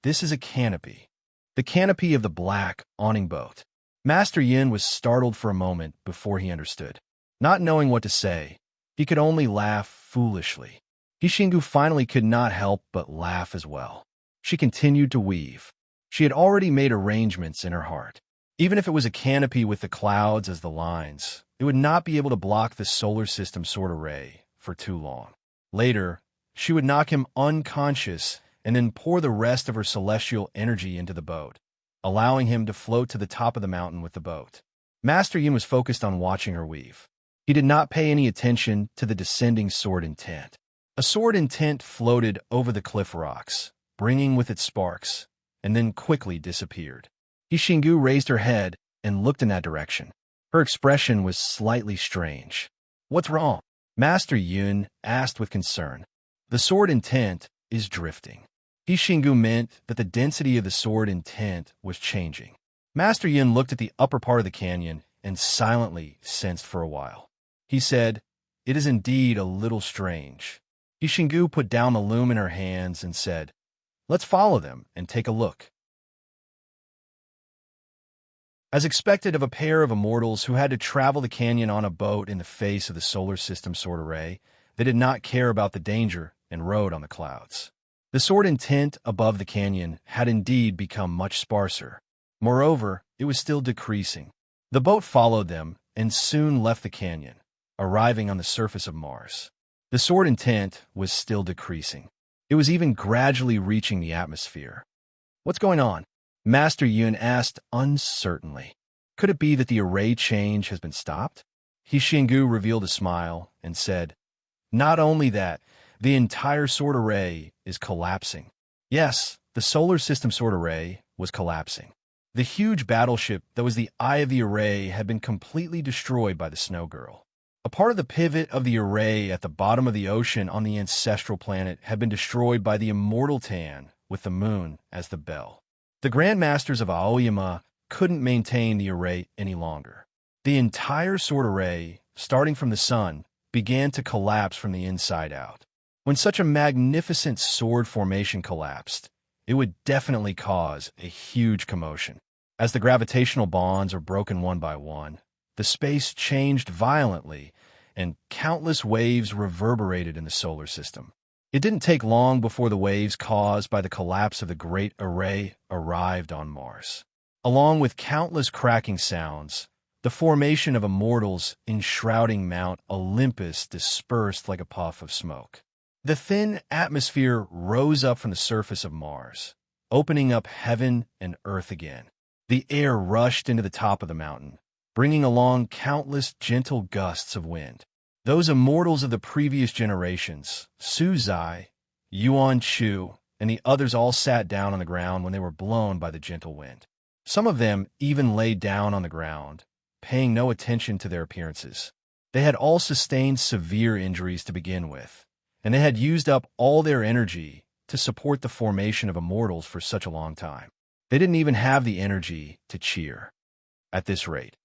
"This is a canopy." The canopy of the black awning boat. Master Yin was startled for a moment before he understood. Not knowing what to say, he could only laugh foolishly. Ishingu finally could not help but laugh as well. She continued to weave. She had already made arrangements in her heart. Even if it was a canopy with the clouds as the lines, it would not be able to block the solar system sword array for too long. Later, she would knock him unconscious and then pour the rest of her celestial energy into the boat, allowing him to float to the top of the mountain with the boat. Master Yin was focused on watching her weave. He did not pay any attention to the descending sword intent. A sword intent floated over the cliff rocks, bringing with it sparks, and then quickly disappeared. Ishingu raised her head and looked in that direction. Her expression was slightly strange. "What's wrong?" Master Yun asked with concern. "The sword intent is drifting." Ishingu meant that the density of the sword intent was changing. Master Yin looked at the upper part of the canyon and silently sensed for a while. He said, "It is indeed a little strange." Ishingu put down the loom in her hands and said, "Let's follow them and take a look." As expected of a pair of immortals who had to travel the canyon on a boat in the face of the solar system sword array, they did not care about the danger and rode on the clouds. The sword intent above the canyon had indeed become much sparser. Moreover, it was still decreasing. The boat followed them and soon left the canyon, arriving on the surface of Mars. The sword intent was still decreasing. It was even gradually reaching the atmosphere. "What's going on?" Master Yun asked uncertainly. Could it be that the array change has been stopped? Ishingu revealed a smile and said, "Not only that, the entire sword array is collapsing." Yes, the solar system sword array was collapsing. The huge battleship that was the eye of the array had been completely destroyed by the snow girl. A part of the pivot of the array at the bottom of the ocean on the ancestral planet had been destroyed by the immortal Tan, with the moon as the bell. The Grandmasters of Aoyama couldn't maintain the array any longer. The entire sword array, starting from the sun, began to collapse from the inside out. When such a magnificent sword formation collapsed, it would definitely cause a huge commotion. As the gravitational bonds are broken one by one, the space changed violently, and countless waves reverberated in the solar system. It didn't take long before the waves caused by the collapse of the Great Array arrived on Mars. Along with countless cracking sounds, the formation of immortals enshrouding Mount Olympus dispersed like a puff of smoke. The thin atmosphere rose up from the surface of Mars, opening up heaven and earth again. The air rushed into the top of the mountain, bringing along countless gentle gusts of wind. Those immortals of the previous generations, Su Zai, Yuan Chu, and the others all sat down on the ground when they were blown by the gentle wind. Some of them even lay down on the ground, paying no attention to their appearances. They had all sustained severe injuries to begin with, and they had used up all their energy to support the formation of immortals for such a long time. They didn't even have the energy to cheer. At this rate,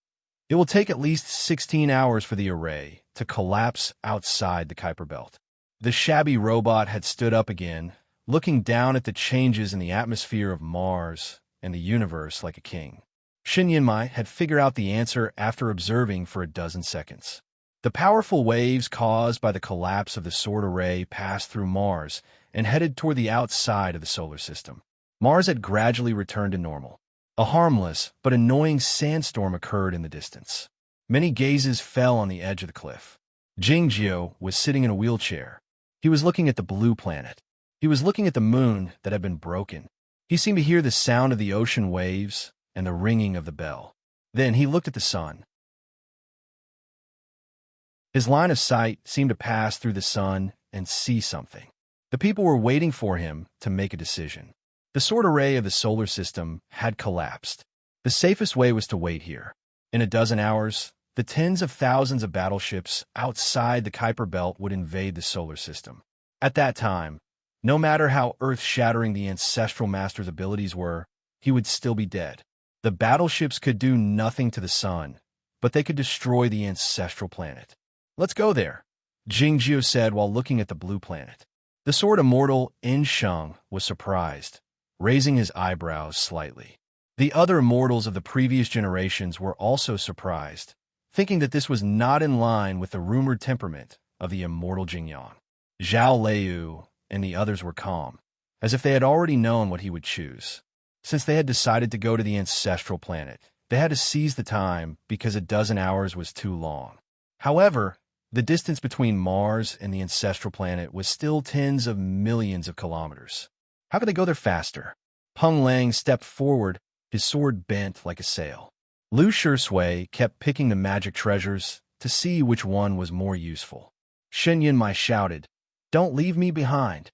it will take at least 16 hours for the array to collapse outside the Kuiper Belt. The shabby robot had stood up again, looking down at the changes in the atmosphere of Mars and the universe like a king. Shin Yinmai had figured out the answer after observing for a dozen seconds. The powerful waves caused by the collapse of the sword array passed through Mars and headed toward the outside of the solar system. Mars had gradually returned to normal. A harmless but annoying sandstorm occurred in the distance. Many gazes fell on the edge of the cliff. Jingjio was sitting in a wheelchair. He was looking at the blue planet. He was looking at the moon that had been broken. He seemed to hear the sound of the ocean waves and the ringing of the bell. Then he looked at the sun. His line of sight seemed to pass through the sun and see something. The people were waiting for him to make a decision. The sword array of the solar system had collapsed. The safest way was to wait here. In a dozen hours, the tens of thousands of battleships outside the Kuiper Belt would invade the solar system. At that time, no matter how earth-shattering the ancestral master's abilities were, he would still be dead. The battleships could do nothing to the sun, but they could destroy the ancestral planet. "Let's go there," Jingjio said while looking at the blue planet. The sword immortal In Sheng was surprised, raising his eyebrows slightly. The other immortals of the previous generations were also surprised, thinking that this was not in line with the rumored temperament of the immortal Jingyang. Zhao Liu and the others were calm, as if they had already known what he would choose. Since they had decided to go to the ancestral planet, they had to seize the time because a dozen hours was too long. However, the distance between Mars and the ancestral planet was still tens of millions of kilometers. How could they go there faster? Peng Lang stepped forward, his sword bent like a sail. Lu Shui kept picking the magic treasures to see which one was more useful. Shen Yinmai shouted, "Don't leave me behind."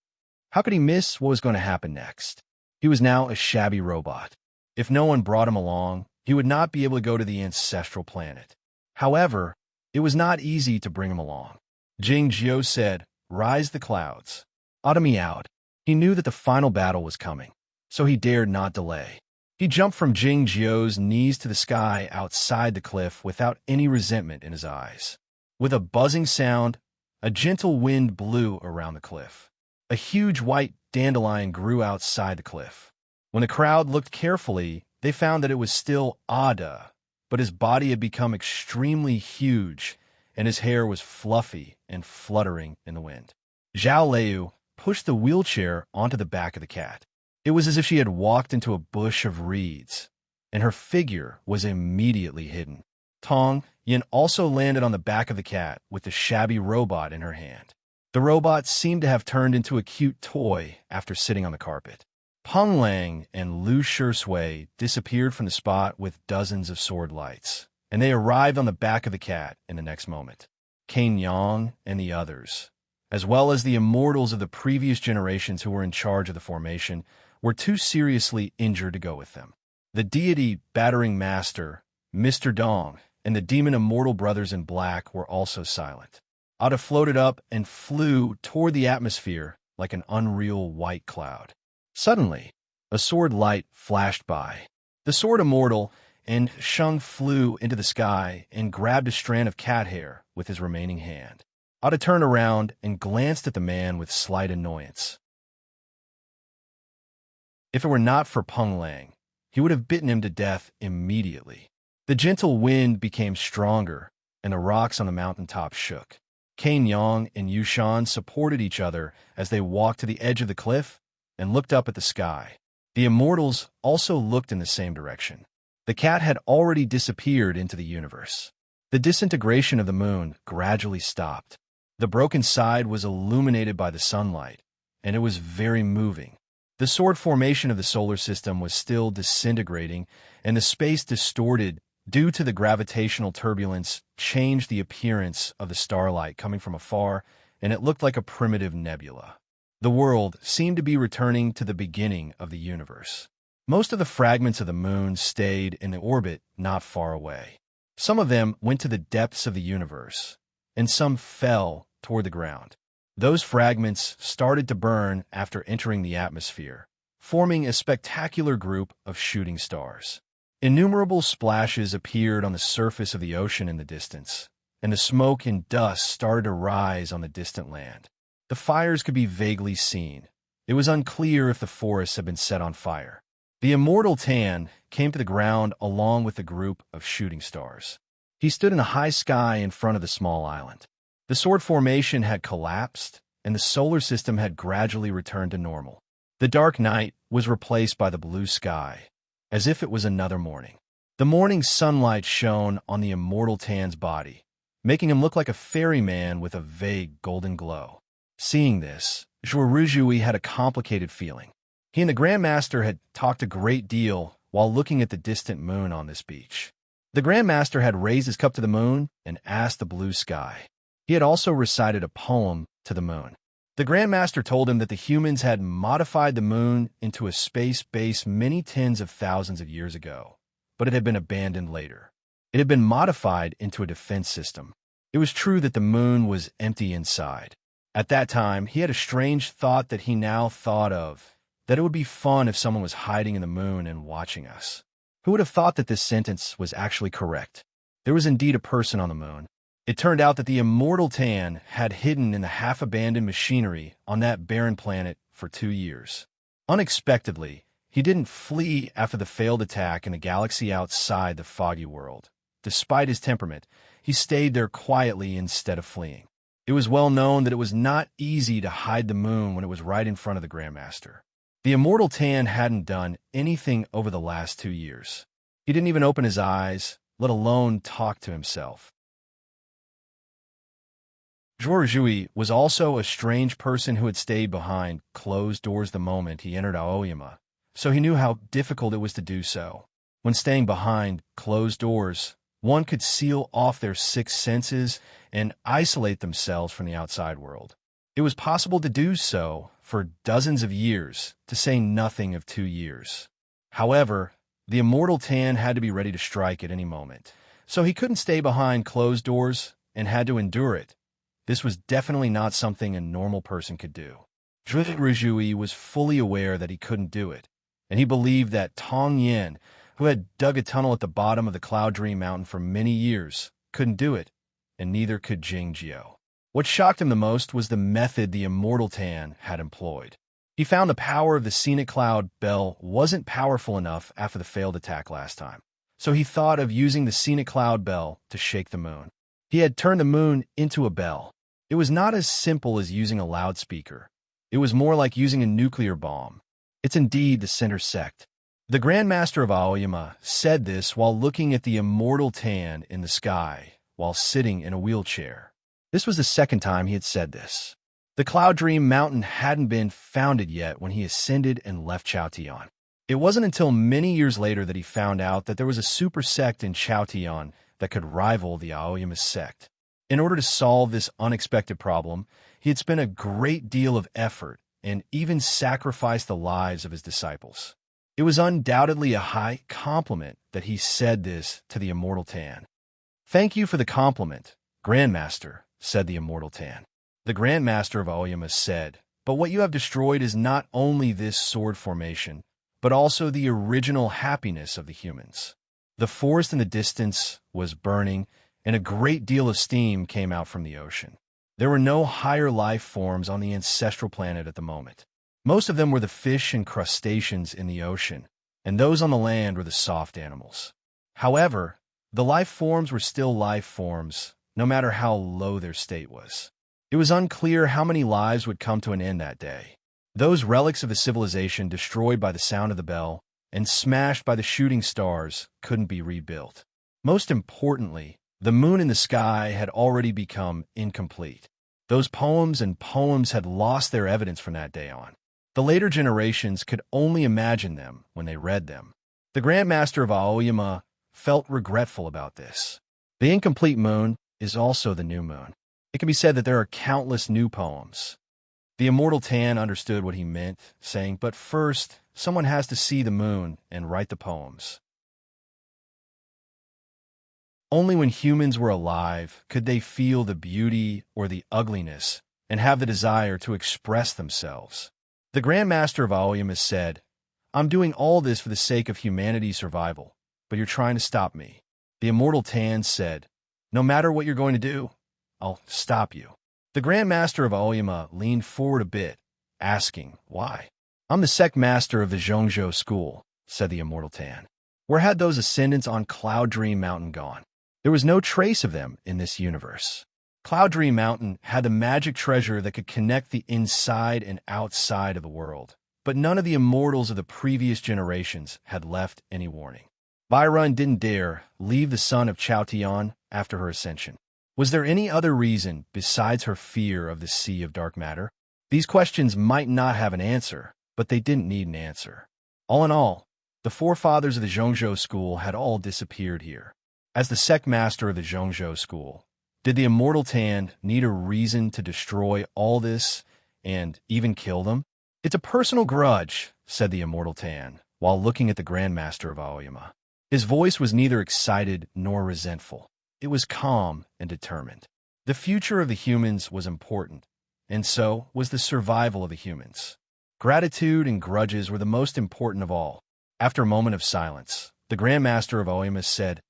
How could he miss what was going to happen next? He was now a shabby robot. If no one brought him along, he would not be able to go to the ancestral planet. However, it was not easy to bring him along. Jingjio said, "Rise the clouds." Autumn out. He knew that the final battle was coming, so he dared not delay. He jumped from Jingjio's knees to the sky outside the cliff without any resentment in his eyes. With a buzzing sound, a gentle wind blew around the cliff. A huge white dandelion grew outside the cliff. When the crowd looked carefully, they found that it was still Ada, but his body had become extremely huge, and his hair was fluffy and fluttering in the wind. Zhao Liu pushed the wheelchair onto the back of the cat. It was as if she had walked into a bush of reeds, and her figure was immediately hidden. Tong Yin also landed on the back of the cat with the shabby robot in her hand. The robot seemed to have turned into a cute toy after sitting on the carpet. Peng Lang and Lu Shui disappeared from the spot with dozens of sword lights, and they arrived on the back of the cat in the next moment. Cain Yang and the others, as well as the immortals of the previous generations who were in charge of the formation, were too seriously injured to go with them. The deity battering master, Mr. Dong, and the demon immortal brothers in black were also silent. Ada floated up and flew toward the atmosphere like an unreal white cloud. Suddenly, a sword light flashed by. The sword immortal, and Shung flew into the sky and grabbed a strand of cat hair with his remaining hand. Ada turned around and glanced at the man with slight annoyance. If it were not for Peng Lang, he would have bitten him to death immediately. The gentle wind became stronger, and the rocks on the mountaintop shook. Cain Yang and Yushan supported each other as they walked to the edge of the cliff and looked up at the sky. The immortals also looked in the same direction. The cat had already disappeared into the universe. The disintegration of the moon gradually stopped. The broken side was illuminated by the sunlight, and it was very moving. The sword formation of the solar system was still disintegrating, and the space distorted due to the gravitational turbulence changed the appearance of the starlight coming from afar, and it looked like a primitive nebula. The world seemed to be returning to the beginning of the universe. Most of the fragments of the moon stayed in the orbit not far away. Some of them went to the depths of the universe, and some fell toward the ground. Those fragments started to burn after entering the atmosphere, forming a spectacular group of shooting stars. Innumerable splashes appeared on the surface of the ocean in the distance, and the smoke and dust started to rise on the distant land. The fires could be vaguely seen. It was unclear if the forests had been set on fire. The immortal Tan came to the ground along with the group of shooting stars. He stood in a high sky in front of the small island. The sword formation had collapsed, and the solar system had gradually returned to normal. The dark night was replaced by the blue sky, as if it was another morning. The morning sunlight shone on the immortal Tan's body, making him look like a ferryman with a vague golden glow. Seeing this, Zhuoruzhui had a complicated feeling. He and the Grandmaster had talked a great deal while looking at the distant moon on this beach. The Grandmaster had raised his cup to the moon and asked the blue sky. He had also recited a poem to the moon. The Grandmaster told him that the humans had modified the moon into a space base many tens of thousands of years ago, but it had been abandoned later. It had been modified into a defense system. It was true that the moon was empty inside. At that time, he had a strange thought that he now thought of, that it would be fun if someone was hiding in the moon and watching us. Who would have thought that this sentence was actually correct? There was indeed a person on the moon. It turned out that the immortal Tan had hidden in the half-abandoned machinery on that barren planet for 2 years. Unexpectedly, he didn't flee after the failed attack in the galaxy outside the foggy world. Despite his temperament, he stayed there quietly instead of fleeing. It was well known that it was not easy to hide the moon when it was right in front of the Grandmaster. The immortal Tan hadn't done anything over the last 2 years. He didn't even open his eyes, let alone talk to himself. Zhuoruzhui was also a strange person who had stayed behind closed doors the moment he entered Aoyama, so he knew how difficult it was to do so. When staying behind closed doors, one could seal off their 6 senses and isolate themselves from the outside world. It was possible to do so for dozens of years, to say nothing of 2 years. However, the immortal Tan had to be ready to strike at any moment, so he couldn't stay behind closed doors and had to endure it. This was definitely not something a normal person could do. Zhuoruzhui was fully aware that he couldn't do it, and he believed that Tong Yin, who had dug a tunnel at the bottom of the Cloud Dream Mountain for many years, couldn't do it, and neither could Jing Jiao. What shocked him the most was the method the immortal Tan had employed. He found the power of the Scenic Cloud Bell wasn't powerful enough after the failed attack last time, so he thought of using the Scenic Cloud Bell to shake the moon. He had turned the moon into a bell. It was not as simple as using a loudspeaker. It was more like using a nuclear bomb. It's indeed the center sect. The Grandmaster of Aoyama said this while looking at the immortal Tan in the sky while sitting in a wheelchair. This was the second time he had said this. The Cloud Dream Mountain hadn't been founded yet when he ascended and left Chaotian. It wasn't until many years later that he found out that there was a super sect in Chaotian that could rival the Aoyama sect. In order to solve this unexpected problem, he had spent a great deal of effort and even sacrificed the lives of his disciples. It was undoubtedly a high compliment that he said this to the immortal Tan. "Thank you for the compliment, Grandmaster," said the immortal Tan. The Grandmaster of Aoyama said, "But what you have destroyed is not only this sword formation, but also the original happiness of the humans." The forest in the distance was burning, and a great deal of steam came out from the ocean. There were no higher life forms on the ancestral planet at the moment. Most of them were the fish and crustaceans in the ocean, and those on the land were the soft animals. However, the life forms were still life forms, no matter how low their state was. It was unclear how many lives would come to an end that day. Those relics of a civilization destroyed by the sound of the bell and smashed by the shooting stars couldn't be rebuilt. Most importantly, the moon in the sky had already become incomplete. Those poems had lost their evidence from that day on. The later generations could only imagine them when they read them. The Grandmaster of Aoyama felt regretful about this. The incomplete moon is also the new moon. It can be said that there are countless new poems. The immortal Tan understood what he meant, saying, "But first, someone has to see the moon and write the poems." Only when humans were alive could they feel the beauty or the ugliness and have the desire to express themselves. The Grandmaster of Aoyama said, "I'm doing all this for the sake of humanity's survival, but you're trying to stop me." The immortal Tan said, "No matter what you're going to do, I'll stop you." The Grandmaster of Aoyama leaned forward a bit, asking, "Why?" "I'm the sect master of the Zhongzhou school," said the immortal Tan. "Where had those ascendants on Cloud Dream Mountain gone? There was no trace of them in this universe. Cloud Dream Mountain had the magic treasure that could connect the inside and outside of the world, but none of the immortals of the previous generations had left any warning. Byron didn't dare leave the son of Chao Tian after her ascension. Was there any other reason besides her fear of the sea of dark matter? These questions might not have an answer, but they didn't need an answer. All in all, the forefathers of the Zhongzhou school had all disappeared here. As the sect master of the Zhongzhou school, did the immortal Tan need a reason to destroy all this and even kill them? "It's a personal grudge," said the immortal Tan, while looking at the Grandmaster of Aoyama. His voice was neither excited nor resentful. It was calm and determined. The future of the humans was important, and so was the survival of the humans. Gratitude and grudges were the most important of all. After a moment of silence, the Grandmaster of Aoyama said,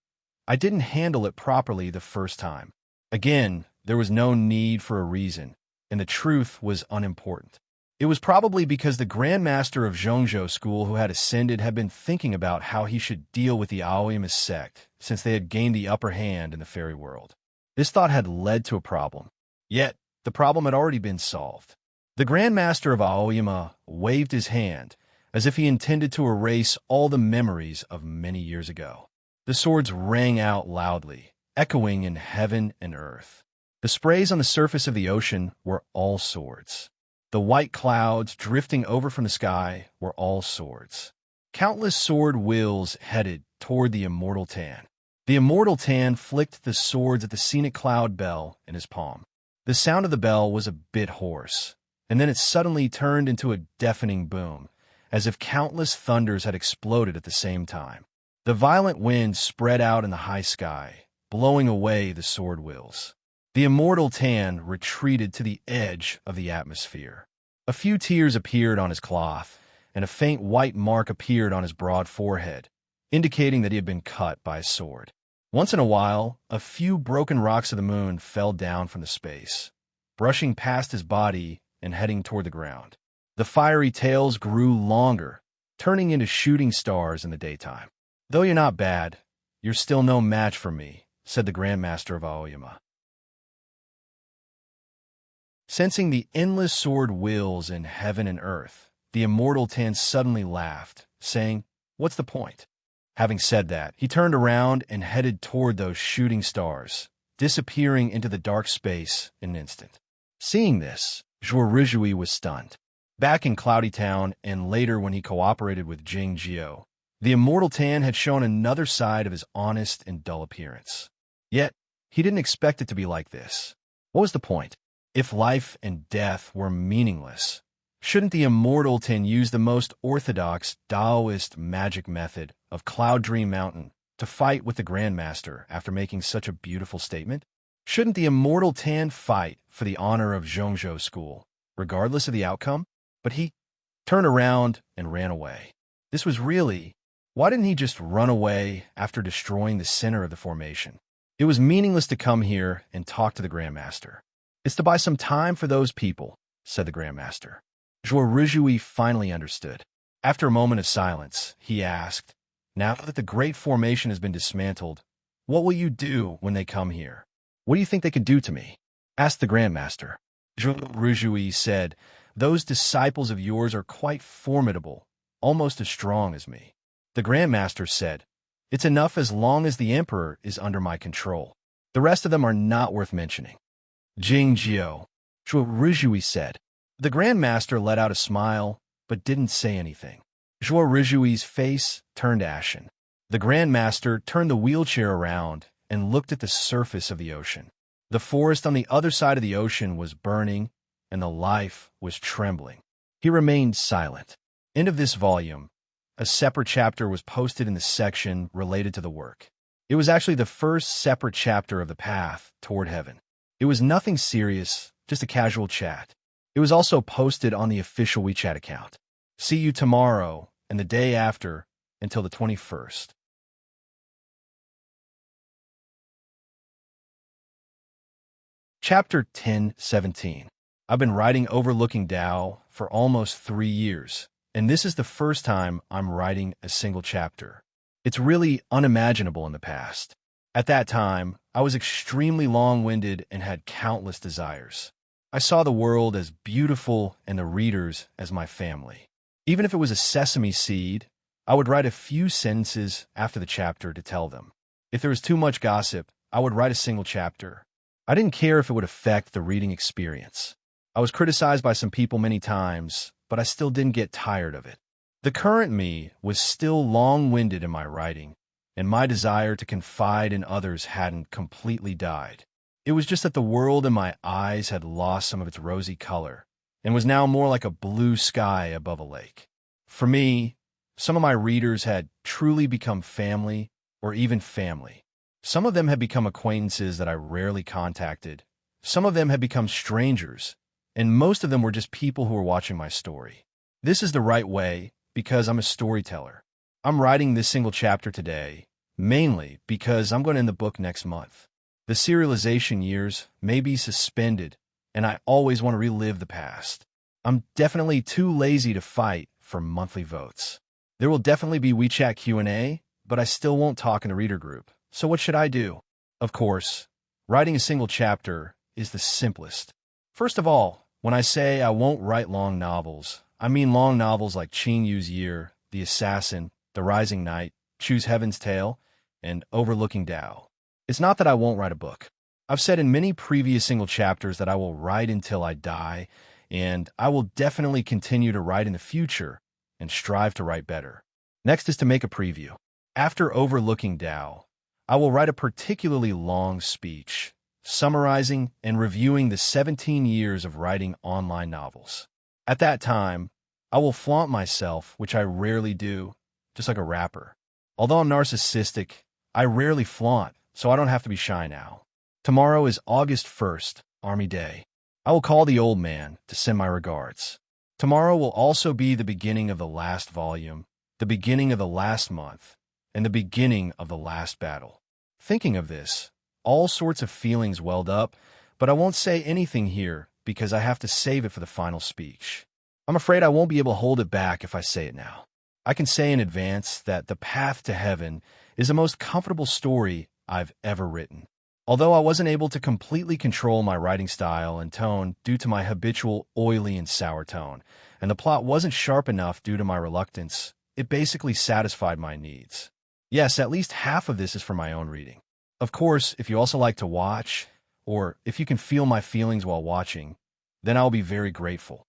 "I didn't handle it properly the first time." Again, there was no need for a reason, and the truth was unimportant. It was probably because the Grandmaster of Zhongzhou school who had ascended had been thinking about how he should deal with the Aoyama sect since they had gained the upper hand in the fairy world. This thought had led to a problem. Yet, the problem had already been solved. The Grandmaster of Aoyama waved his hand as if he intended to erase all the memories of many years ago. The swords rang out loudly, echoing in heaven and earth. The sprays on the surface of the ocean were all swords. The white clouds drifting over from the sky were all swords. Countless sword wills headed toward the immortal Tan. The immortal Tan flicked the swords at the scenic cloud bell in his palm. The sound of the bell was a bit hoarse, and then it suddenly turned into a deafening boom, as if countless thunders had exploded at the same time. The violent wind spread out in the high sky, blowing away the sword wills. The immortal Tan retreated to the edge of the atmosphere. A few tears appeared on his cloth, and a faint white mark appeared on his broad forehead, indicating that he had been cut by a sword. Once in a while, a few broken rocks of the moon fell down from the space, brushing past his body and heading toward the ground. The fiery tails grew longer, turning into shooting stars in the daytime. "Though you're not bad, you're still no match for me," said the Grandmaster of Aoyama. Sensing the endless sword wills in heaven and earth, the immortal Tan suddenly laughed, saying, "What's the point?" Having said that, he turned around and headed toward those shooting stars, disappearing into the dark space in an instant. Seeing this, Zhuo was stunned. Back in Cloudy Town, and later when he cooperated with Jing Jiao, the immortal Tan had shown another side of his honest and dull appearance. Yet, he didn't expect it to be like this. What was the point? If life and death were meaningless, shouldn't the immortal Tan use the most orthodox Taoist magic method of Cloud Dream Mountain to fight with the Grandmaster after making such a beautiful statement? Shouldn't the immortal Tan fight for the honor of Zhongzhou School, regardless of the outcome? But he turned around and ran away. This was really... Why didn't he just run away after destroying the center of the formation? It was meaningless to come here and talk to the Grandmaster. It's to buy some time for those people, said the Grandmaster. Zhuo Rizhui finally understood. After a moment of silence, he asked, now that the great formation has been dismantled, what will you do when they come here? What do you think they could do to me? Asked the Grandmaster. Zhuo Rizhui said, those disciples of yours are quite formidable, almost as strong as me. The Grandmaster said, it's enough as long as the Emperor is under my control. The rest of them are not worth mentioning. Jing Jiao, Zhuo Rizhui said. The Grandmaster let out a smile, but didn't say anything. Zhuo Rizhui's face turned ashen. The Grandmaster turned the wheelchair around and looked at the surface of the ocean. The forest on the other side of the ocean was burning, and the life was trembling. He remained silent. End of this volume. A separate chapter was posted in the section related to the work. It was actually the first separate chapter of the path toward heaven. It was nothing serious, just a casual chat. It was also posted on the official WeChat account. See you tomorrow and the day after until the 21st. Chapter 10:17. I've been writing Overlooking Tao for almost 3 years, and this is the first time I'm writing a single chapter. It's really unimaginable in the past. At that time, I was extremely long-winded and had countless desires. I saw the world as beautiful and the readers as my family. Even if it was a sesame seed, I would write a few sentences after the chapter to tell them. If there was too much gossip, I would write a single chapter. I didn't care if it would affect the reading experience. I was criticized by some people many times, but I still didn't get tired of it. The current me was still long-winded in my writing, and my desire to confide in others hadn't completely died. It was just that the world in my eyes had lost some of its rosy color, and was now more like a blue sky above a lake. For me, some of my readers had truly become family, or even family. Some of them had become acquaintances that I rarely contacted. Some of them had become strangers, and most of them were just people who were watching my story. This is the right way, because I'm a storyteller. I'm writing this single chapter today, mainly because I'm going to end the book next month. The serialization years may be suspended, and I always want to relive the past. I'm definitely too lazy to fight for monthly votes. There will definitely be WeChat Q&A, but I still won't talk in the reader group. So what should I do? Of course, writing a single chapter is the simplest. First of all, when I say I won't write long novels, I mean long novels like Qin Yu's Year, The Assassin, The Rising Knight, Choose Heaven's Tale, and Overlooking Tao. It's not that I won't write a book. I've said in many previous single chapters that I will write until I die, and I will definitely continue to write in the future and strive to write better. Next is to make a preview. After Overlooking Tao, I will write a particularly long speech, summarizing and reviewing the 17 years of writing online novels. At that time, I will flaunt myself, which I rarely do, just like a rapper. Although I'm narcissistic, I rarely flaunt, so I don't have to be shy now. Tomorrow is August 1st, Army Day. I will call the old man to send my regards. Tomorrow will also be the beginning of the last volume, the beginning of the last month, and the beginning of the last battle. Thinking of this, all sorts of feelings welled up, but I won't say anything here because I have to save it for the final speech. I'm afraid I won't be able to hold it back if I say it now. I can say in advance that The Path to Heaven is the most comfortable story I've ever written. Although I wasn't able to completely control my writing style and tone due to my habitual oily and sour tone, and the plot wasn't sharp enough due to my reluctance, it basically satisfied my needs. Yes, at least half of this is for my own reading. Of course, if you also like to watch, or if you can feel my feelings while watching, then I'll be very grateful.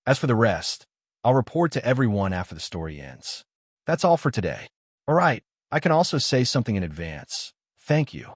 As for the rest, I'll report to everyone after the story ends. That's all for today. All right, I can also say something in advance. Thank you.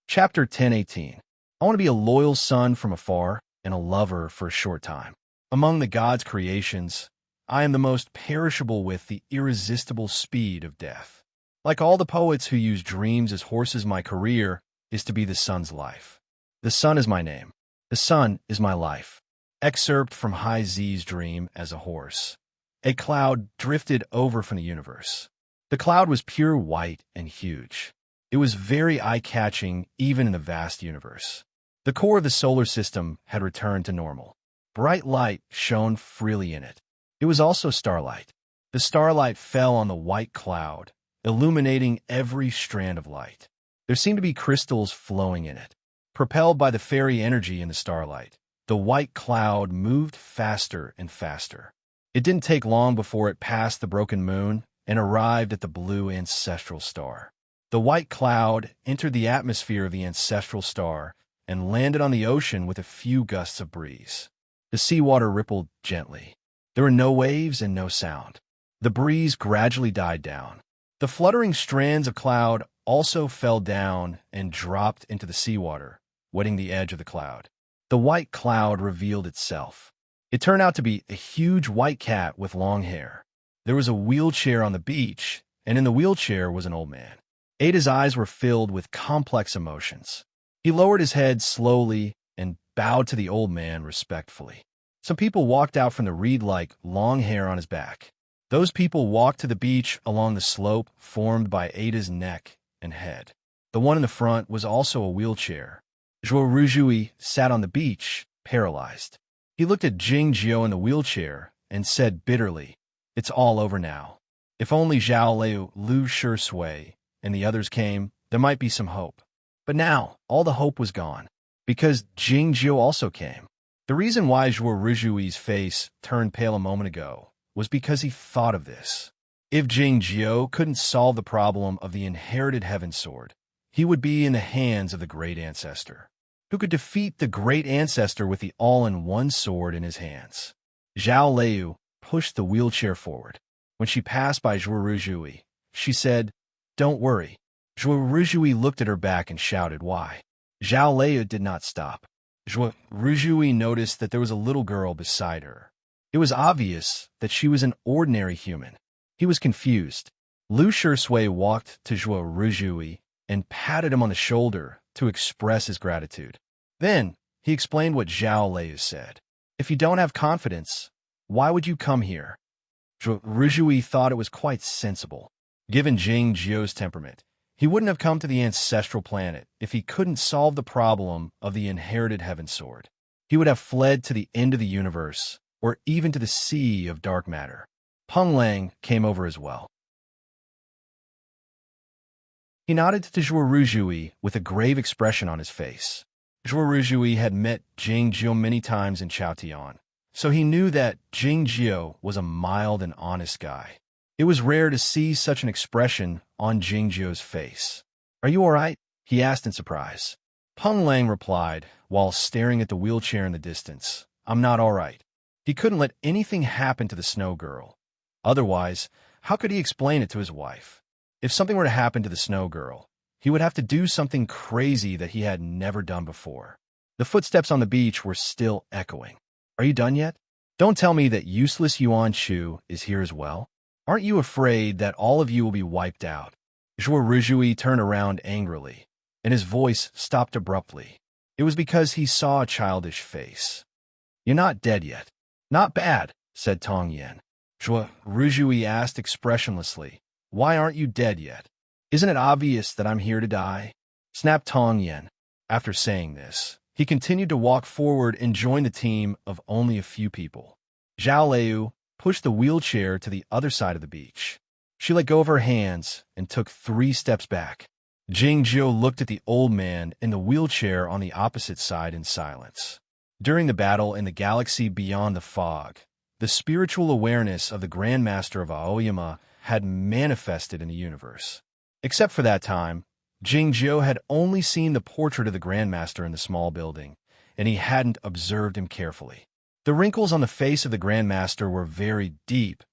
Chapter 10:18. I want to be a loyal son from afar. and a lover for a short time. Among the gods' creations, I am the most perishable with the irresistible speed of death. Like all the poets who use dreams as horses, my career is to be the sun's life. The sun is my name. The sun is my life. Excerpt from High Z's dream as a horse. A cloud drifted over from the universe. The cloud was pure white and huge. It was very eye-catching even in the vast universe. The core of the solar system had returned to normal. Bright light shone freely in it. It was also starlight. The starlight fell on the white cloud, illuminating every strand of light. There seemed to be crystals flowing in it. Propelled by the fairy energy in the starlight, the white cloud moved faster and faster. It didn't take long before it passed the broken moon and arrived at the blue ancestral star. The white cloud entered the atmosphere of the ancestral star and landed on the ocean with a few gusts of breeze. The seawater rippled gently. There were no waves and no sound. The breeze gradually died down. The fluttering strands of cloud also fell down and dropped into the seawater, wetting the edge of the cloud. The white cloud revealed itself. It turned out to be a huge white cat with long hair. There was a wheelchair on the beach, and in the wheelchair was an old man. Ada's eyes were filled with complex emotions. He lowered his head slowly and bowed to the old man respectfully. Some people walked out from the reed-like long hair on his back. Those people walked to the beach along the slope formed by Ada's neck and head. The one in the front was also a wheelchair. Zhuo Ruzhui sat on the beach, paralyzed. He looked at Jing Jiao in the wheelchair and said bitterly, "It's all over now. If only Zhao Liu, Lu Shui, and the others came, there might be some hope." But now, all the hope was gone, because Jing Jiao also came. The reason why Zhuo Ruzhui's face turned pale a moment ago was because he thought of this. If Jing Jiao couldn't solve the problem of the inherited heaven sword, he would be in the hands of the great ancestor, who could defeat the great ancestor with the all-in-one sword in his hands. Zhao Liu pushed the wheelchair forward. When she passed by Zhuo Ruzhui, she said, "Don't worry." Zhuo Ruzhui looked at her back and shouted, "Why?" Zhao Liu did not stop. Zhuo Ruzhui noticed that there was a little girl beside her. It was obvious that she was an ordinary human. He was confused. Lu Shui walked to Zhuo Ruzhui and patted him on the shoulder to express his gratitude. Then he explained what Zhao Liu said. "If you don't have confidence, why would you come here?" Zhuo Ruzhui thought it was quite sensible. Given Jing Jiao's temperament, he wouldn't have come to the ancestral planet if he couldn't solve the problem of the inherited heaven sword. He would have fled to the end of the universe, or even to the sea of dark matter. Peng Lang came over as well. He nodded to Zhuo Ruzhui with a grave expression on his face. Zhuo Ruzhui had met Jing Jiao many times in Chaotian, so he knew that Jing Jiao was a mild and honest guy. It was rare to see such an expression on Jing Jiao's face. "Are you all right?" he asked in surprise. Peng Lang replied, while staring at the wheelchair in the distance, "I'm not all right." He couldn't let anything happen to the snow girl. Otherwise, how could he explain it to his wife? If something were to happen to the snow girl, he would have to do something crazy that he had never done before. The footsteps on the beach were still echoing. "Are you done yet? Don't tell me that useless Yuan Shu is here as well. Aren't you afraid that all of you will be wiped out?" Zhuo Ruzhui turned around angrily, and his voice stopped abruptly. It was because he saw a childish face. "You're not dead yet." "Not bad," said Tong Yan. Zhuo Ruzhui asked expressionlessly, "Why aren't you dead yet? Isn't it obvious that I'm here to die?" Snapped Tong Yan. After saying this, he continued to walk forward and join the team of only a few people. Zhao Liu pushed the wheelchair to the other side of the beach. She let go of her hands and took 3 steps back. Jing Jiao looked at the old man in the wheelchair on the opposite side in silence. During the battle in the galaxy beyond the fog, the spiritual awareness of the Grand Master of Aoyama had manifested in the universe. Except for that time, Jing Jiao had only seen the portrait of the Grand Master in the small building, and he hadn't observed him carefully. The wrinkles on the face of the Grand Master were very deep,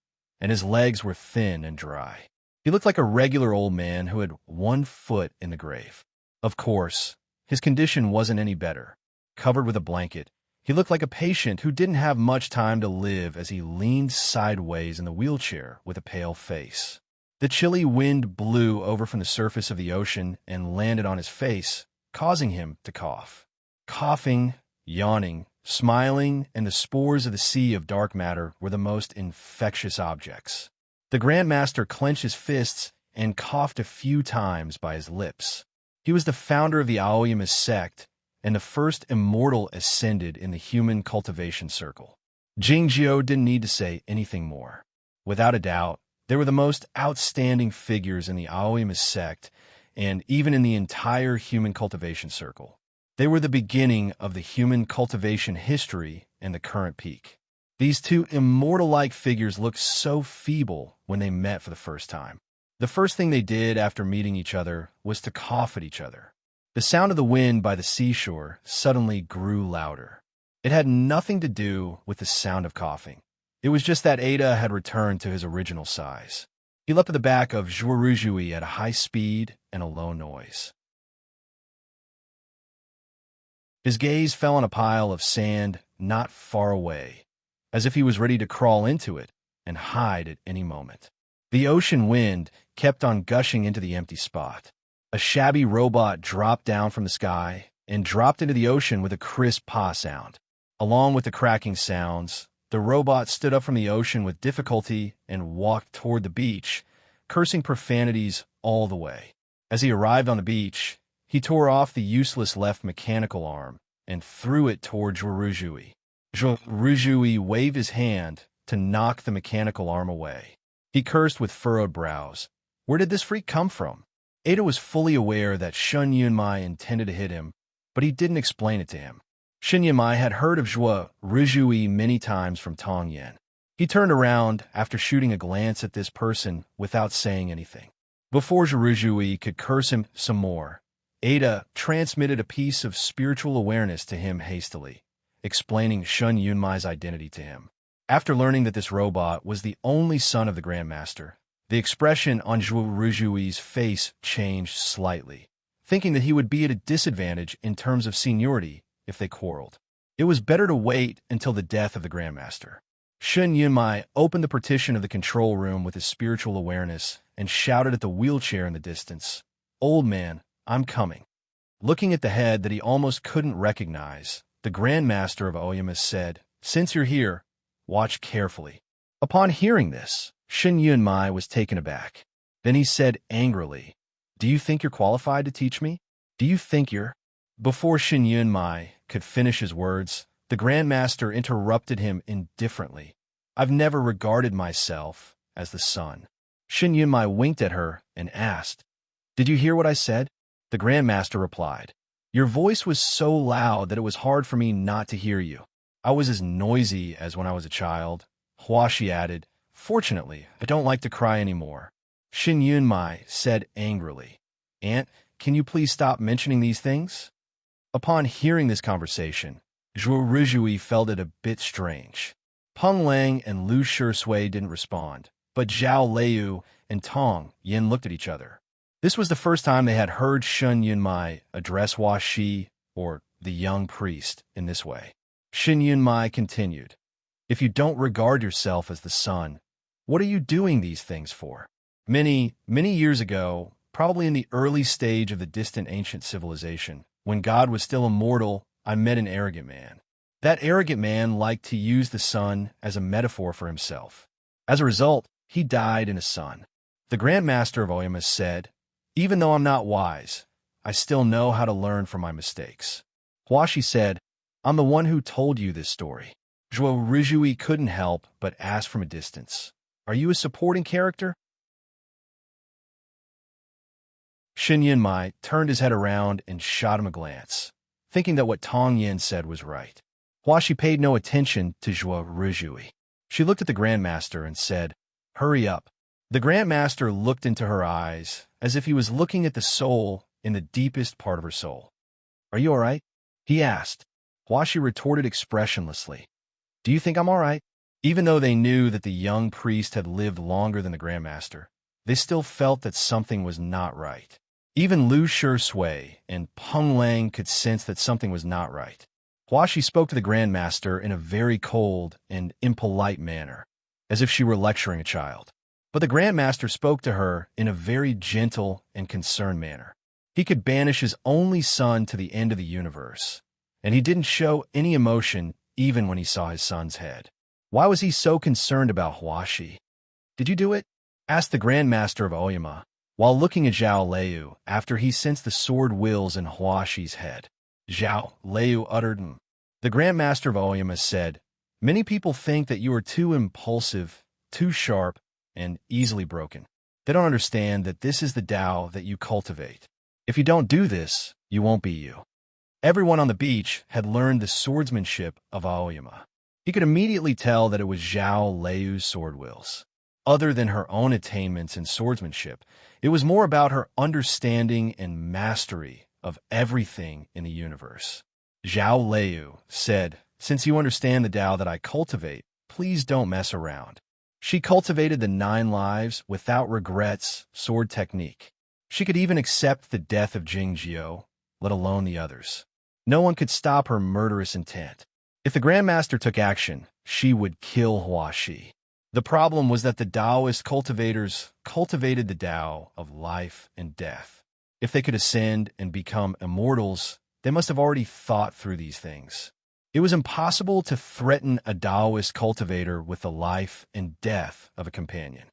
and his legs were thin and dry. He looked like a regular old man who had 1 foot in the grave. Of course, his condition wasn't any better. Covered with a blanket, He looked like a patient who didn't have much time to live as he leaned sideways in the wheelchair with a pale face. The chilly wind blew over from the surface of the ocean and landed on his face, causing him to cough. Coughing, yawning, smiling, and the spores of the sea of dark matter were the most infectious objects. The Grand Master clenched his fists and coughed a few times by his lips. He was the founder of the Aoyama sect and the first immortal ascended in the human cultivation circle. Jingjiu didn't need to say anything more. Without a doubt, they were the most outstanding figures in the Aoyama sect and even in the entire human cultivation circle. They were the beginning of the human cultivation history and the current peak. These two immortal-like figures looked so feeble when they met for the first time. The first thing they did after meeting each other was to cough at each other. The sound of the wind by the seashore suddenly grew louder. It had nothing to do with the sound of coughing. It was just that Ada had returned to his original size. He leapt at the back of Zhuoruzhui at a high speed and a low noise. His gaze fell on a pile of sand not far away, as if he was ready to crawl into it and hide at any moment. The ocean wind kept on gushing into the empty spot. A shabby robot dropped down from the sky and dropped into the ocean with a crisp pah sound. Along with the cracking sounds, the robot stood up from the ocean with difficulty and walked toward the beach, cursing profanities all the way. As he arrived on the beach, he tore off the useless left mechanical arm and threw it toward Zhuoruzhui. Zhuoruzhui waved his hand to knock the mechanical arm away. He cursed with furrowed brows. Where did this freak come from? Ada was fully aware that Shun Yunmai intended to hit him, but he didn't explain it to him. Shun Yunmai had heard of Zhuoruzhui many times from Tong Yen. He turned around after shooting a glance at this person without saying anything. Before Zhuoruzhui could curse him some more, Ada transmitted a piece of spiritual awareness to him hastily, explaining Shun Yunmai's identity to him. After learning that this robot was the only son of the Grand Master, the expression on Zhuoruzhui's face changed slightly, thinking that he would be at a disadvantage in terms of seniority if they quarreled. It was better to wait until the death of the Grand Master. Shun Yunmai opened the partition of the control room with his spiritual awareness and shouted at the wheelchair in the distance, "Old man, I'm coming." Looking at the head that he almost couldn't recognize, the Grand Master of Aoyama said, "Since you're here, watch carefully." Upon hearing this, Shun Yunmai was taken aback. Then he said angrily, "Do you think you're qualified to teach me? Do you think you're—" Before Shun Yunmai could finish his words, the Grand Master interrupted him indifferently. "I've never regarded myself as the son." Shun Yunmai winked at her and asked, "Did you hear what I said?" The Grand Master replied, "Your voice was so loud that it was hard for me not to hear you. I was as noisy as when I was a child." Huashi added, "Fortunately, I don't like to cry anymore." Shun Yunmai said angrily, "Aunt, can you please stop mentioning these things?" Upon hearing this conversation, Zhuoruzhui felt it a bit strange. Peng Lang and Lu Shui didn't respond, but Zhao Leu and Tong Yin looked at each other. This was the first time they had heard Shun Yunmai address Huashi, or the young priest, in this way. Shun Yunmai continued, "If you don't regard yourself as the son, what are you doing these things for? Many, many years ago, probably in the early stage of the distant ancient civilization, when God was still immortal, I met an arrogant man. That arrogant man liked to use the sun as a metaphor for himself. As a result, he died in a sun." The Grand Master of Aoyama said, "Even though I'm not wise, I still know how to learn from my mistakes." Huashi said, "I'm the one who told you this story." Zhuoruzhui couldn't help but ask from a distance, "Are you a supporting character?" Shun Yunmai turned his head around and shot him a glance, thinking that what Tong Yin said was right. Huashi paid no attention to Zhuoruzhui. She looked at the Grand Master and said, "Hurry up." The Grand Master looked into her eyes as if he was looking at the soul in the deepest part of her soul. "Are you all right?" he asked. Huashi retorted expressionlessly, "Do you think I'm all right?" Even though they knew that the young priest had lived longer than the Grand Master, they still felt that something was not right. Even Lu Shui and Peng Lang could sense that something was not right. Huashi spoke to the Grandmaster in a very cold and impolite manner, as if she were lecturing a child. But the Grandmaster spoke to her in a very gentle and concerned manner. He could banish his only son to the end of the universe, and he didn't show any emotion even when he saw his son's head. Why was he so concerned about Huashi? "Did you do it?" asked the Grandmaster of Oyama, while looking at Zhao Liu after he sensed the sword wheels in Huashi's head. Zhao Liu uttered, "Mm." The Grandmaster of Oyama said, "Many people think that you are too impulsive, too sharp, and easily broken. They don't understand that this is the Tao that you cultivate. If you don't do this, you won't be you." Everyone on the beach had learned the swordsmanship of Aoyama. He could immediately tell that it was Zhao Liu's sword wheels. Other than her own attainments in swordsmanship, it was more about her understanding and mastery of everything in the universe. Zhao Liu said, "Since you understand the Tao that I cultivate, please don't mess around." She cultivated the 9 lives without regrets sword technique. She could even accept the death of Jingjiu, let alone the others. No one could stop her murderous intent. If the Grandmaster took action, she would kill Huashi. The problem was that the Taoist cultivators cultivated the Tao of life and death. If they could ascend and become immortals, they must have already thought through these things. It was impossible to threaten a Taoist cultivator with the life and death of a companion.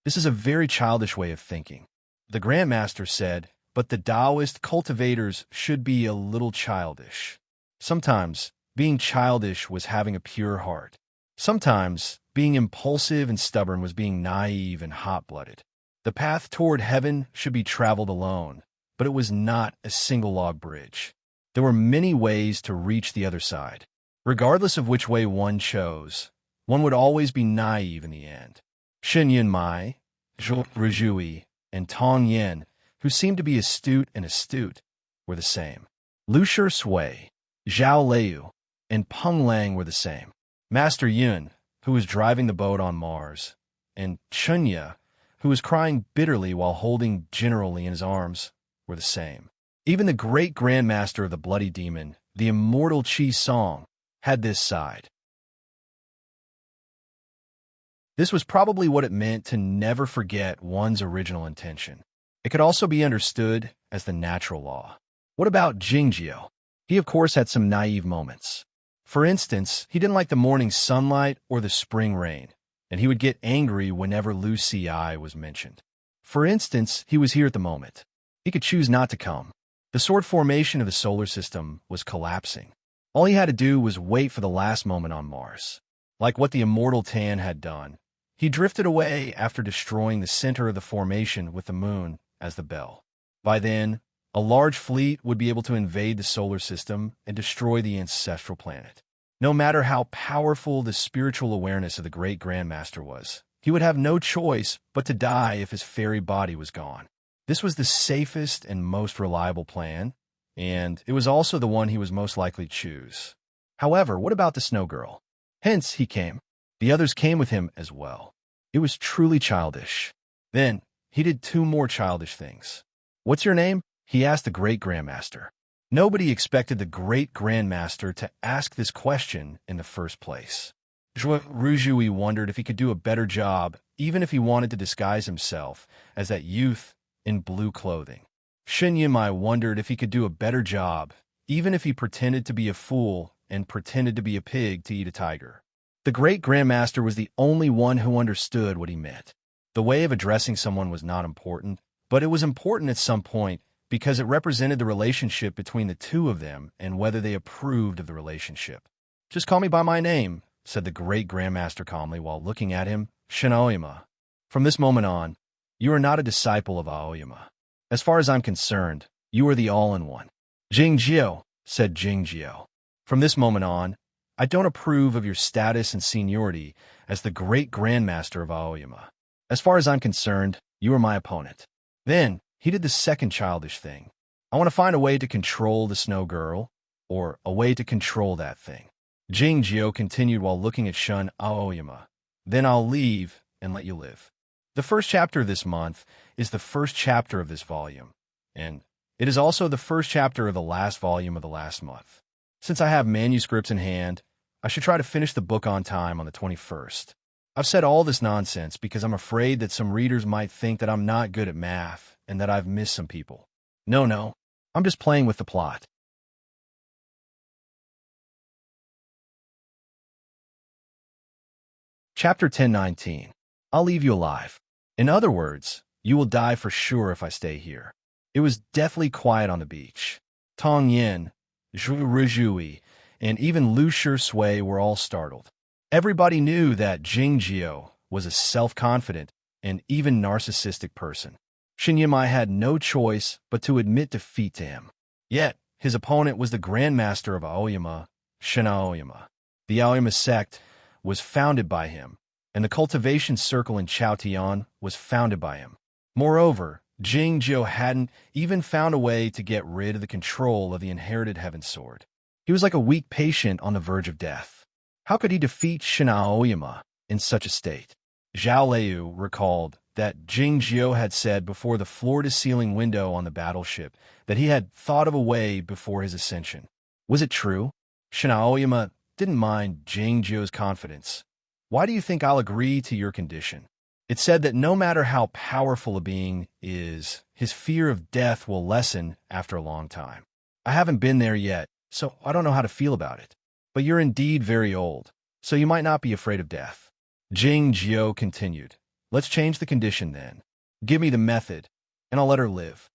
This is a very childish way of thinking. The Grandmaster said, but the Taoist cultivators should be a little childish. Sometimes, being childish was having a pure heart. Sometimes, being impulsive and stubborn was being naive and hot-blooded. The path toward heaven should be traveled alone, but it was not a single log bridge. There were many ways to reach the other side. Regardless of which way one chose, one would always be naive in the end. Shen Yunmai, Zhou Rujui, and Tong Yen, who seemed to be astute, were the same. Lu Shui, Zhao Liu, and Peng Lang were the same. Master Yun, who was driving the boat on Mars, and Chunya, who was crying bitterly while holding General Li in his arms, were the same. Even the great Grandmaster of the Bloody Demon, the immortal Qi Song, had this side. This was probably what it meant to never forget one's original intention. It could also be understood as the natural law. What about Jingjiu? He, of course, had some naive moments. For instance, he didn't like the morning sunlight or the spring rain, and he would get angry whenever Lu Ci was mentioned. For instance, he was here at the moment. He could choose not to come. The sword formation of the solar system was collapsing. All he had to do was wait for the last moment on Mars. Like what the immortal Tan had done, he drifted away after destroying the center of the formation with the moon as the bell. By then, a large fleet would be able to invade the solar system and destroy the ancestral planet. No matter how powerful the spiritual awareness of the great Grandmaster was, he would have no choice but to die if his fairy body was gone. This was the safest and most reliable plan, and it was also the one he was most likely to choose. However, what about the Snow Girl? Hence, he came. The others came with him as well. It was truly childish. Then, he did 2 more childish things. "What's your name?" he asked the great Grandmaster. Nobody expected the great Grandmaster to ask this question in the first place. Zhou Rujui wondered if he could do a better job, even if he wanted to disguise himself as that youth in blue clothing. Shen Yimai wondered if he could do a better job, even if he pretended to be a fool and pretended to be a pig to eat a tiger. The great Grandmaster was the only one who understood what he meant. The way of addressing someone was not important, but it was important at some point because it represented the relationship between the two of them and whether they approved of the relationship. "Just call me by my name," said the great Grandmaster calmly while looking at him, "Shin Aoyama. From this moment on, you are not a disciple of Aoyama. As far as I'm concerned, you are the all-in-one." "Jingjiu," said Jingjiu. "From this moment on, I don't approve of your status and seniority as the great Grandmaster of Aoyama. As far as I'm concerned, you are my opponent." Then, he did the second childish thing. "I want to find a way to control the Snow Girl, or a way to control that thing." Jingjiu continued while looking at Shun Aoyama. "Then I'll leave and let you live." The first chapter of this month is the first chapter of this volume, and it is also the first chapter of the last volume of the last month. Since I have manuscripts in hand, I should try to finish the book on time on the 21st. I've said all this nonsense because I'm afraid that some readers might think that I'm not good at math and that I've missed some people. No, I'm just playing with the plot. Chapter 10:19. I'll leave you alive. In other words, you will die for sure if I stay here. It was deathly quiet on the beach. Tong Yin, Zhu Rizhui, and even Lu Shui were all startled. Everybody knew that Jing Jiao was a self-confident and even narcissistic person. Shin Yimai had no choice but to admit defeat to him. Yet, his opponent was the Grandmaster of Aoyama, Shin Aoyama. The Aoyama sect was founded by him, and the cultivation circle in Chaotian was founded by him. Moreover, Jing Jiao hadn't even found a way to get rid of the control of the inherited Heaven Sword. He was like a weak patient on the verge of death. How could he defeat Shin Aoyama in such a state? Zhao Liu recalled that Jing Jiao had said before the floor-to-ceiling window on the battleship that he had thought of a way before his ascension. Was it true? Shin Aoyama didn't mind Jing Jiao's confidence. Why do you think I'll agree to your condition? It said that no matter how powerful a being is, his fear of death will lessen after a long time. I haven't been there yet, so I don't know how to feel about it. But you're indeed very old, so you might not be afraid of death. Jing Jiao continued. Let's change the condition then. Give me the method, and I'll let her live.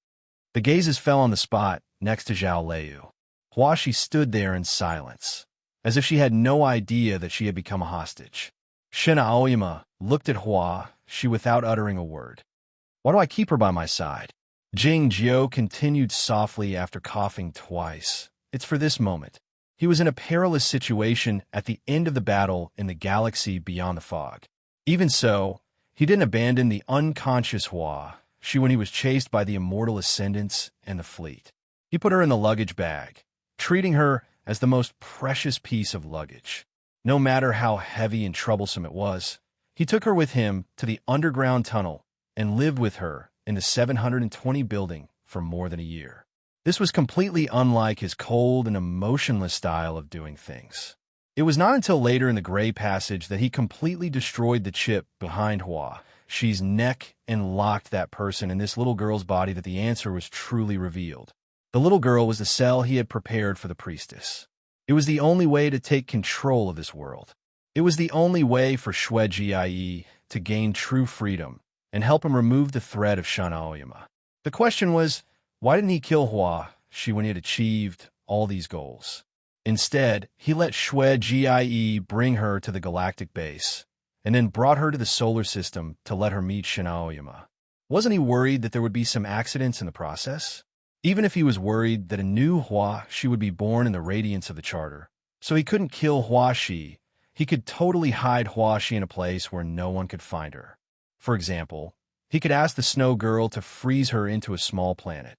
The gazes fell on the spot next to Zhao Liu. Huashi stood there in silence, as if she had no idea that she had become a hostage. Shin Aoyama looked at Huashi without uttering a word. Why do I keep her by my side? Jing Jiao continued softly after coughing twice. It's for this moment. He was in a perilous situation at the end of the battle in the galaxy beyond the fog. Even so, he didn't abandon the unconscious Huashi when he was chased by the immortal ascendants and the fleet. He put her in the luggage bag, treating her as the most precious piece of luggage. No matter how heavy and troublesome it was, he took her with him to the underground tunnel and lived with her in the 720 building for more than a year. This was completely unlike his cold and emotionless style of doing things. It was not until later in the Gray Passage that he completely destroyed the chip behind Huashi's neck and locked that person in this little girl's body that the answer was truly revealed. The little girl was the cell he had prepared for the priestess. It was the only way to take control of this world. It was the only way for Xue Jie to gain true freedom and help him remove the threat of Shin Aoyama. The question was, why didn't he kill Huashi when he had achieved all these goals? Instead, he let Xue Jie bring her to the galactic base, and then brought her to the solar system to let her meet Shin Aoyama. Wasn't he worried that there would be some accidents in the process? Even if he was worried that a new Huashi would be born in the radiance of the charter, so he couldn't kill Huashi, he could totally hide Huashi in a place where no one could find her. For example, he could ask the Snow Girl to freeze her into a small planet.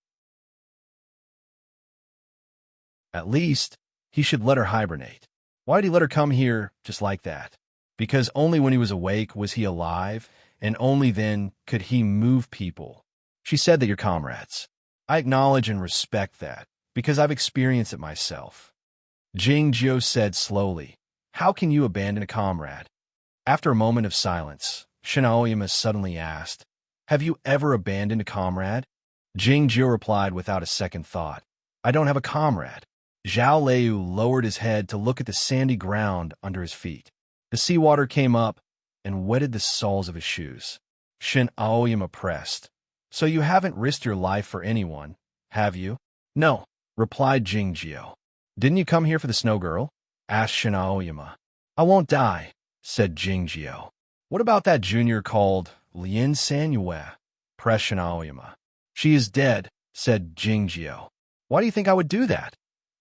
At least, he should let her hibernate. Why did he let her come here just like that? Because only when he was awake was he alive, and only then could he move people. She said that you're comrades. I acknowledge and respect that, because I've experienced it myself. Jing Jiao said slowly, how can you abandon a comrade? After a moment of silence, Shin Aoyama suddenly asked, have you ever abandoned a comrade? Jing Jiao replied without a second thought, I don't have a comrade. Zhao Liu lowered his head to look at the sandy ground under his feet. The seawater came up and wetted the soles of his shoes. Shin Aoyama pressed. So you haven't risked your life for anyone, have you? No, replied Jing Jiao. Didn't you come here for the Snow Girl? Asked Shin Aoyama. I won't die, said Jing Jiao. What about that junior called Lin Sanyue? Pressed Shin Aoyama. She is dead, said Jing Jiao. Why do you think I would do that?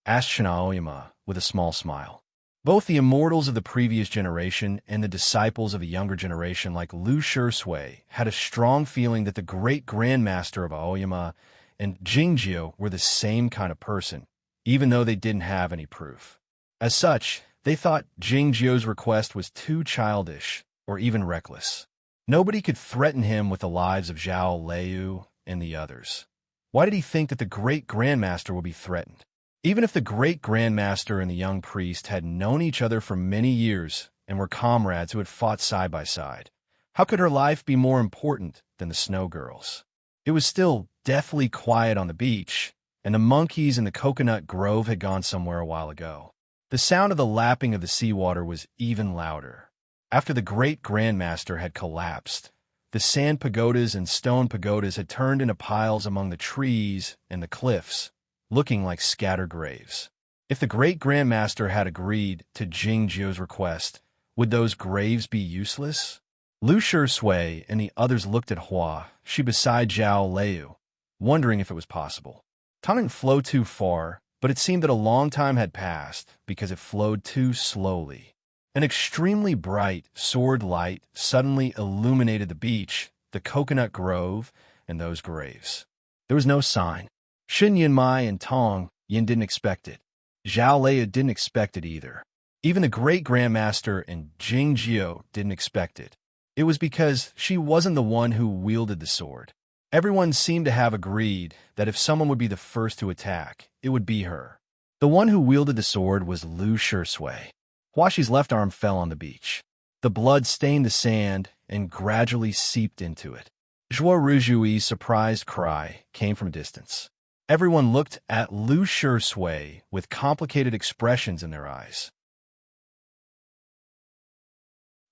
Asked Shin Aoyama with a small smile. Both the immortals of the previous generation and the disciples of the younger generation like Lu Shui had a strong feeling that the great Grandmaster of Aoyama and Jing Jiao were the same kind of person, even though they didn't have any proof. As such, they thought Jing Jiao's request was too childish or even reckless. Nobody could threaten him with the lives of Zhao Liu and the others. Why did he think that the great Grandmaster would be threatened? Even if the great grandmaster and the young priest had known each other for many years and were comrades who had fought side by side, how could her life be more important than the snow girl's? It was still deathly quiet on the beach, and the monkeys in the coconut grove had gone somewhere a while ago. The sound of the lapping of the seawater was even louder. After the great grandmaster had collapsed, the sand pagodas and stone pagodas had turned into piles among the trees and the cliffs, looking like scattered graves. If the great grandmaster had agreed to Jing Jiu's request, would those graves be useless? Lu Shui and the others looked at Hua, she beside Zhao Liu, wondering if it was possible. Time didn't flow too far, but it seemed that a long time had passed because it flowed too slowly. An extremely bright sword light suddenly illuminated the beach, the coconut grove, and those graves. There was no sign. Xin Yinmai and Tong Yin didn't expect it. Zhao Liu didn't expect it either. Even the great grandmaster and Jing Jiu didn't expect it. It was because she wasn't the one who wielded the sword. Everyone seemed to have agreed that if someone would be the first to attack, it would be her. The one who wielded the sword was Lu Shui. Huaxi's left arm fell on the beach. The blood stained the sand and gradually seeped into it. Zhuo Rujui's surprised cry came from a distance. Everyone looked at Lu Shui with complicated expressions in their eyes.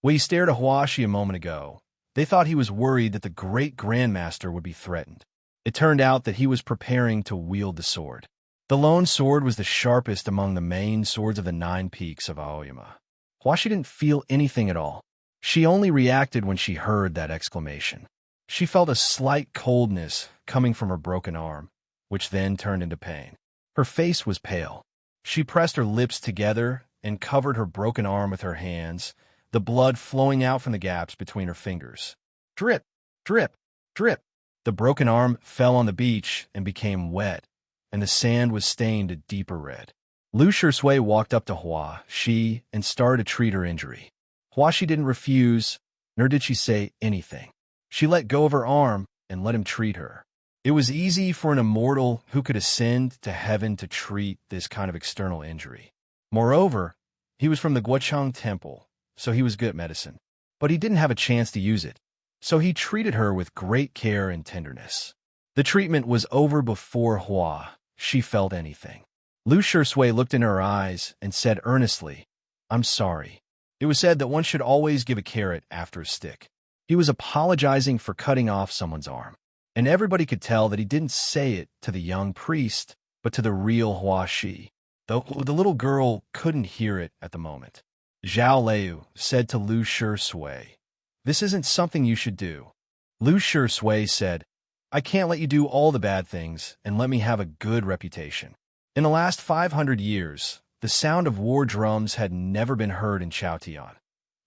When he stared at Huaxi a moment ago, they thought he was worried that the great grandmaster would be threatened. It turned out that he was preparing to wield the sword. The lone sword was the sharpest among the main swords of the 9 peaks of Aoyama. Huaxi didn't feel anything at all. She only reacted when she heard that exclamation. She felt a slight coldness coming from her broken arm, which then turned into pain. Her face was pale. She pressed her lips together and covered her broken arm with her hands, the blood flowing out from the gaps between her fingers. Drip, drip, drip. The broken arm fell on the beach and became wet, and the sand was stained a deeper red. Lu Shui walked up to Huaxi and started to treat her injury. Huaxi didn't refuse, nor did she say anything. She let go of her arm and let him treat her. It was easy for an immortal who could ascend to heaven to treat this kind of external injury. Moreover, he was from the Guochang Temple, so he was good at medicine. But he didn't have a chance to use it, so he treated her with great care and tenderness. The treatment was over before Huaxi felt anything. Lu Shui looked in her eyes and said earnestly, "I'm sorry." It was said that one should always give a carrot after a stick. He was apologizing for cutting off someone's arm, and everybody could tell that he didn't say it to the young priest, but to the real Huaxi, though the little girl couldn't hear it at the moment. Zhao Liu said to Lu Shui, "This isn't something you should do." Lu Shui said, "I can't let you do all the bad things and let me have a good reputation." In the last 500 years, the sound of war drums had never been heard in Chaotian.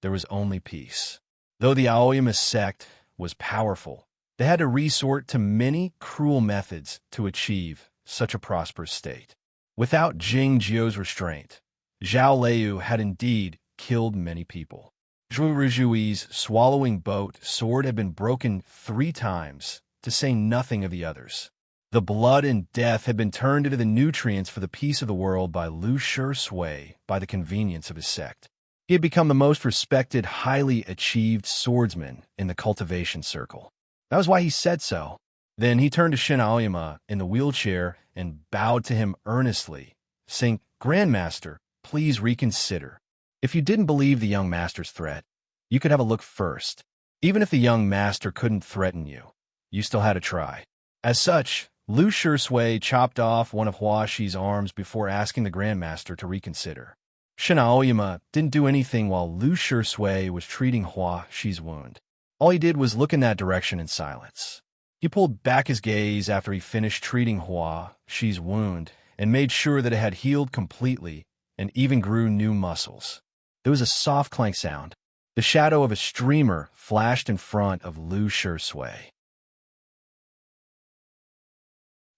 There was only peace. Though the Aoyama sect was powerful, they had to resort to many cruel methods to achieve such a prosperous state. Without Jing Jiu's restraint, Zhao Liu had indeed killed many people. Zhuo Rujui's swallowing boat sword had been broken 3 times, to say nothing of the others. The blood and death had been turned into the nutrients for the peace of the world by Lu Shui by the convenience of his sect. He had become the most respected, highly achieved swordsman in the cultivation circle. That was why he said so. Then he turned to Shin Aoyama in the wheelchair and bowed to him earnestly, saying, "Grandmaster, please reconsider. If you didn't believe the young master's threat, you could have a look first. Even if the young master couldn't threaten you, you still had to try." As such, Lu Shui chopped off one of Huaxi's arms before asking the grandmaster to reconsider. Shin Aoyama didn't do anything while Lu Shui was treating Huaxi's wound. All he did was look in that direction in silence. He pulled back his gaze after he finished treating Huaxi's wound and made sure that it had healed completely and even grew new muscles. There was a soft clank sound. The shadow of a streamer flashed in front of Lu Shui.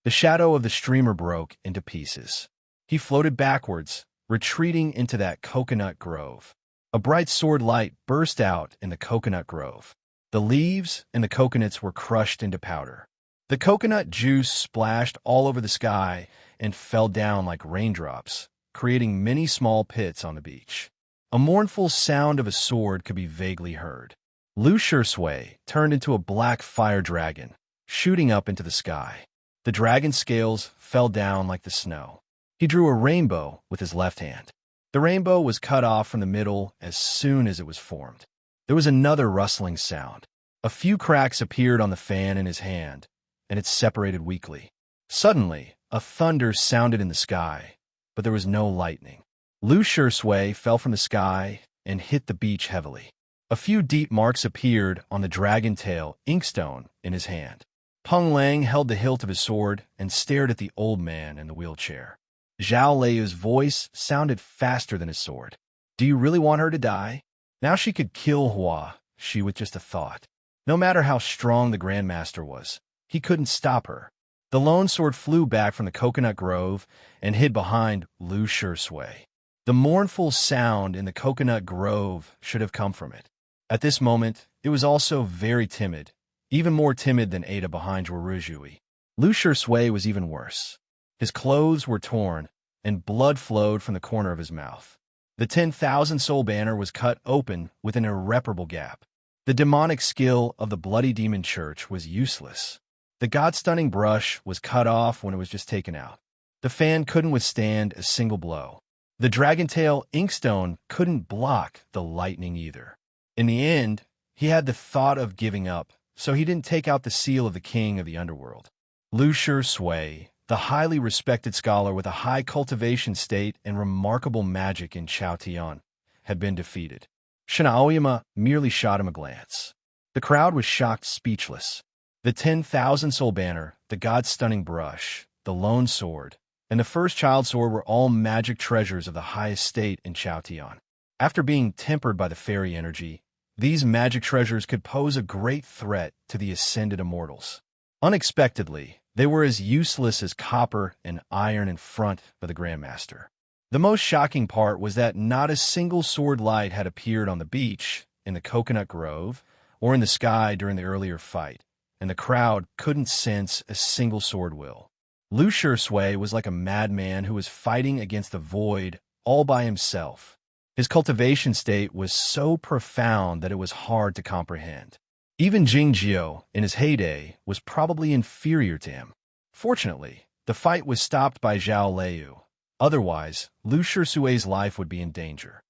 The shadow of the streamer broke into pieces. He floated backwards, retreating into that coconut grove. A bright sword light burst out in the coconut grove. The leaves and the coconuts were crushed into powder. The coconut juice splashed all over the sky and fell down like raindrops, creating many small pits on the beach. A mournful sound of a sword could be vaguely heard. Lu Shui turned into a black fire dragon, shooting up into the sky. The dragon's scales fell down like the snow. He drew a rainbow with his left hand. The rainbow was cut off from the middle as soon as it was formed. There was another rustling sound. A few cracks appeared on the fan in his hand, and it separated weakly. Suddenly, a thunder sounded in the sky, but there was no lightning. Lu Shui fell from the sky and hit the beach heavily. A few deep marks appeared on the dragon tail inkstone in his hand. Peng Lang held the hilt of his sword and stared at the old man in the wheelchair. Zhao Leiyu's voice sounded faster than his sword. Do you really want her to die? Now she could kill Hua Shi with just a thought. No matter how strong the Grandmaster was, he couldn't stop her. The lone sword flew back from the coconut grove and hid behind Lu Shui. The mournful sound in the coconut grove should have come from it. At this moment, it was also very timid, even more timid than Ada behind Zhuoruzhui. Lu Shui was even worse. His clothes were torn, and blood flowed from the corner of his mouth. The 10,000 soul banner was cut open with an irreparable gap. The demonic skill of the Bloody Demon Church was useless. The God-stunning brush was cut off when it was just taken out. The fan couldn't withstand a single blow. The Dragontail Inkstone couldn't block the lightning either. In the end, he had the thought of giving up, so he didn't take out the seal of the king of the underworld. Lu Shui, the highly respected scholar with a high cultivation state and remarkable magic in Chaotian, had been defeated. Shen Aoyama merely shot him a glance. The crowd was shocked speechless. The 10,000 soul banner, the god-stunning brush, the lone sword, and the first child sword were all magic treasures of the highest state in Chaotian. After being tempered by the fairy energy, these magic treasures could pose a great threat to the ascended immortals. Unexpectedly, they were as useless as copper and iron in front of the Grandmaster. The most shocking part was that not a single sword light had appeared on the beach, in the coconut grove, or in the sky during the earlier fight, and the crowd couldn't sense a single sword will. Lu Shui was like a madman who was fighting against the void all by himself. His cultivation state was so profound that it was hard to comprehend. Even Jingjiu, in his heyday, was probably inferior to him. Fortunately, the fight was stopped by Zhao Leiyu. Otherwise, Lu Shui's life would be in danger.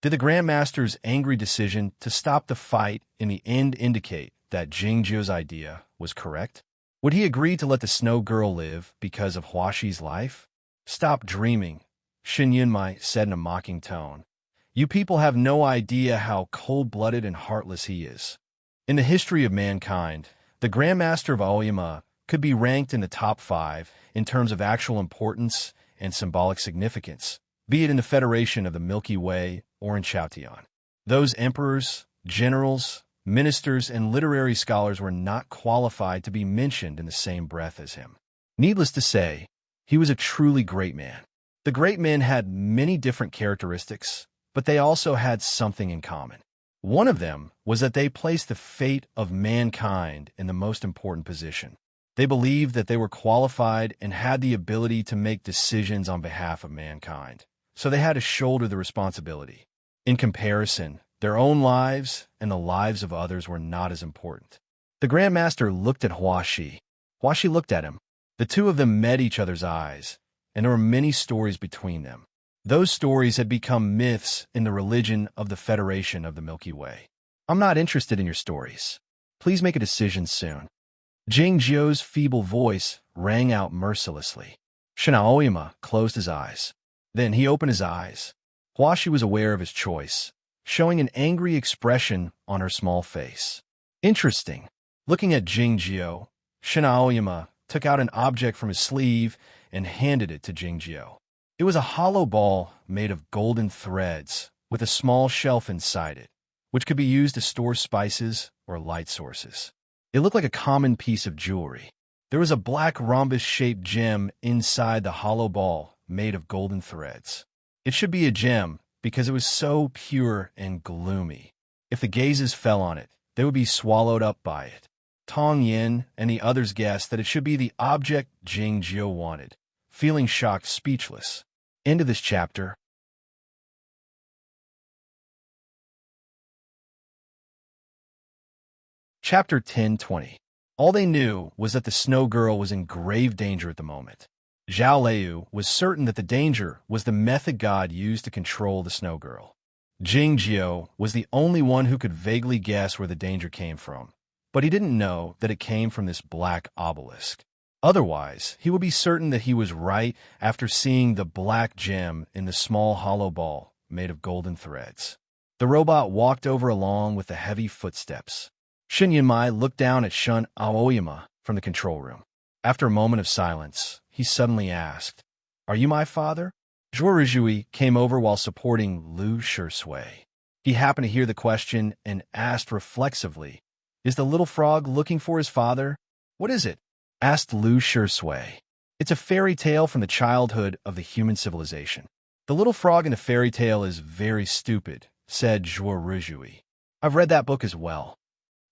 Did the Grandmaster's angry decision to stop the fight in the end indicate that Jingjiu's idea was correct? Would he agree to let the Snow Girl live because of Hua Shi's life? Stop dreaming, Shen Yunmai said in a mocking tone. You people have no idea how cold-blooded and heartless he is. In the history of mankind, the Grandmaster of Aoyama could be ranked in the top 5 in terms of actual importance and symbolic significance, be it in the Federation of the Milky Way or in Chaotian. Those emperors, generals, ministers, and literary scholars were not qualified to be mentioned in the same breath as him. Needless to say, he was a truly great man. The great men had many different characteristics, but they also had something in common. One of them was that they placed the fate of mankind in the most important position. They believed that they were qualified and had the ability to make decisions on behalf of mankind, so they had to shoulder the responsibility. In comparison, their own lives and the lives of others were not as important. The Grandmaster looked at Hua Shi. Hua Shi looked at him. The two of them met each other's eyes, and there were many stories between them. Those stories had become myths in the religion of the Federation of the Milky Way. I'm not interested in your stories. Please make a decision soon. Jingjiu's feeble voice rang out mercilessly. Shen Aoyama closed his eyes. Then he opened his eyes. Hua Shi was aware of his choice, showing an angry expression on her small face. Interesting. Looking at Jingjiu, Shen Aoyama took out an object from his sleeve and handed it to Jingjiu. It was a hollow ball made of golden threads with a small shelf inside it, which could be used to store spices or light sources. It looked like a common piece of jewelry. There was a black rhombus-shaped gem inside the hollow ball made of golden threads. It should be a gem because it was so pure and gloomy. If the gazes fell on it, they would be swallowed up by it. Tong Yin and the others guessed that it should be the object Jing Jiu wanted, feeling shocked, speechless. End of this chapter. Chapter 10:20. All they knew was that the snow girl was in grave danger at the moment. Zhao Liu was certain that the danger was the method God used to control the snow girl. Jing Jiu was the only one who could vaguely guess where the danger came from, but he didn't know that it came from this black obelisk. Otherwise, he would be certain that he was right after seeing the black gem in the small hollow ball made of golden threads. The robot walked over along with the heavy footsteps. Shin Yunmai looked down at Shun Aoyama from the control room. After a moment of silence, he suddenly asked, "Are you my father?" Zhuorizhui came over while supporting Lu Shui. He happened to hear the question and asked reflexively, "Is the little frog looking for his father?" "What is it?" asked Lu Shui. "It's a fairy tale from the childhood of the human civilization. The little frog in the fairy tale is very stupid," said Zhuorizhui. "I've read that book as well."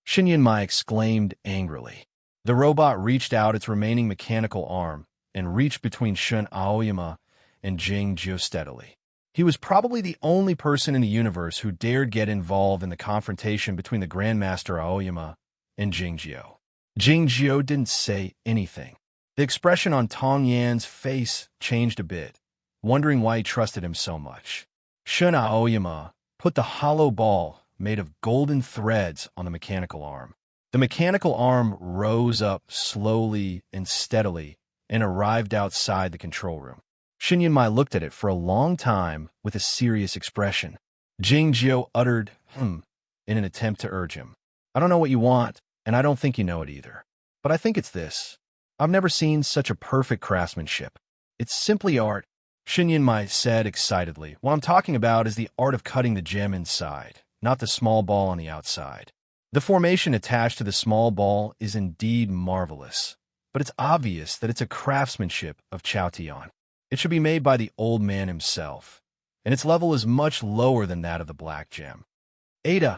Shin Yunmai exclaimed angrily. The robot reached out its remaining mechanical arm and reached between Shun Aoyama and Jing Jiu steadily. He was probably the only person in the universe who dared get involved in the confrontation between the Grandmaster Aoyama and Jing Jiu. Jing Jiu didn't say anything. The expression on Tong Yan's face changed a bit, wondering why he trusted him so much. Shun Aoyama put the hollow ball made of golden threads on the mechanical arm. The mechanical arm rose up slowly and steadily and arrived outside the control room. Shin Yunmai looked at it for a long time with a serious expression. Jing Jiu uttered, in an attempt to urge him. "I don't know what you want, and I don't think you know it either. But I think it's this. I've never seen such a perfect craftsmanship. It's simply art," Shin Yunmai said excitedly. "What I'm talking about is the art of cutting the gem inside, not the small ball on the outside. The formation attached to the small ball is indeed marvelous, but it's obvious that it's a craftsmanship of Chao Tian. It should be made by the old man himself, and its level is much lower than that of the black gem." "Ada!"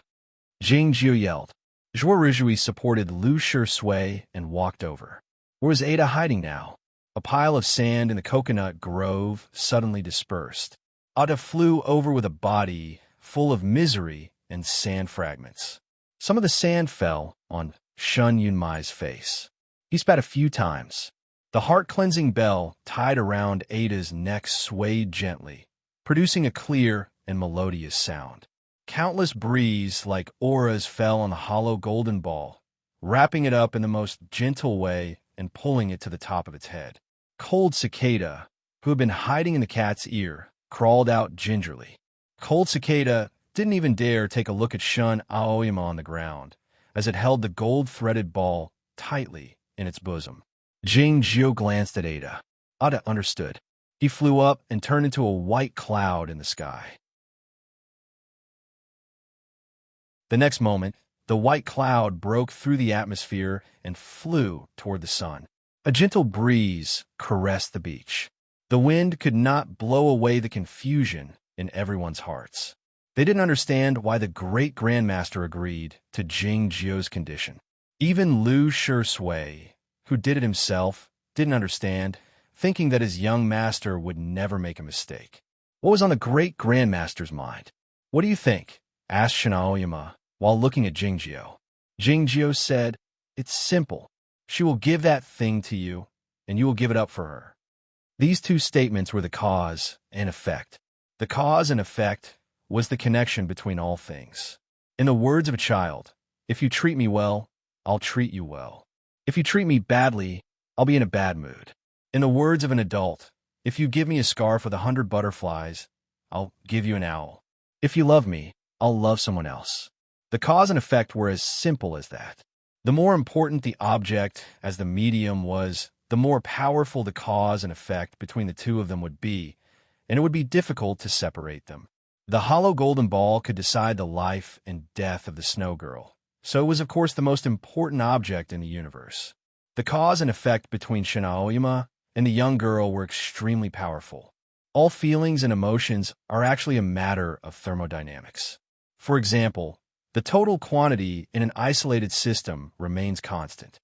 Jing Jiu yelled. Zhuorizhui supported Lu Shui and walked over. Where was Ada hiding now? A pile of sand in the coconut grove suddenly dispersed. Ada flew over with a body full of misery and sand fragments. Some of the sand fell on Shun Yunmai's face. He spat a few times. The heart-cleansing bell tied around Ada's neck swayed gently, producing a clear and melodious sound. Countless breeze like auras fell on the hollow golden ball, wrapping it up in the most gentle way and pulling it to the top of its head. Cold Cicada, who had been hiding in the cat's ear, crawled out gingerly. Cold Cicada didn't even dare take a look at Shun Aoyama on the ground, as it held the gold-threaded ball tightly in its bosom. Jing Jiu glanced at Ada. Ada understood. He flew up and turned into a white cloud in the sky. The next moment, the white cloud broke through the atmosphere and flew toward the sun. A gentle breeze caressed the beach. The wind could not blow away the confusion in everyone's hearts. They didn't understand why the great Grandmaster agreed to Jing Jiu's condition. Even Lu Shui, who did it himself, didn't understand, thinking that his young master would never make a mistake. What was on the great Grandmaster's mind? "What do you think?" asked Shun Aoyama while looking at Jing Jiu. Jing Jiu said, "It's simple. She will give that thing to you, and you will give it up for her." These two statements were the cause and effect. The cause and effect was the connection between all things. In the words of a child, "If you treat me well, I'll treat you well. If you treat me badly, I'll be in a bad mood." In the words of an adult, "If you give me a scarf with 100 butterflies, I'll give you an owl. If you love me, I'll love someone else." The cause and effect were as simple as that. The more important the object as the medium was, the more powerful the cause and effect between the two of them would be, and it would be difficult to separate them. The hollow golden ball could decide the life and death of the snow girl, so it was of course the most important object in the universe. The cause and effect between Shun Aoyama and the young girl were extremely powerful. All feelings and emotions are actually a matter of thermodynamics. For example, The total quantity in an isolated system remains constant.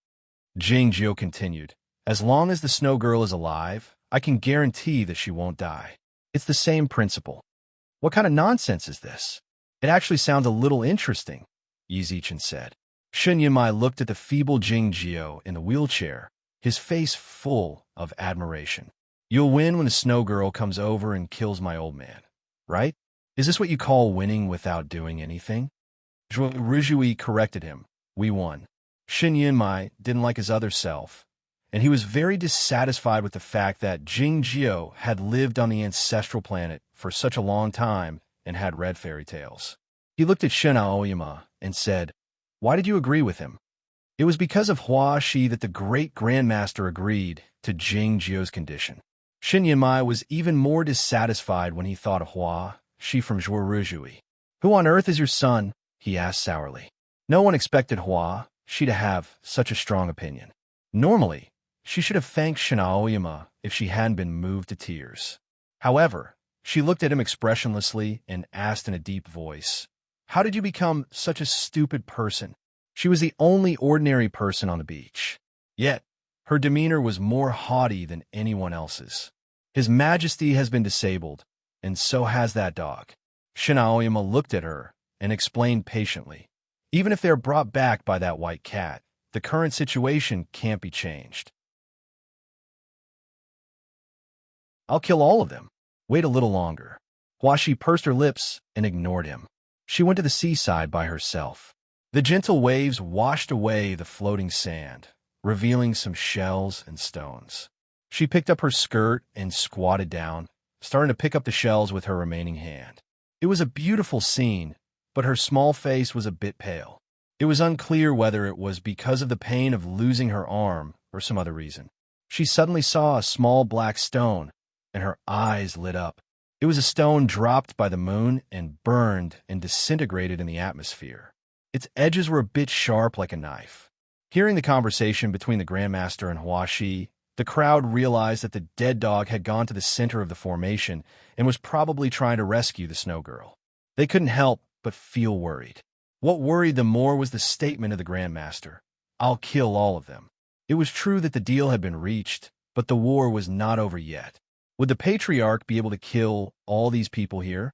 Jing Jiu continued, as long as the snow girl is alive, I can guarantee that she won't die. It's the same principle. What kind of nonsense is this? It actually sounds a little interesting, Yi Zichen said. Shen Yimai looked at the feeble Jing Jiu in the wheelchair, his face full of admiration. You'll win when the snow girl comes over and kills my old man, right? Is this what you call winning without doing anything? Zhuo Rizhui corrected him. We won. Shen Yimai didn't like his other self, and he was very dissatisfied with the fact that Jing Jiu had lived on the ancestral planet for such a long time and had read fairy tales. He looked at Shen Aoyama and said, Why did you agree with him? It was because of Hua Shi that the great grandmaster agreed to Jing Jiu's condition. Shen Yimai was even more dissatisfied when he thought of Hua Shi from Zhuo Rizhui. Who on earth is your son? He asked sourly. No one expected Hua Shi to have such a strong opinion. Normally, she should have thanked Shen Aoyama if she hadn't been moved to tears. However, she looked at him expressionlessly and asked in a deep voice, How did you become such a stupid person? She was the only ordinary person on the beach. Yet, her demeanor was more haughty than anyone else's. His Majesty has been disabled, and so has that dog. Shen Aoyama looked at her and explained patiently, Even if they're brought back by that white cat, the current situation can't be changed. I'll kill all of them. Wait a little longer. Hua Shi pursed her lips and ignored him. She went to the seaside by herself. The gentle waves washed away the floating sand, revealing some shells and stones. She picked up her skirt and squatted down, starting to pick up the shells with her remaining hand. It was a beautiful scene, but her small face was a bit pale. It was unclear whether it was because of the pain of losing her arm or some other reason. She suddenly saw a small black stone, and her eyes lit up. It was a stone dropped by the moon and burned and disintegrated in the atmosphere. Its edges were a bit sharp like a knife. Hearing the conversation between the Grandmaster and Hua Shi, the crowd realized that the dead dog had gone to the center of the formation and was probably trying to rescue the snow girl. They couldn't help but feel worried. What worried them more was the statement of the Grandmaster, I'll kill all of them. It was true that the deal had been reached, but the war was not over yet. Would the Patriarch be able to kill all these people here?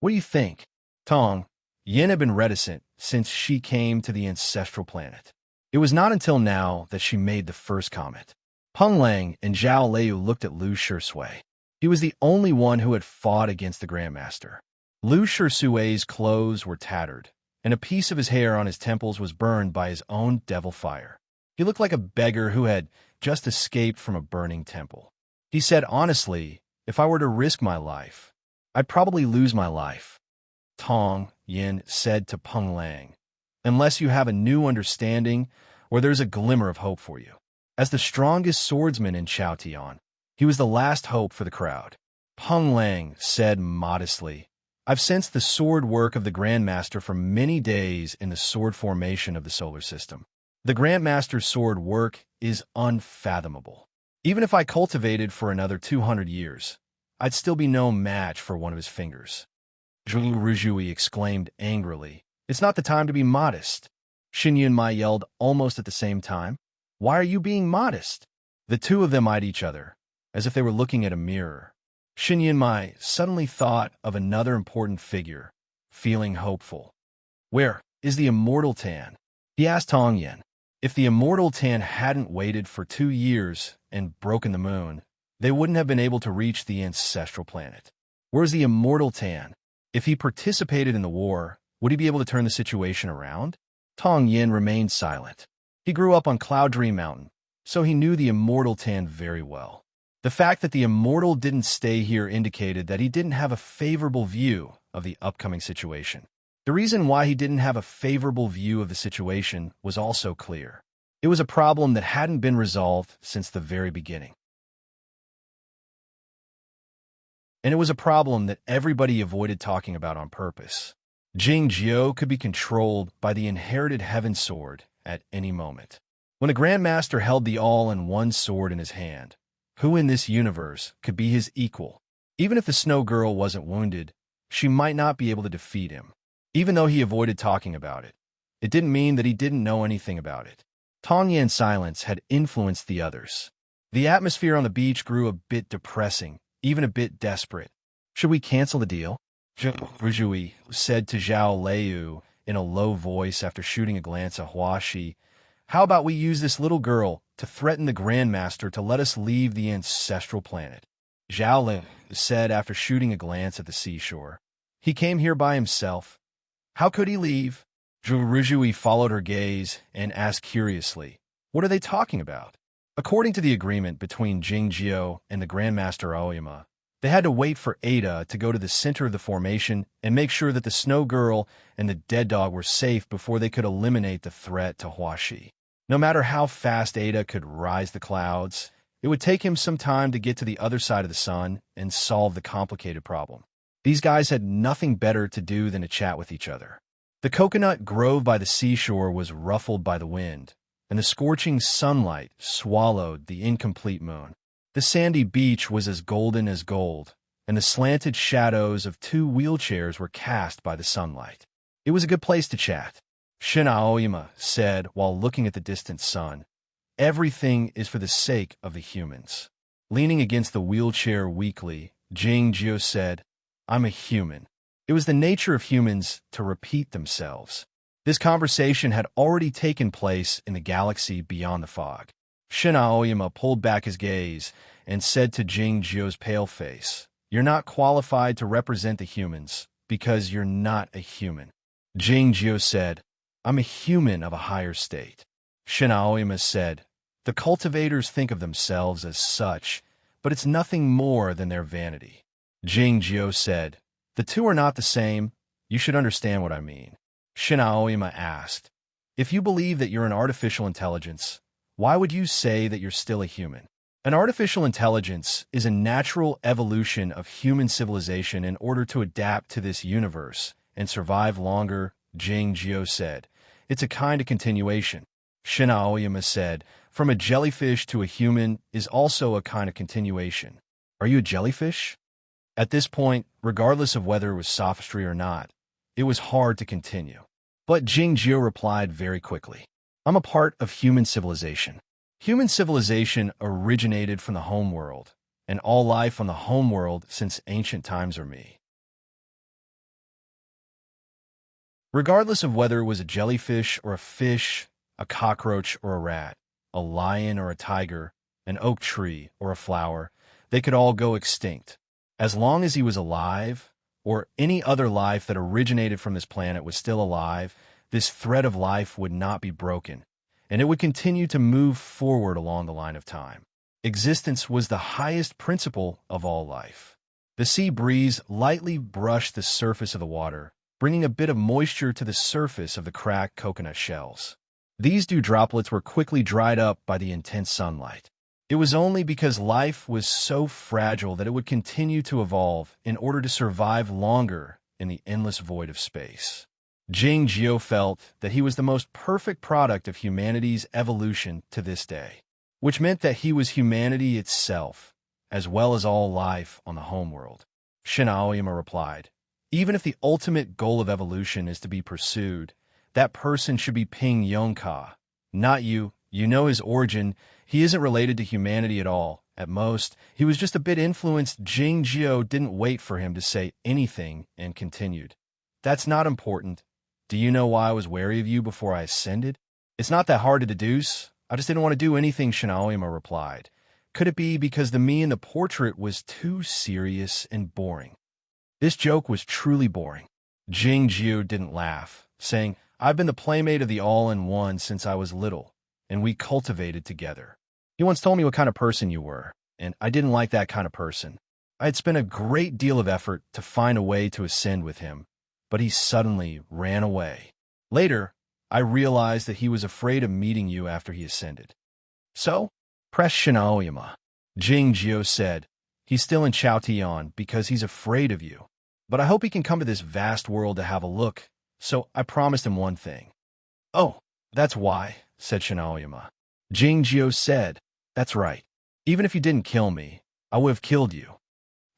What do you think? Tong, Yin had been reticent since she came to the ancestral planet. It was not until now that she made the first comment. Peng Lang and Zhao Liu looked at Lu Shisui. He was the only one who had fought against the Grandmaster. Lu Shisui's clothes were tattered, and a piece of his hair on his temples was burned by his own devil fire. He looked like a beggar who had just escaped from a burning temple. He said honestly, if I were to risk my life, I'd probably lose my life. Tong Yin said to Peng Lang, unless you have a new understanding or there's a glimmer of hope for you. As the strongest swordsman in Chaotian, he was the last hope for the crowd. Peng Lang said modestly, I've sensed the sword work of the Grandmaster for many days in the sword formation of the solar system. The Grandmaster's sword work is unfathomable. Even if I cultivated for another 200 years, I'd still be no match for one of his fingers. Zhuo Rizhui exclaimed angrily, It's not the time to be modest. Shen Yunmai yelled almost at the same time, Why are you being modest? The two of them eyed each other, as if they were looking at a mirror. Shen Yunmai suddenly thought of another important figure, feeling hopeful. Where is the immortal Tan? He asked Tong Yin. If the immortal Tan hadn't waited for 2 years and broken the moon, they wouldn't have been able to reach the ancestral planet. Where's the immortal Tan? If he participated in the war, would he be able to turn the situation around? Tong Yin remained silent. He grew up on Cloud Dream Mountain, so he knew the immortal Tan very well. The fact that the immortal didn't stay here indicated that he didn't have a favorable view of the upcoming situation. The reason why he didn't have a favorable view of the situation was also clear. It was a problem that hadn't been resolved since the very beginning. And it was a problem that everybody avoided talking about on purpose. Jing Jiu could be controlled by the inherited Heaven Sword at any moment. When a Grandmaster held the all-in-one sword in his hand, who in this universe could be his equal? Even if the Snow Girl wasn't wounded, she might not be able to defeat him. even though he avoided talking about it. It didn't mean that he didn't know anything about it. Tong Yan's silence had influenced the others. The atmosphere on the beach grew a bit depressing, even a bit desperate. Should we cancel the deal? Zhou said to Zhao Liu in a low voice after shooting a glance at Huaxi. How about we use this little girl to threaten the Grandmaster to let us leave the ancestral planet? Zhao Liu said after shooting a glance at the seashore. He came here by himself. How could he leave? Zhu followed her gaze and asked curiously, what are they talking about? According to the agreement between Jing Jiao and the Grandmaster Aoyama, they had to wait for Ada to go to the center of the formation and make sure that the Snow Girl and the Dead Dog were safe before they could eliminate the threat to Huaxi. No matter how fast Ada could rise the clouds, it would take him some time to get to the other side of the sun and solve the complicated problem. These guys had nothing better to do than to chat with each other. The coconut grove by the seashore was ruffled by the wind, and the scorching sunlight swallowed the incomplete moon. The sandy beach was as golden as gold, and the slanted shadows of two wheelchairs were cast by the sunlight. It was a good place to chat. Shin Aoyama said while looking at the distant sun, everything is for the sake of the humans. Leaning against the wheelchair weakly, Jing Jiao said, I'm a human. It was the nature of humans to repeat themselves. This conversation had already taken place in the galaxy beyond the fog. Shin Aoyama pulled back his gaze and said to Jing Jiao's pale face, you're not qualified to represent the humans because you're not a human. Jing Jiao said, I'm a human of a higher state. Shin Aoyama said, the cultivators think of themselves as such, but it's nothing more than their vanity. Jing Jiao said, the two are not the same. You should understand what I mean. Shin Aoyama asked, if you believe that you're an artificial intelligence, why would you say that you're still a human? An artificial intelligence is a natural evolution of human civilization in order to adapt to this universe and survive longer, Jing Jiao said. It's a kind of continuation. Shin Aoyama said, from a jellyfish to a human is also a kind of continuation. Are you a jellyfish? At this point, regardless of whether it was sophistry or not, it was hard to continue. But Jing Jiao replied very quickly. I'm a part of human civilization. Human civilization originated from the homeworld, and all life on the homeworld since ancient times are me. Regardless of whether it was a jellyfish or a fish, a cockroach or a rat, a lion or a tiger, an oak tree or a flower, they could all go extinct. As long as he was alive, or any other life that originated from this planet was still alive, this thread of life would not be broken, and it would continue to move forward along the line of time. Existence was the highest principle of all life. The sea breeze lightly brushed the surface of the water, bringing a bit of moisture to the surface of the cracked coconut shells. These dew droplets were quickly dried up by the intense sunlight. It was only because life was so fragile that it would continue to evolve in order to survive longer in the endless void of space. Jing Jiao felt that he was the most perfect product of humanity's evolution to this day, which meant that he was humanity itself, as well as all life on the homeworld. Shin Aoyama replied, even if the ultimate goal of evolution is to be pursued, that person should be Ping Yongka, not you. You know his origin. He isn't related to humanity at all. At most, he was just a bit influenced. Jing Jiao didn't wait for him to say anything and continued. That's not important. Do you know why I was wary of you before I ascended? It's not that hard to deduce. I just didn't want to do anything, Shin Aoyama replied. Could it be because the me in the portrait was too serious and boring? This joke was truly boring. Jing Jiao didn't laugh, saying, I've been the playmate of the all-in-one since I was little, and we cultivated together. He once told me what kind of person you were, and I didn't like that kind of person. I had spent a great deal of effort to find a way to ascend with him, but he suddenly ran away. Later, I realized that he was afraid of meeting you after he ascended. So, press Shin Aoyama. Jing Jiao said, he's still in Chaotian because he's afraid of you. But I hope he can come to this vast world to have a look, so I promised him one thing. Oh, that's why, said Shin Aoyama. Jing Jiao said, that's right. Even if you didn't kill me, I would have killed you.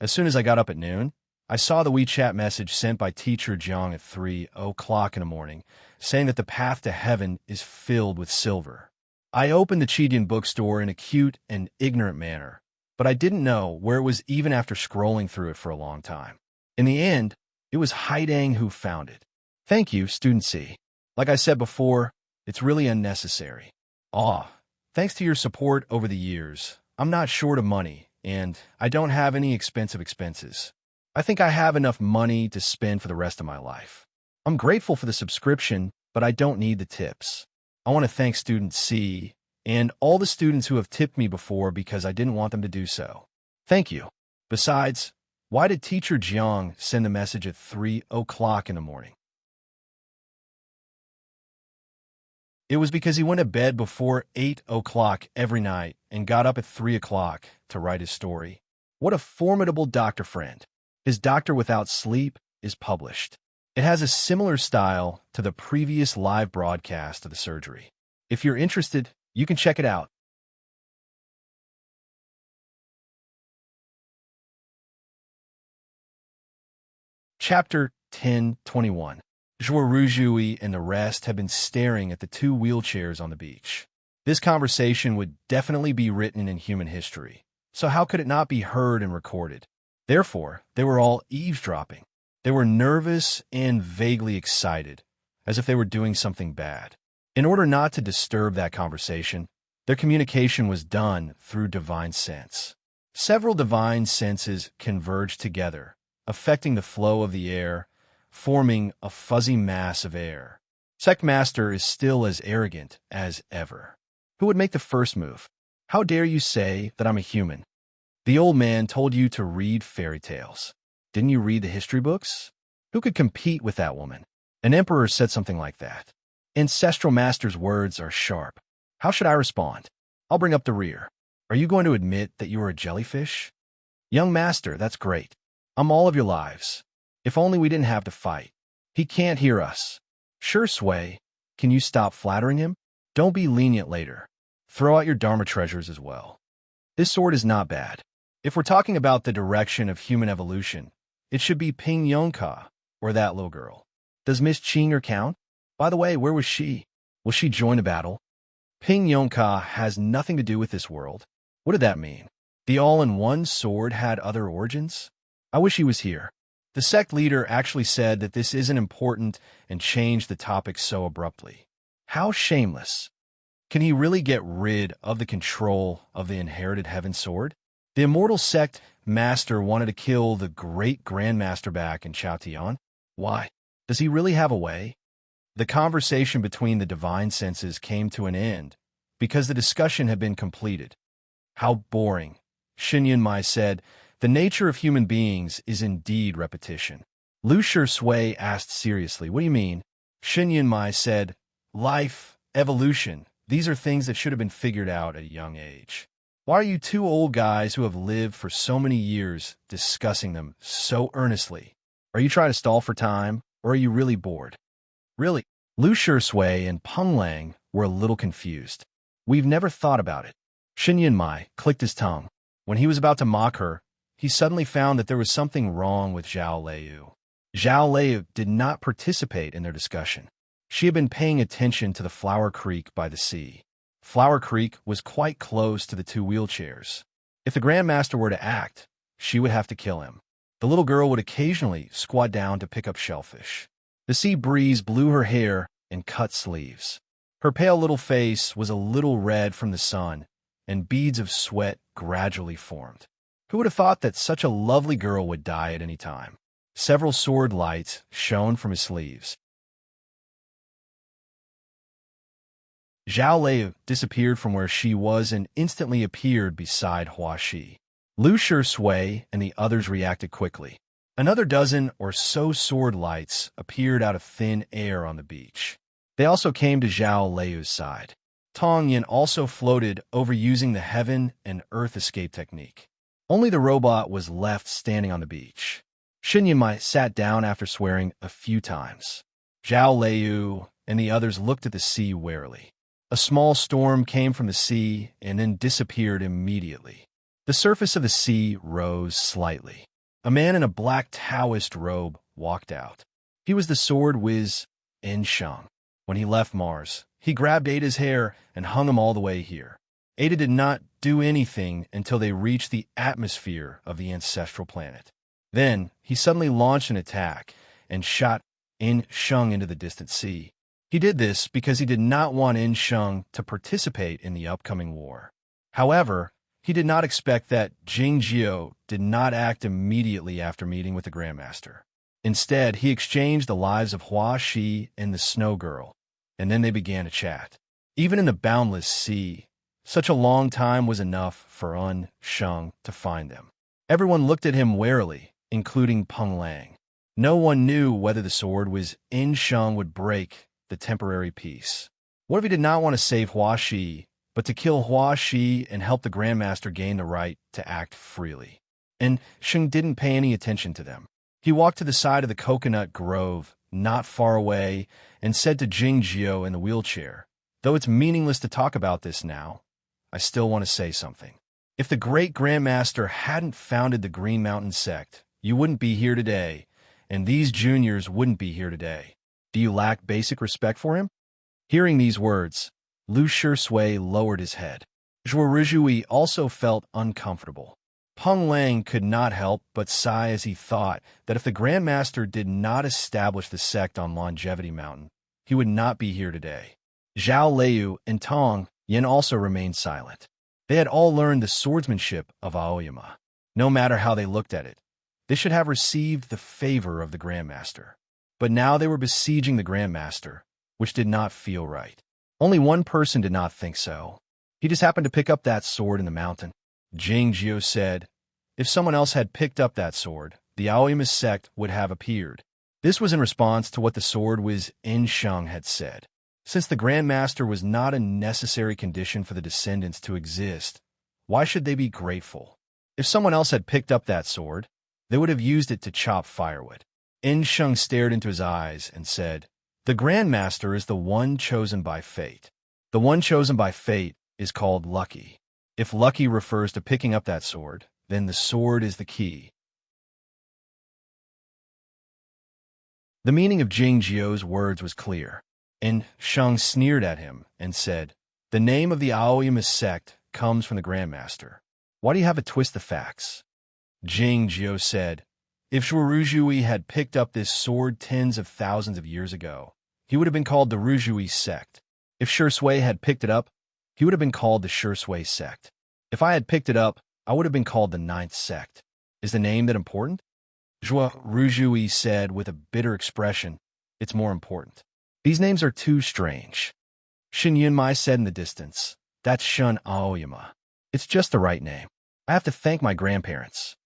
As soon as I got up at noon, I saw the WeChat message sent by teacher Jiang at 3 o'clock in the morning, saying that the path to heaven is filled with silver. I opened the Chidian bookstore in a cute and ignorant manner, but I didn't know where it was even after scrolling through it for a long time. In the end, it was Haidang who found it. Thank you, Student C. Like I said before, it's really unnecessary. Thanks to your support over the years, I'm not short of money, and I don't have any expensive expenses. I think I have enough money to spend for the rest of my life. I'm grateful for the subscription, but I don't need the tips. I want to thank Student C and all the students who have tipped me before because I didn't want them to do so. Thank you. Besides, why did teacher Jiang send the message at 3 o'clock in the morning? It was because he went to bed before 8 o'clock every night and got up at 3 o'clock to write his story. What a formidable doctor friend. His Doctor Without Sleep is published. It has a similar style to the previous live broadcast of the surgery. If you're interested, you can check it out. Chapter 10:21. Zhuoruzhui and the rest have been staring at the two wheelchairs on the beach. This conversation would definitely be written in human history, so how could it not be heard and recorded? Therefore, they were all eavesdropping. They were nervous and vaguely excited, as if they were doing something bad. In order not to disturb that conversation, their communication was done through divine sense. Several divine senses converged together, affecting the flow of the air, forming a fuzzy mass of air. Sect Master is still as arrogant as ever. Who would make the first move? How dare you say that I'm a human? The old man told you to read fairy tales. Didn't you read the history books? Who could compete with that woman? An emperor said something like that. Ancestral Master's words are sharp. How should I respond? I'll bring up the rear. Are you going to admit that you are a jellyfish? Young Master, that's great. I'm all of your lives. If only we didn't have to fight. He can't hear us. Sure, Sway. Can you stop flattering him? Don't be lenient later. Throw out your Dharma treasures as well. This sword is not bad. If we're talking about the direction of human evolution, it should be Ping Yongka, or that little girl. Does Miss Chinger count? By the way, where was she? Will she join a battle? Ping Yongka has nothing to do with this world. What did that mean? The all-in-one sword had other origins? I wish he was here. The sect leader actually said that this isn't important and changed the topic so abruptly. How shameless. Can he really get rid of the control of the inherited heaven sword? The immortal sect master wanted to kill the great grandmaster back in Chaotian. Why? Does he really have a way? The conversation between the divine senses came to an end because the discussion had been completed. How boring. Xinyan Mai said, the nature of human beings is indeed repetition. Lu Shui asked seriously, what do you mean? Xinyan Mai said, life, evolution, these are things that should have been figured out at a young age. Why are you two old guys who have lived for so many years discussing them so earnestly? Are you trying to stall for time, or are you really bored? Really? Lu Shui and Peng Lang were a little confused. We've never thought about it. Xinyan Mai clicked his tongue. When he was about to mock her, he suddenly found that there was something wrong with Zhao Leiyu. Zhao Leiyu did not participate in their discussion. She had been paying attention to the Flower Creek by the sea. Flower Creek was quite close to the two wheelchairs. If the Grandmaster were to act, she would have to kill him. The little girl would occasionally squat down to pick up shellfish. The sea breeze blew her hair and cut sleeves. Her pale little face was a little red from the sun, and beads of sweat gradually formed. Who would have thought that such a lovely girl would die at any time? Several sword lights shone from his sleeves. Zhao Leiyu disappeared from where she was and instantly appeared beside Hua Shi. Lu Shui and the others reacted quickly. Another dozen or so sword lights appeared out of thin air on the beach. They also came to Zhao Leiyu's side. Tong Yin also floated over using the heaven and earth escape technique. Only the robot was left standing on the beach. Xinyan Mai sat down after swearing a few times. Zhao Leiyu and the others looked at the sea warily. A small storm came from the sea and then disappeared immediately. The surface of the sea rose slightly. A man in a black Taoist robe walked out. He was the sword whiz Shang. When he left Mars, he grabbed Ada's hair and hung him all the way here. Ada did not do anything until they reached the atmosphere of the ancestral planet. Then, he suddenly launched an attack and shot Shang into the distant sea. He did this because he did not want Shang to participate in the upcoming war. However, he did not expect that Jingjiu did not act immediately after meeting with the Grandmaster. Instead, he exchanged the lives of Hua Shi and the Snow Girl, and then they began to chat. Even in the boundless sea, such a long time was enough for Shang to find them. Everyone looked at him warily, including Peng Lang. No one knew whether the sword was Shang would break the temporary peace. What if he did not want to save Hua Shi, but to kill Hua Shi and help the Grandmaster gain the right to act freely? And Shang didn't pay any attention to them. He walked to the side of the coconut grove, not far away, and said to Jingjiu in the wheelchair, "Though it's meaningless to talk about this now, I still want to say something. If the great Grandmaster hadn't founded the Green Mountain sect, you wouldn't be here today, and these juniors wouldn't be here today. Do you lack basic respect for him?" Hearing these words, Lu Shui lowered his head. Zhuo also felt uncomfortable. Peng Lang could not help but sigh as he thought that if the Grandmaster did not establish the sect on Longevity Mountain, he would not be here today. Zhao Liu and Tong Yin also remained silent. They had all learned the swordsmanship of Aoyama. No matter how they looked at it, they should have received the favor of the Grandmaster. But now they were besieging the Grandmaster, which did not feel right. Only one person did not think so. He just happened to pick up that sword in the mountain. Jingjiu said, if someone else had picked up that sword, the Aoyama sect would have appeared. This was in response to what the sword whiz Shang had said. Since the Grandmaster was not a necessary condition for the descendants to exist, why should they be grateful? If someone else had picked up that sword, they would have used it to chop firewood. Shang stared into his eyes and said, the Grandmaster is the one chosen by fate. The one chosen by fate is called lucky. If lucky refers to picking up that sword, then the sword is the key. The meaning of Jingjiu's words was clear. Shang sneered at him and said, the name of the Aoyama sect comes from the Grandmaster. Why do you have to twist the facts? Jingjiu said, if Zhuo had picked up this sword tens of thousands of years ago, he would have been called the Ruzhui sect. If Shui had picked it up, he would have been called the Shui sect. If I had picked it up, I would have been called the Ninth sect. Is the name that important? Ruzhui said with a bitter expression, it's more important. These names are too strange. Shin Yunmai said in the distance, that's Shun Aoyama. It's just the right name. I have to thank my grandparents.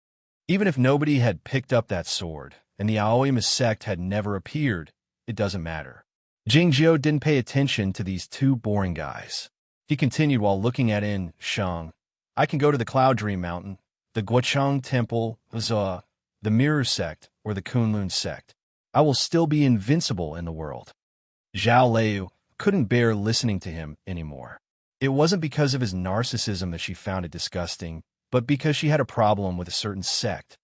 Even if nobody had picked up that sword, and the Aoyama sect had never appeared, it doesn't matter. Jingjiu didn't pay attention to these two boring guys. He continued while looking at Shang. I can go to the Cloud Dream Mountain, the Guochang Temple, the Mirror Sect, or the Kunlun Sect. I will still be invincible in the world. Zhao Liu couldn't bear listening to him anymore. It wasn't because of his narcissism that she found it disgusting, but because she had a problem with a certain sect.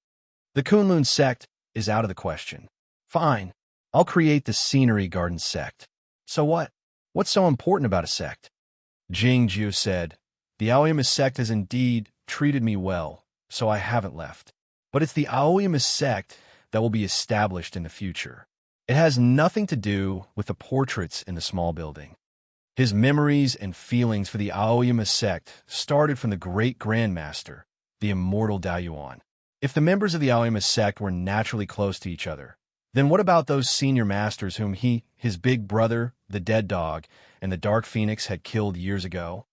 The Kunlun sect is out of the question. Fine, I'll create the Scenery Garden sect. So what? What's so important about a sect? Jingjiu said, the Aoyama sect has indeed treated me well, so I haven't left. But it's the Aoyama sect that will be established in the future. It has nothing to do with the portraits in the small building. His memories and feelings for the Aoyama sect started from the great Grandmaster, the immortal Daoyuan. If the members of the Aoyama sect were naturally close to each other, then what about those senior masters whom he, his big brother, the Dead Dog, and the Dark Phoenix had killed years ago?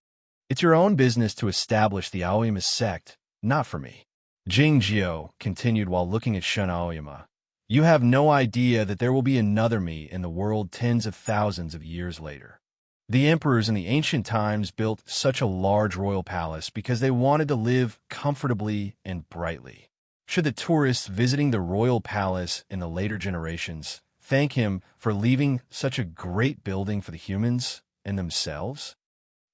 It's your own business to establish the Aoyama sect, not for me. Jingjiu continued while looking at Shun Aoyama. You have no idea that there will be another me in the world tens of thousands of years later. The emperors in the ancient times built such a large royal palace because they wanted to live comfortably and brightly. Should the tourists visiting the royal palace in the later generations thank him for leaving such a great building for the humans and themselves?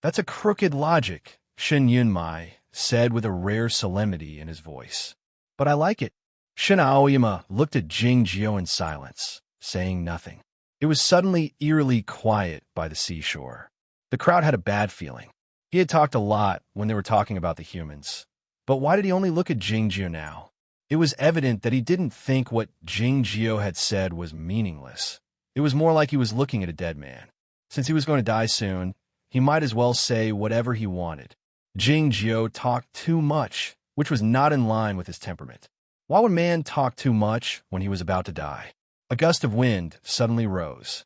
That's a crooked logic, Shin Yunmai said with a rare solemnity in his voice. But I like it. Shin Aoyama looked at Jing Jio in silence, saying nothing. It was suddenly eerily quiet by the seashore. The crowd had a bad feeling. He had talked a lot when they were talking about the humans. But why did he only look at Jing Jio now? It was evident that he didn't think what Jing Jio had said was meaningless. It was more like he was looking at a dead man. Since he was going to die soon, he might as well say whatever he wanted. Jing Jio talked too much, which was not in line with his temperament. Why would man talk too much when he was about to die? A gust of wind suddenly rose.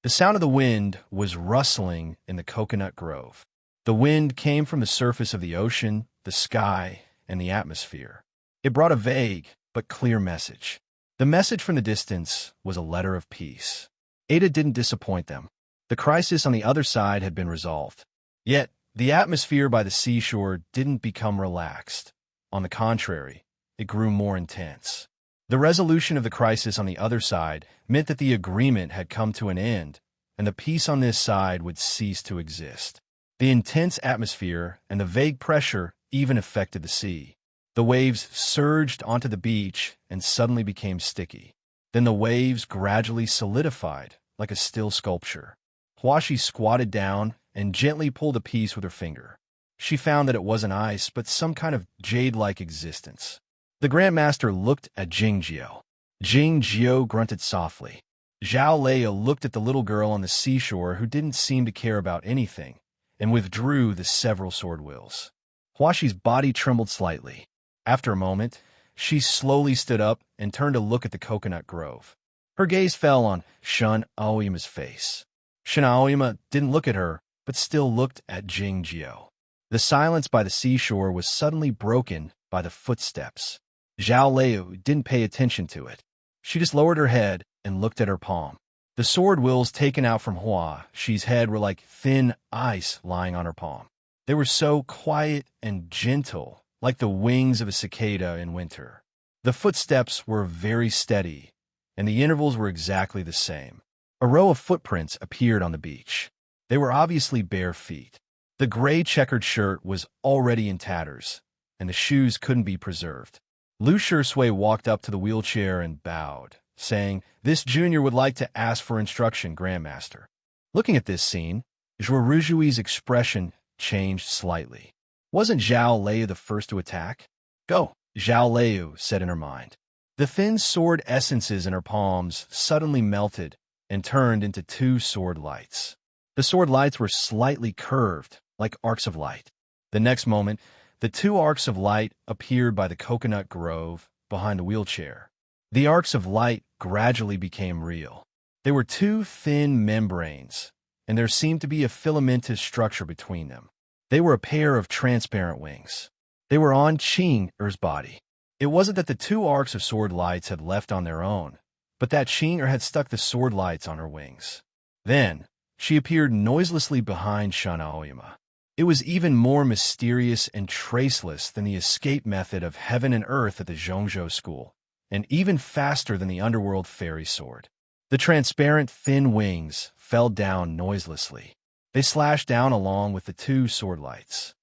The sound of the wind was rustling in the coconut grove. The wind came from the surface of the ocean, the sky, and the atmosphere. It brought a vague but clear message. The message from the distance was a letter of peace. Ada didn't disappoint them. The crisis on the other side had been resolved. Yet, the atmosphere by the seashore didn't become relaxed. On the contrary, it grew more intense. The resolution of the crisis on the other side meant that the agreement had come to an end, and the peace on this side would cease to exist. The intense atmosphere and the vague pressure even affected the sea. The waves surged onto the beach and suddenly became sticky. Then the waves gradually solidified like a still sculpture. Huashi squatted down and gently pulled a piece with her finger. She found that it wasn't ice, but some kind of jade-like existence. The Grandmaster looked at Jing Jio. Jing Jio grunted softly. Zhao Leia looked at the little girl on the seashore who didn't seem to care about anything, and withdrew the several sword wills. Huashi's body trembled slightly. After a moment, she slowly stood up and turned to look at the coconut grove. Her gaze fell on Shin Aoyama's face. Shin Aoyama didn't look at her, but still looked at Jing Jio. The silence by the seashore was suddenly broken by the footsteps. Zhao Lei didn't pay attention to it. She just lowered her head and looked at her palm. The sword wills taken out from Huashi's head were like thin ice lying on her palm. They were so quiet and gentle, like the wings of a cicada in winter. The footsteps were very steady, and the intervals were exactly the same. A row of footprints appeared on the beach. They were obviously bare feet. The gray checkered shirt was already in tatters, and the shoes couldn't be preserved. Lu Shui walked up to the wheelchair and bowed, saying, "This junior would like to ask for instruction, Grandmaster." Looking at this scene, Zhuorujui's expression changed slightly. Wasn't Zhao Lei the first to attack? Go, Zhao Lei said in her mind. The thin sword essences in her palms suddenly melted and turned into two sword lights. The sword lights were slightly curved, like arcs of light. The next moment, the two arcs of light appeared by the coconut grove behind the wheelchair. The arcs of light gradually became real. They were two thin membranes, and there seemed to be a filamentous structure between them. They were a pair of transparent wings. They were on Qing-er's body. It wasn't that the two arcs of sword lights had left on their own, but that Qing-er had stuck the sword lights on her wings. Then, she appeared noiselessly behind Shin Aoyama. It was even more mysterious and traceless than the escape method of heaven and earth at the Zhongzhou school, and even faster than the underworld fairy sword. The transparent thin wings fell down noiselessly. They slashed down along with the two sword lights.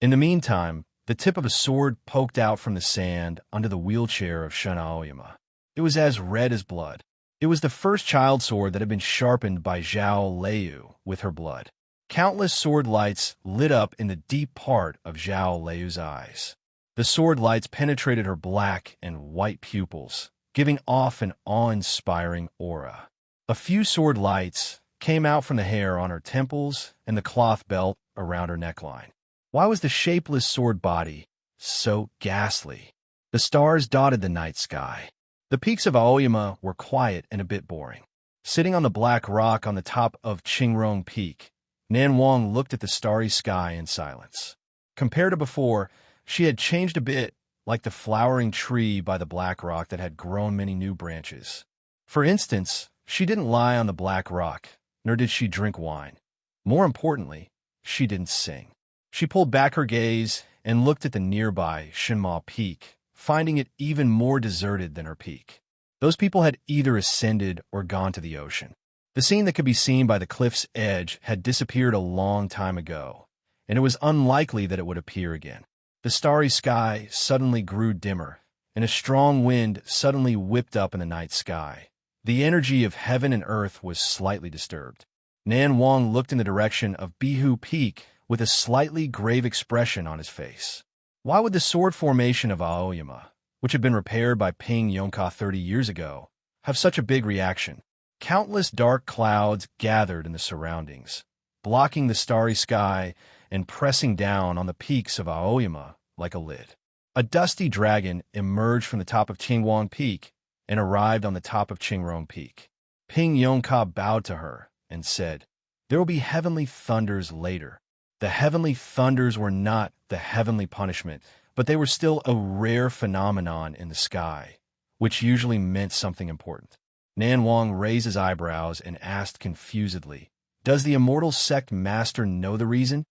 In the meantime, the tip of a sword poked out from the sand under the wheelchair of Shin Aoyama. It was as red as blood. It was the first child sword that had been sharpened by Zhao Lei with her blood. Countless sword lights lit up in the deep part of Zhao Lei's eyes. The sword lights penetrated her black and white pupils, giving off an awe-inspiring aura. A few sword lights came out from the hair on her temples and the cloth belt around her neckline. Why was the shapeless sword body so ghastly? The stars dotted the night sky. The peaks of Aoyama were quiet and a bit boring. Sitting on the black rock on the top of Qingrong Peak, Nan Wang looked at the starry sky in silence. Compared to before, she had changed a bit, like the flowering tree by the black rock that had grown many new branches. For instance, she didn't lie on the black rock, nor did she drink wine. More importantly, she didn't sing. She pulled back her gaze and looked at the nearby Shinma Peak, finding it even more deserted than her peak. Those people had either ascended or gone to the ocean. The scene that could be seen by the cliff's edge had disappeared a long time ago, and it was unlikely that it would appear again. The starry sky suddenly grew dimmer, and a strong wind suddenly whipped up in the night sky. The energy of heaven and earth was slightly disturbed. Nan Wang looked in the direction of Bihu Peak with a slightly grave expression on his face. Why would the sword formation of Aoyama, which had been repaired by Ping Yongka 30 years ago, have such a big reaction? Countless dark clouds gathered in the surroundings, blocking the starry sky and pressing down on the peaks of Aoyama like a lid. A dusty dragon emerged from the top of Qingwang Peak and arrived on the top of Qingrong Peak. Ping Yongka bowed to her and said, "There will be heavenly thunders later." The heavenly thunders were not the heavenly punishment, but they were still a rare phenomenon in the sky, which usually meant something important. Nan Wang raised his eyebrows and asked confusedly, "Does the immortal sect master know the reason?"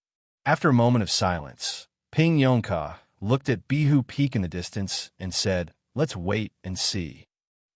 After a moment of silence, Ping Yongka looked at Bihu Peak in the distance and said, "Let's wait and see."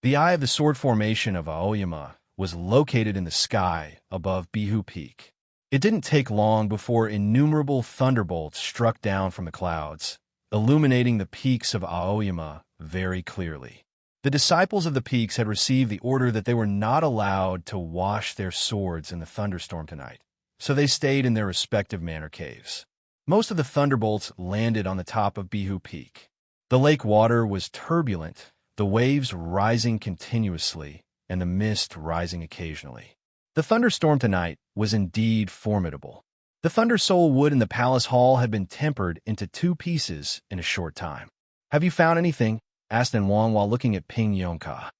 The eye of the sword formation of Aoyama was located in the sky above Bihu Peak. It didn't take long before innumerable thunderbolts struck down from the clouds, illuminating the peaks of Aoyama very clearly. The disciples of the peaks had received the order that they were not allowed to wash their swords in the thunderstorm tonight, so they stayed in their respective manor caves. Most of the thunderbolts landed on the top of Bihu Peak. The lake water was turbulent, the waves rising continuously, and the mist rising occasionally. The thunderstorm tonight was indeed formidable. The thunder soul wood in the palace hall had been tempered into 2 pieces in a short time. "Have you found anything?" asked Nan Wang while looking at Ping Yongka.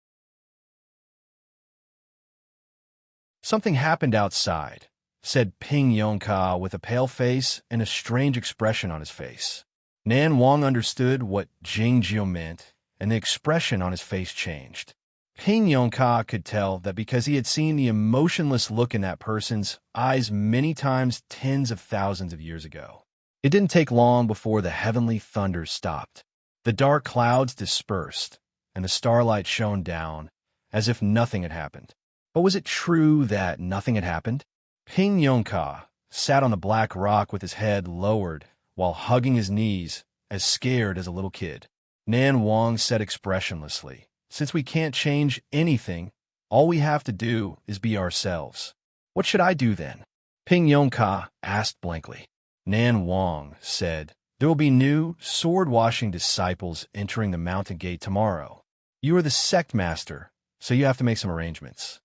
"Something happened outside," said Ping Yongka with a pale face and a strange expression on his face. Nan Wang understood what Jingjiu meant, and the expression on his face changed. Ping Yongka could tell that because he had seen the emotionless look in that person's eyes many times tens of thousands of years ago. It didn't take long before the heavenly thunder stopped. The dark clouds dispersed, and the starlight shone down, as if nothing had happened. But was it true that nothing had happened? Ping Yongka sat on the black rock with his head lowered while hugging his knees, as scared as a little kid. Nan Wang said expressionlessly, "Since we can't change anything, all we have to do is be ourselves. What should I do then?" Ping Yongka asked blankly. Nan Wang said, "There will be new sword-washing disciples entering the mountain gate tomorrow. You are the sect master, so you have to make some arrangements."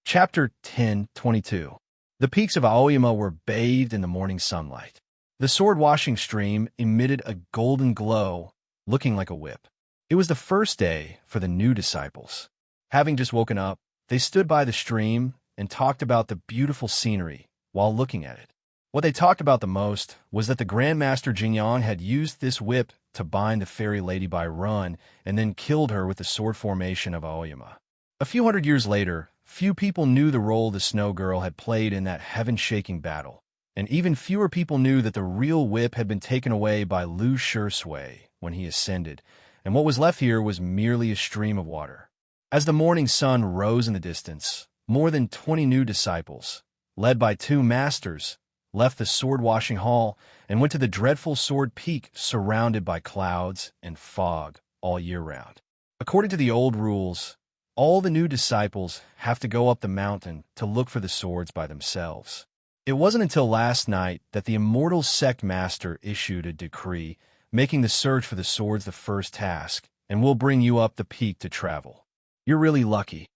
Chapter 10:22. The peaks of Aoyama were bathed in the morning sunlight. The sword-washing stream emitted a golden glow, looking like a whip. It was the first day for the new disciples. Having just woken up, they stood by the stream and talked about the beautiful scenery while looking at it. What they talked about the most was that the Grand Master Jingyang had used this whip to bind the fairy lady by Run and then killed her with the sword formation of Aoyama. A few hundred years later, few people knew the role the Snow Girl had played in that heaven-shaking battle, and even fewer people knew that the real whip had been taken away by Lu Shui when he ascended, and what was left here was merely a stream of water. As the morning sun rose in the distance, more than 20 new disciples, led by 2 masters, left the sword-washing hall and went to the dreadful sword peak surrounded by clouds and fog all year round. According to the old rules, all the new disciples have to go up the mountain to look for the swords by themselves. It wasn't until last night that the immortal sect master issued a decree making the search for the swords the first task, and will bring you up the peak to travel. You're really lucky.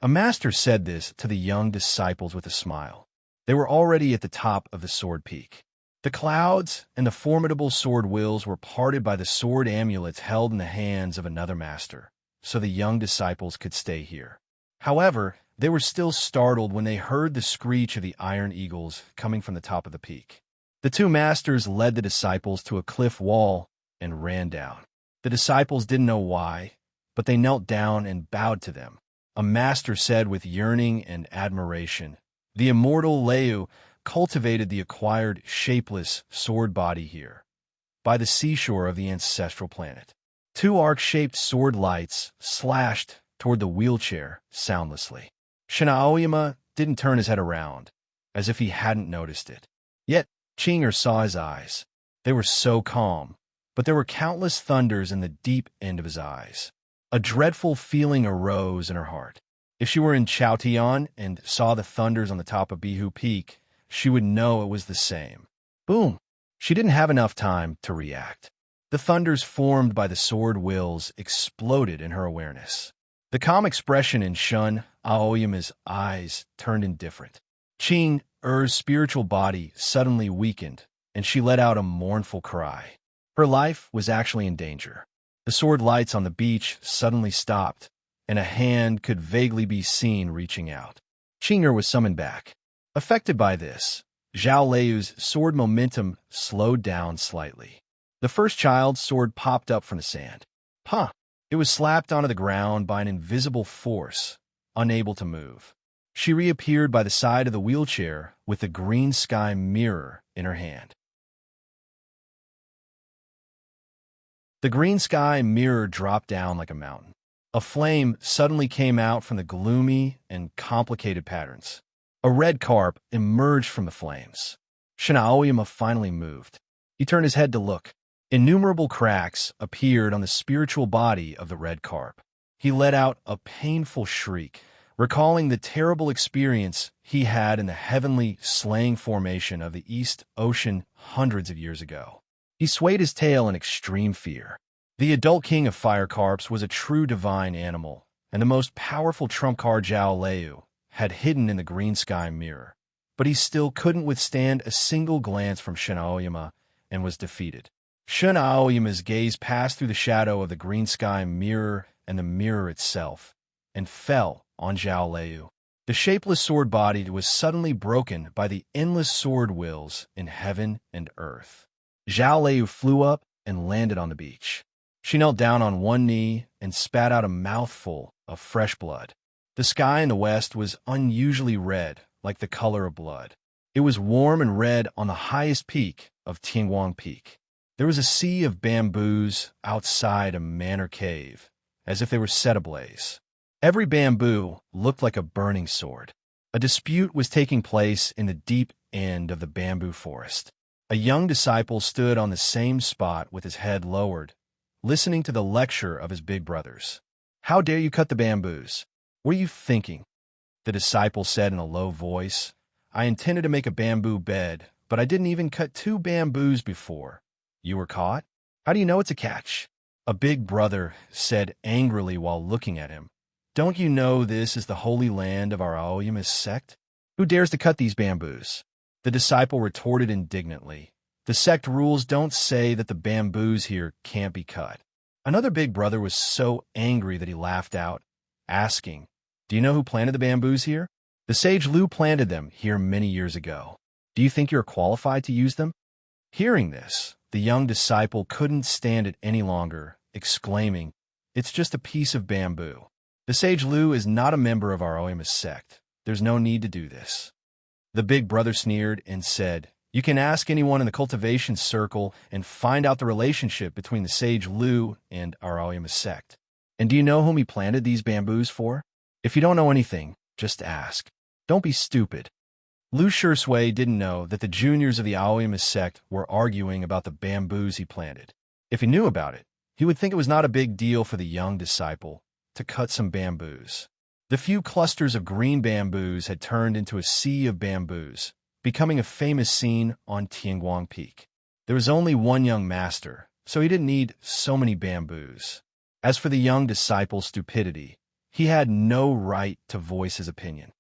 A master said this to the young disciples with a smile. They were already at the top of the sword peak. The clouds and the formidable sword wheels were parted by the sword amulets held in the hands of another master, so the young disciples could stay here. However, they were still startled when they heard the screech of the iron eagles coming from the top of the peak. The 2 masters led the disciples to a cliff wall and ran down. The disciples didn't know why, but they knelt down and bowed to them. A master said with yearning and admiration, "The immortal Leu cultivated the acquired shapeless sword body here, by the seashore of the ancestral planet. 2 arc-shaped sword lights slashed toward the wheelchair soundlessly. Shin Aoyama didn't turn his head around, as if he hadn't noticed it. Yet, Chinger saw his eyes. They were so calm, but there were countless thunders in the deep end of his eyes. A dreadful feeling arose in her heart. If she were in Chaotian and saw the thunders on the top of Bihu Peak, she would know it was the same. Boom! She didn't have enough time to react. The thunders formed by the sword wills exploded in her awareness. The calm expression in Shun Aoyama's eyes turned indifferent. Ching Er's spiritual body suddenly weakened, and she let out a mournful cry. Her life was actually in danger. The sword lights on the beach suddenly stopped, and a hand could vaguely be seen reaching out. Chinger was summoned back. Affected by this, Zhao Leiu's sword momentum slowed down slightly. The first child's sword popped up from the sand. Huh! It was slapped onto the ground by an invisible force, unable to move. She reappeared by the side of the wheelchair with the green sky mirror in her hand. The green sky mirror dropped down like a mountain. A flame suddenly came out from the gloomy and complicated patterns. A red carp emerged from the flames. Shin Aoyama finally moved. He turned his head to look. Innumerable cracks appeared on the spiritual body of the red carp. He let out a painful shriek, recalling the terrible experience he had in the heavenly slaying formation of the East Ocean hundreds of years ago. He swayed his tail in extreme fear. The adult king of fire carps was a true divine animal, and the most powerful trump card Zhao Leiu had hidden in the green sky mirror. But he still couldn't withstand a single glance from Shin Aoyama and was defeated. Shin Aoyama's gaze passed through the shadow of the green sky mirror and the mirror itself, and fell on Zhao Leiu. The shapeless sword body was suddenly broken by the endless sword wills in heaven and earth. Zhao Leiu flew up and landed on the beach. She knelt down on one knee and spat out a mouthful of fresh blood. The sky in the west was unusually red, like the color of blood. It was warm and red on the highest peak of Tianguang Peak. There was a sea of bamboos outside a manor cave, as if they were set ablaze. Every bamboo looked like a burning sword. A dispute was taking place in the deep end of the bamboo forest. A young disciple stood on the same spot with his head lowered, listening to the lecture of his big brothers. "How dare you cut the bamboos? What are you thinking?" The disciple said in a low voice. "I intended to make a bamboo bed, but I didn't even cut 2 bamboos before. You were caught? How do you know it's a catch?" A big brother said angrily while looking at him. "Don't you know this is the holy land of our Aoyama sect? Who dares to cut these bamboos?" The disciple retorted indignantly. "The sect rules don't say that the bamboos here can't be cut." Another big brother was so angry that he laughed out, asking, "Do you know who planted the bamboos here?" "The sage Lu planted them here many years ago. Do you think you're qualified to use them?" Hearing this, the young disciple couldn't stand it any longer, exclaiming, "It's just a piece of bamboo. The sage Lu is not a member of our Aoyama sect. There's no need to do this." The big brother sneered and said, "You can ask anyone in the cultivation circle and find out the relationship between the sage Lu and our Aoyama sect. And do you know whom he planted these bamboos for? If you don't know anything, just ask. Don't be stupid." Lu Shui didn't know that the juniors of the Aoyama sect were arguing about the bamboos he planted. If he knew about it, he would think it was not a big deal for the young disciple to cut some bamboos. The few clusters of green bamboos had turned into a sea of bamboos, becoming a famous scene on Tianguang Peak. There was only one young master, so he didn't need so many bamboos. As for the young disciple's stupidity, he had no right to voice his opinion.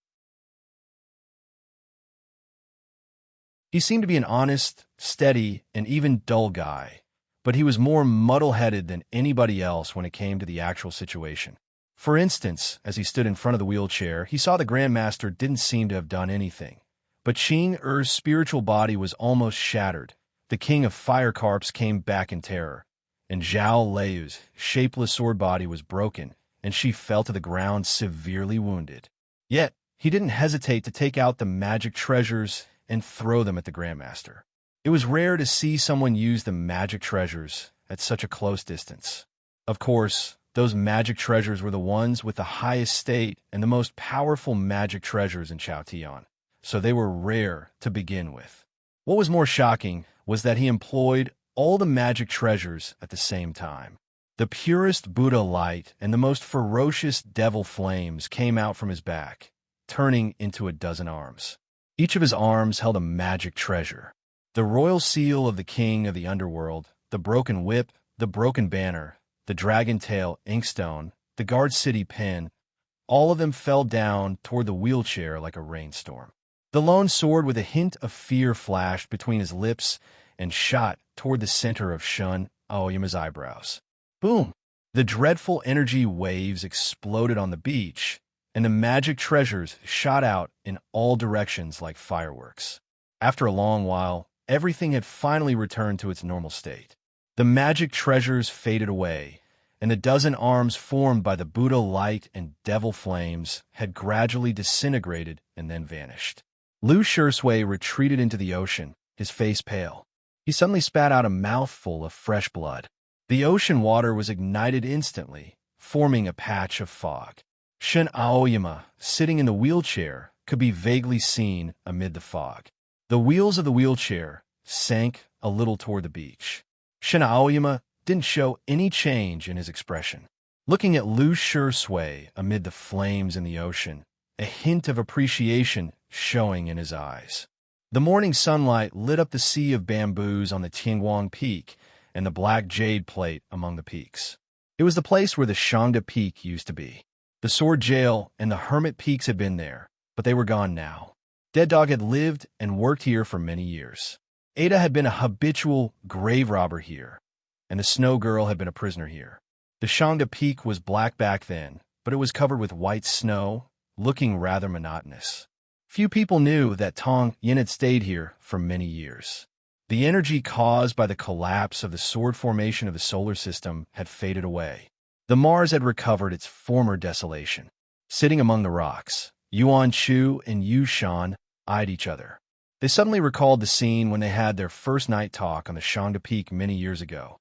He seemed to be an honest, steady, and even dull guy, but he was more muddle-headed than anybody else when it came to the actual situation. For instance, as he stood in front of the wheelchair, he saw the Grandmaster didn't seem to have done anything. But Ching Er's spiritual body was almost shattered. The king of fire carps came back in terror, and Zhao Leiu's shapeless sword body was broken, and she fell to the ground severely wounded. Yet, he didn't hesitate to take out the magic treasures and throw them at the Grandmaster. It was rare to see someone use the magic treasures at such a close distance. Of course, those magic treasures were the ones with the highest state and the most powerful magic treasures in Chaotian, so they were rare to begin with. What was more shocking was that he employed all the magic treasures at the same time. The purest Buddha light and the most ferocious devil flames came out from his back, turning into a dozen arms. Each of his arms held a magic treasure. The royal seal of the king of the underworld, the broken whip, the broken banner, the dragon tail inkstone, the guard city pen, all of them fell down toward the wheelchair like a rainstorm. The lone sword with a hint of fear flashed between his lips and shot toward the center of Shun Aoyama's eyebrows. Boom! The dreadful energy waves exploded on the beach, and the magic treasures shot out in all directions like fireworks. After a long while, everything had finally returned to its normal state. The magic treasures faded away, and the dozen arms formed by the Buddha light and devil flames had gradually disintegrated and then vanished. Lu Shursui retreated into the ocean, his face pale. He suddenly spat out a mouthful of fresh blood. The ocean water was ignited instantly, forming a patch of fog. Shun Aoyama, sitting in the wheelchair, could be vaguely seen amid the fog. The wheels of the wheelchair sank a little toward the beach. Shun Aoyama didn't show any change in his expression. Looking at Lu Shursui amid the flames in the ocean, a hint of appreciation showing in his eyes. The morning sunlight lit up the sea of bamboos on the Tianguang Peak and the black jade plate among the peaks. It was the place where the Shangda Peak used to be. The Sword Jail and the Hermit Peaks had been there, but they were gone now. Dead Dog had lived and worked here for many years. Ada had been a habitual grave robber here, and the Snow Girl had been a prisoner here. The Shangda Peak was black back then, but it was covered with white snow, looking rather monotonous. Few people knew that Tong Yin had stayed here for many years. The energy caused by the collapse of the sword formation of the solar system had faded away. The Mars had recovered its former desolation. Sitting among the rocks, Yuan Chu and Yu Shan eyed each other. They suddenly recalled the scene when they had their first night talk on the Shangda Peak many years ago.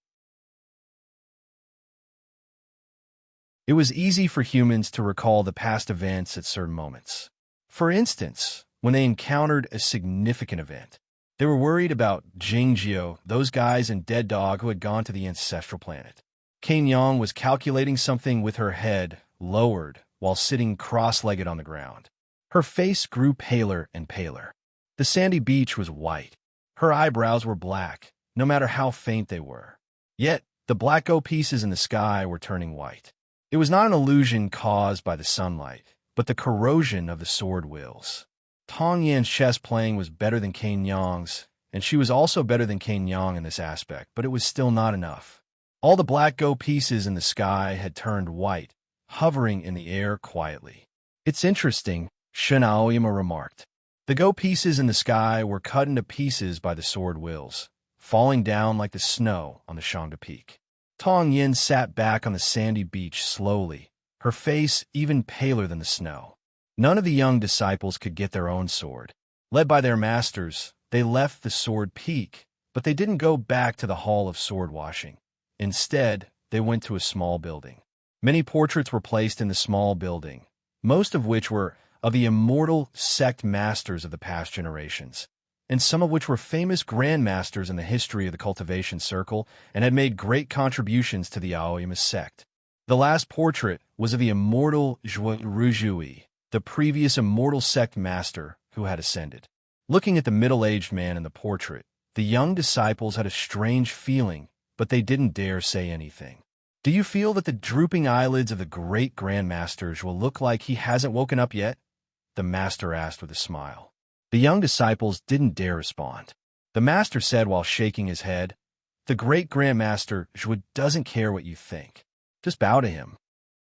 It was easy for humans to recall the past events at certain moments. For instance, when they encountered a significant event. They were worried about Jingjiu, those guys in Dead Dog who had gone to the ancestral planet. Kane Yang was calculating something with her head lowered while sitting cross-legged on the ground. Her face grew paler and paler. The sandy beach was white. Her eyebrows were black, no matter how faint they were. Yet, the black gold pieces in the sky were turning white. It was not an illusion caused by the sunlight, but the corrosion of the sword wheels. Tong Yan's chess playing was better than Kane Yang's, and she was also better than Kane Yang in this aspect, but it was still not enough. All the black go pieces in the sky had turned white, hovering in the air quietly. It's interesting, Shun Aoyama remarked. The go pieces in the sky were cut into pieces by the sword wheels, falling down like the snow on the Shangda Peak. Tong Yin sat back on the sandy beach slowly, her face even paler than the snow. None of the young disciples could get their own sword. Led by their masters, they left the sword peak, but they didn't go back to the hall of sword washing. Instead, they went to a small building. Many portraits were placed in the small building, most of which were of the immortal sect masters of the past generations, and some of which were famous grandmasters in the history of the cultivation circle and had made great contributions to the Aoyama sect. The last portrait was of the immortal Zhuo Ruzhui, the previous immortal sect master who had ascended. Looking at the middle-aged man in the portrait, the young disciples had a strange feeling, but they didn't dare say anything. Do you feel that the drooping eyelids of the great grandmaster will look like he hasn't woken up yet? The master asked with a smile. The young disciples didn't dare respond. The master said while shaking his head, "The great grandmaster Zhuo doesn't care what you think. Just bow to him."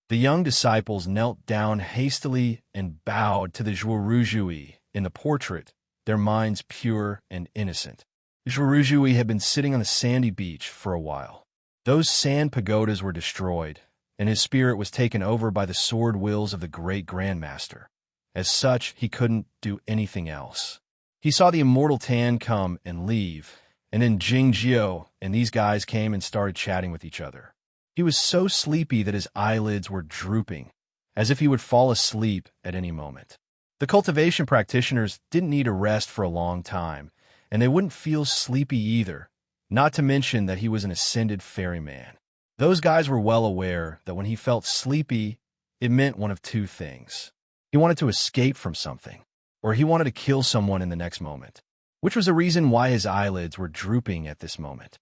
The young disciples knelt down hastily and bowed to the Zhuo Ruzhui in the portrait, their minds pure and innocent. Zhuo Ruzhui had been sitting on the sandy beach for a while. Those sand pagodas were destroyed, and his spirit was taken over by the sword wills of the great grandmaster. As such, he couldn't do anything else. He saw the immortal Tan come and leave, and then Jingjiu and these guys came and started chatting with each other. He was so sleepy that his eyelids were drooping, as if he would fall asleep at any moment. The cultivation practitioners didn't need a rest for a long time, and they wouldn't feel sleepy either, not to mention that he was an ascended ferryman. Those guys were well aware that when he felt sleepy, it meant one of two things. He wanted to escape from something, or he wanted to kill someone in the next moment, which was the reason why his eyelids were drooping at this moment.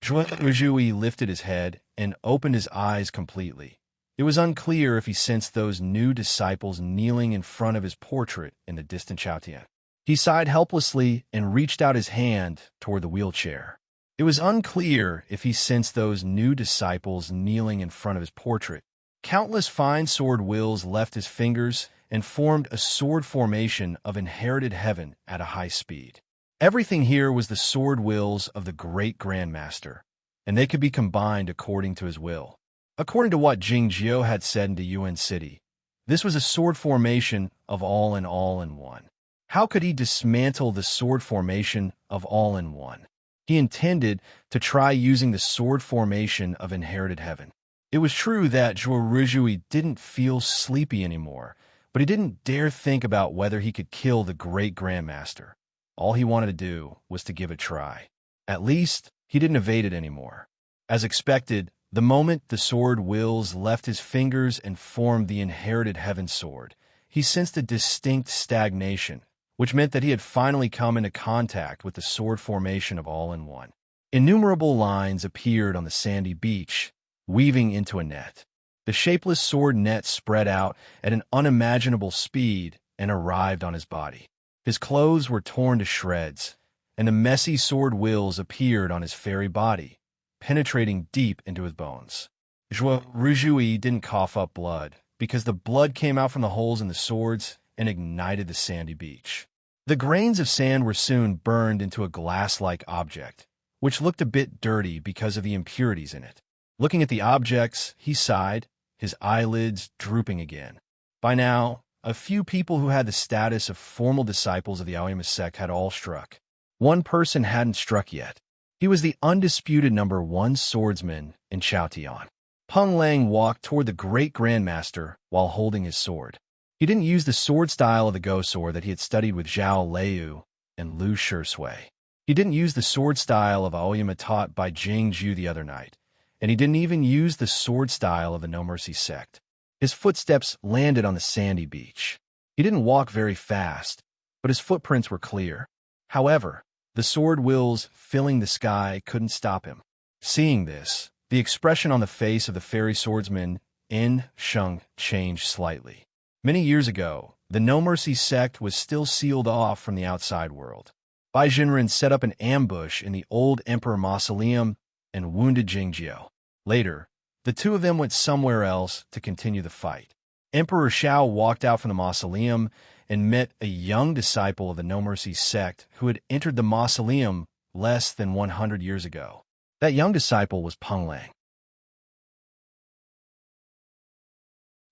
Rujui lifted his head and opened his eyes completely. It was unclear if he sensed those new disciples kneeling in front of his portrait in the distant Chaotian. He sighed helplessly and reached out his hand toward the wheelchair. It was unclear if he sensed those new disciples kneeling in front of his portrait. Countless fine sword wills left his fingers and formed a sword formation of inherited heaven at a high speed. Everything here was the sword wills of the great Grandmaster, and they could be combined according to his will. According to what Jing Jiao had said into Yuan City, this was a sword formation of all in one. How could he dismantle the sword formation of all in one? He intended to try using the sword formation of inherited heaven. It was true that Zhuo Rujui didn't feel sleepy anymore, but he didn't dare think about whether he could kill the great Grandmaster. All he wanted to do was to give it a try. At least, he didn't evade it anymore. As expected, the moment the sword wills left his fingers and formed the inherited heaven sword, he sensed a distinct stagnation, which meant that he had finally come into contact with the sword formation of all in one. Innumerable lines appeared on the sandy beach, weaving into a net. The shapeless sword net spread out at an unimaginable speed and arrived on his body. His clothes were torn to shreds, and the messy sword wills appeared on his fairy body, penetrating deep into his bones. Zhuo Rujui didn't cough up blood, because the blood came out from the holes in the swords and ignited the sandy beach. The grains of sand were soon burned into a glass-like object, which looked a bit dirty because of the impurities in it. Looking at the objects, he sighed, his eyelids drooping again. By now, a few people who had the status of formal disciples of the Aoyama sect had all struck. One person hadn't struck yet. He was the undisputed number 1 swordsman in Chaotian. Peng Lang walked toward the great Grandmaster while holding his sword. He didn't use the sword style of the Go sword that he had studied with Zhao Liu and Lu Shisui. He didn't use the sword style of Aoyama taught by Jing Zhu the other night, and he didn't even use the sword style of the No Mercy sect. His footsteps landed on the sandy beach. He didn't walk very fast, but his footprints were clear. However, the sword wills filling the sky couldn't stop him. Seeing this, the expression on the face of the fairy swordsman, In Sheng, changed slightly. Many years ago, the No Mercy sect was still sealed off from the outside world. Bai Jinren set up an ambush in the old Emperor Mausoleum and wounded Jing Jiao. Later, the two of them went somewhere else to continue the fight. Emperor Shao walked out from the mausoleum and met a young disciple of the No Mercy sect who had entered the mausoleum less than 100 years ago. That young disciple was Peng Lang.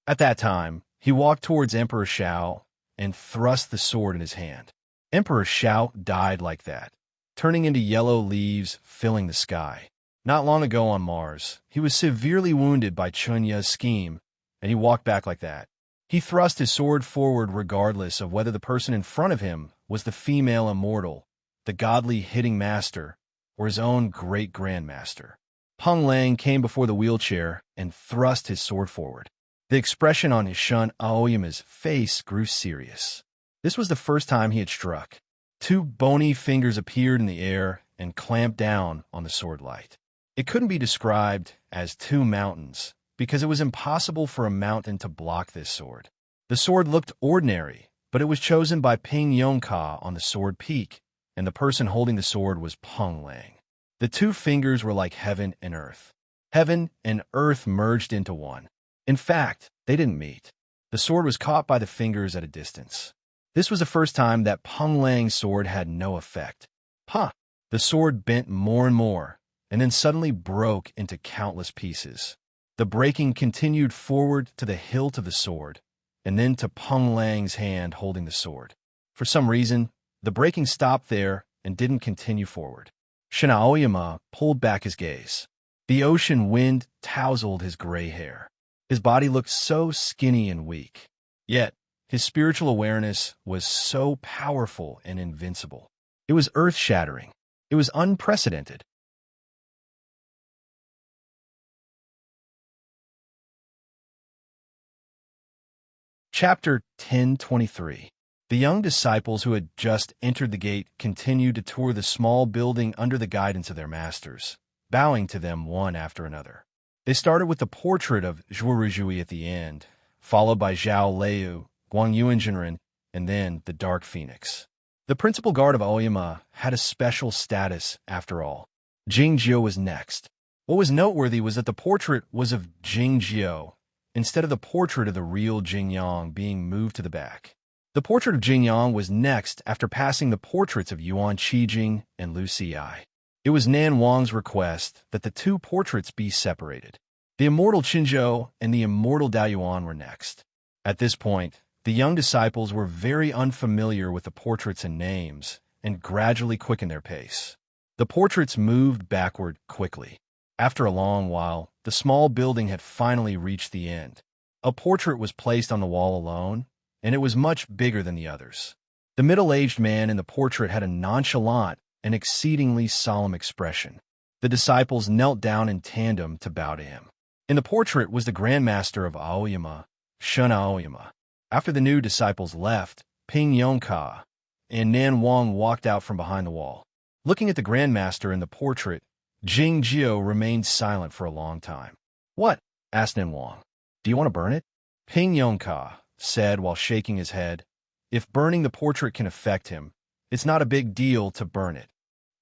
At that time, he walked towards Emperor Shao and thrust the sword in his hand. Emperor Shao died like that, turning into yellow leaves filling the sky. Not long ago on Mars, he was severely wounded by Chunya's scheme, and he walked back like that. He thrust his sword forward regardless of whether the person in front of him was the female immortal, the godly hitting master, or his own great grandmaster. Peng Lang came before the wheelchair and thrust his sword forward. The expression on his Shun Aoyama's face grew serious. This was the first time he had struck. 2 bony fingers appeared in the air and clamped down on the sword light. It couldn't be described as 2 mountains, because it was impossible for a mountain to block this sword. The sword looked ordinary, but it was chosen by Ping Yongka on the sword peak, and the person holding the sword was Peng Lang. The 2 fingers were like heaven and earth. Heaven and earth merged into one. In fact, they didn't meet. The sword was caught by the fingers at a distance. This was the first time that Peng Lang's sword had no effect. The sword bent more and more, and then suddenly broke into countless pieces. The breaking continued forward to the hilt of the sword, and then to Peng Lang's hand holding the sword. For some reason, the breaking stopped there and didn't continue forward. Shinaoyama pulled back his gaze. The ocean wind tousled his gray hair. His body looked so skinny and weak. Yet, his spiritual awareness was so powerful and invincible. It was earth-shattering. It was unprecedented. Chapter 10:23. The young disciples who had just entered the gate continued to tour the small building under the guidance of their masters, bowing to them one after another. They started with the portrait of Zhuoruzhui at the end, followed by Zhao Liu, Guang Yuanjinren, and then the Dark Phoenix. The principal guard of Aoyama had a special status, after all. Jing Jiao was next. What was noteworthy was that the portrait was of Jing Jiao, instead of the portrait of the real Jing Yang being moved to the back. The portrait of Jing Yang was next after passing the portraits of Yuan Qijing and Lu Xi. It was Nan Wang's request that the two portraits be separated. The immortal Qinzhou and the immortal Dao Yuan were next. At this point, the young disciples were very unfamiliar with the portraits and names, and gradually quickened their pace. The portraits moved backward quickly. After a long while, the small building had finally reached the end. A portrait was placed on the wall alone, and it was much bigger than the others. The middle-aged man in the portrait had a nonchalant and exceedingly solemn expression. The disciples knelt down in tandem to bow to him. In the portrait was the Grand Master of Aoyama, Shun Aoyama. After the new disciples left, Ping Yongka and Nan Wang walked out from behind the wall. Looking at the Grand Master in the portrait, Jing Jiao remained silent for a long time. "What?" asked Nan Wang. "Do you want to burn it?" Ping Yongka said while shaking his head, "If burning the portrait can affect him, it's not a big deal to burn it."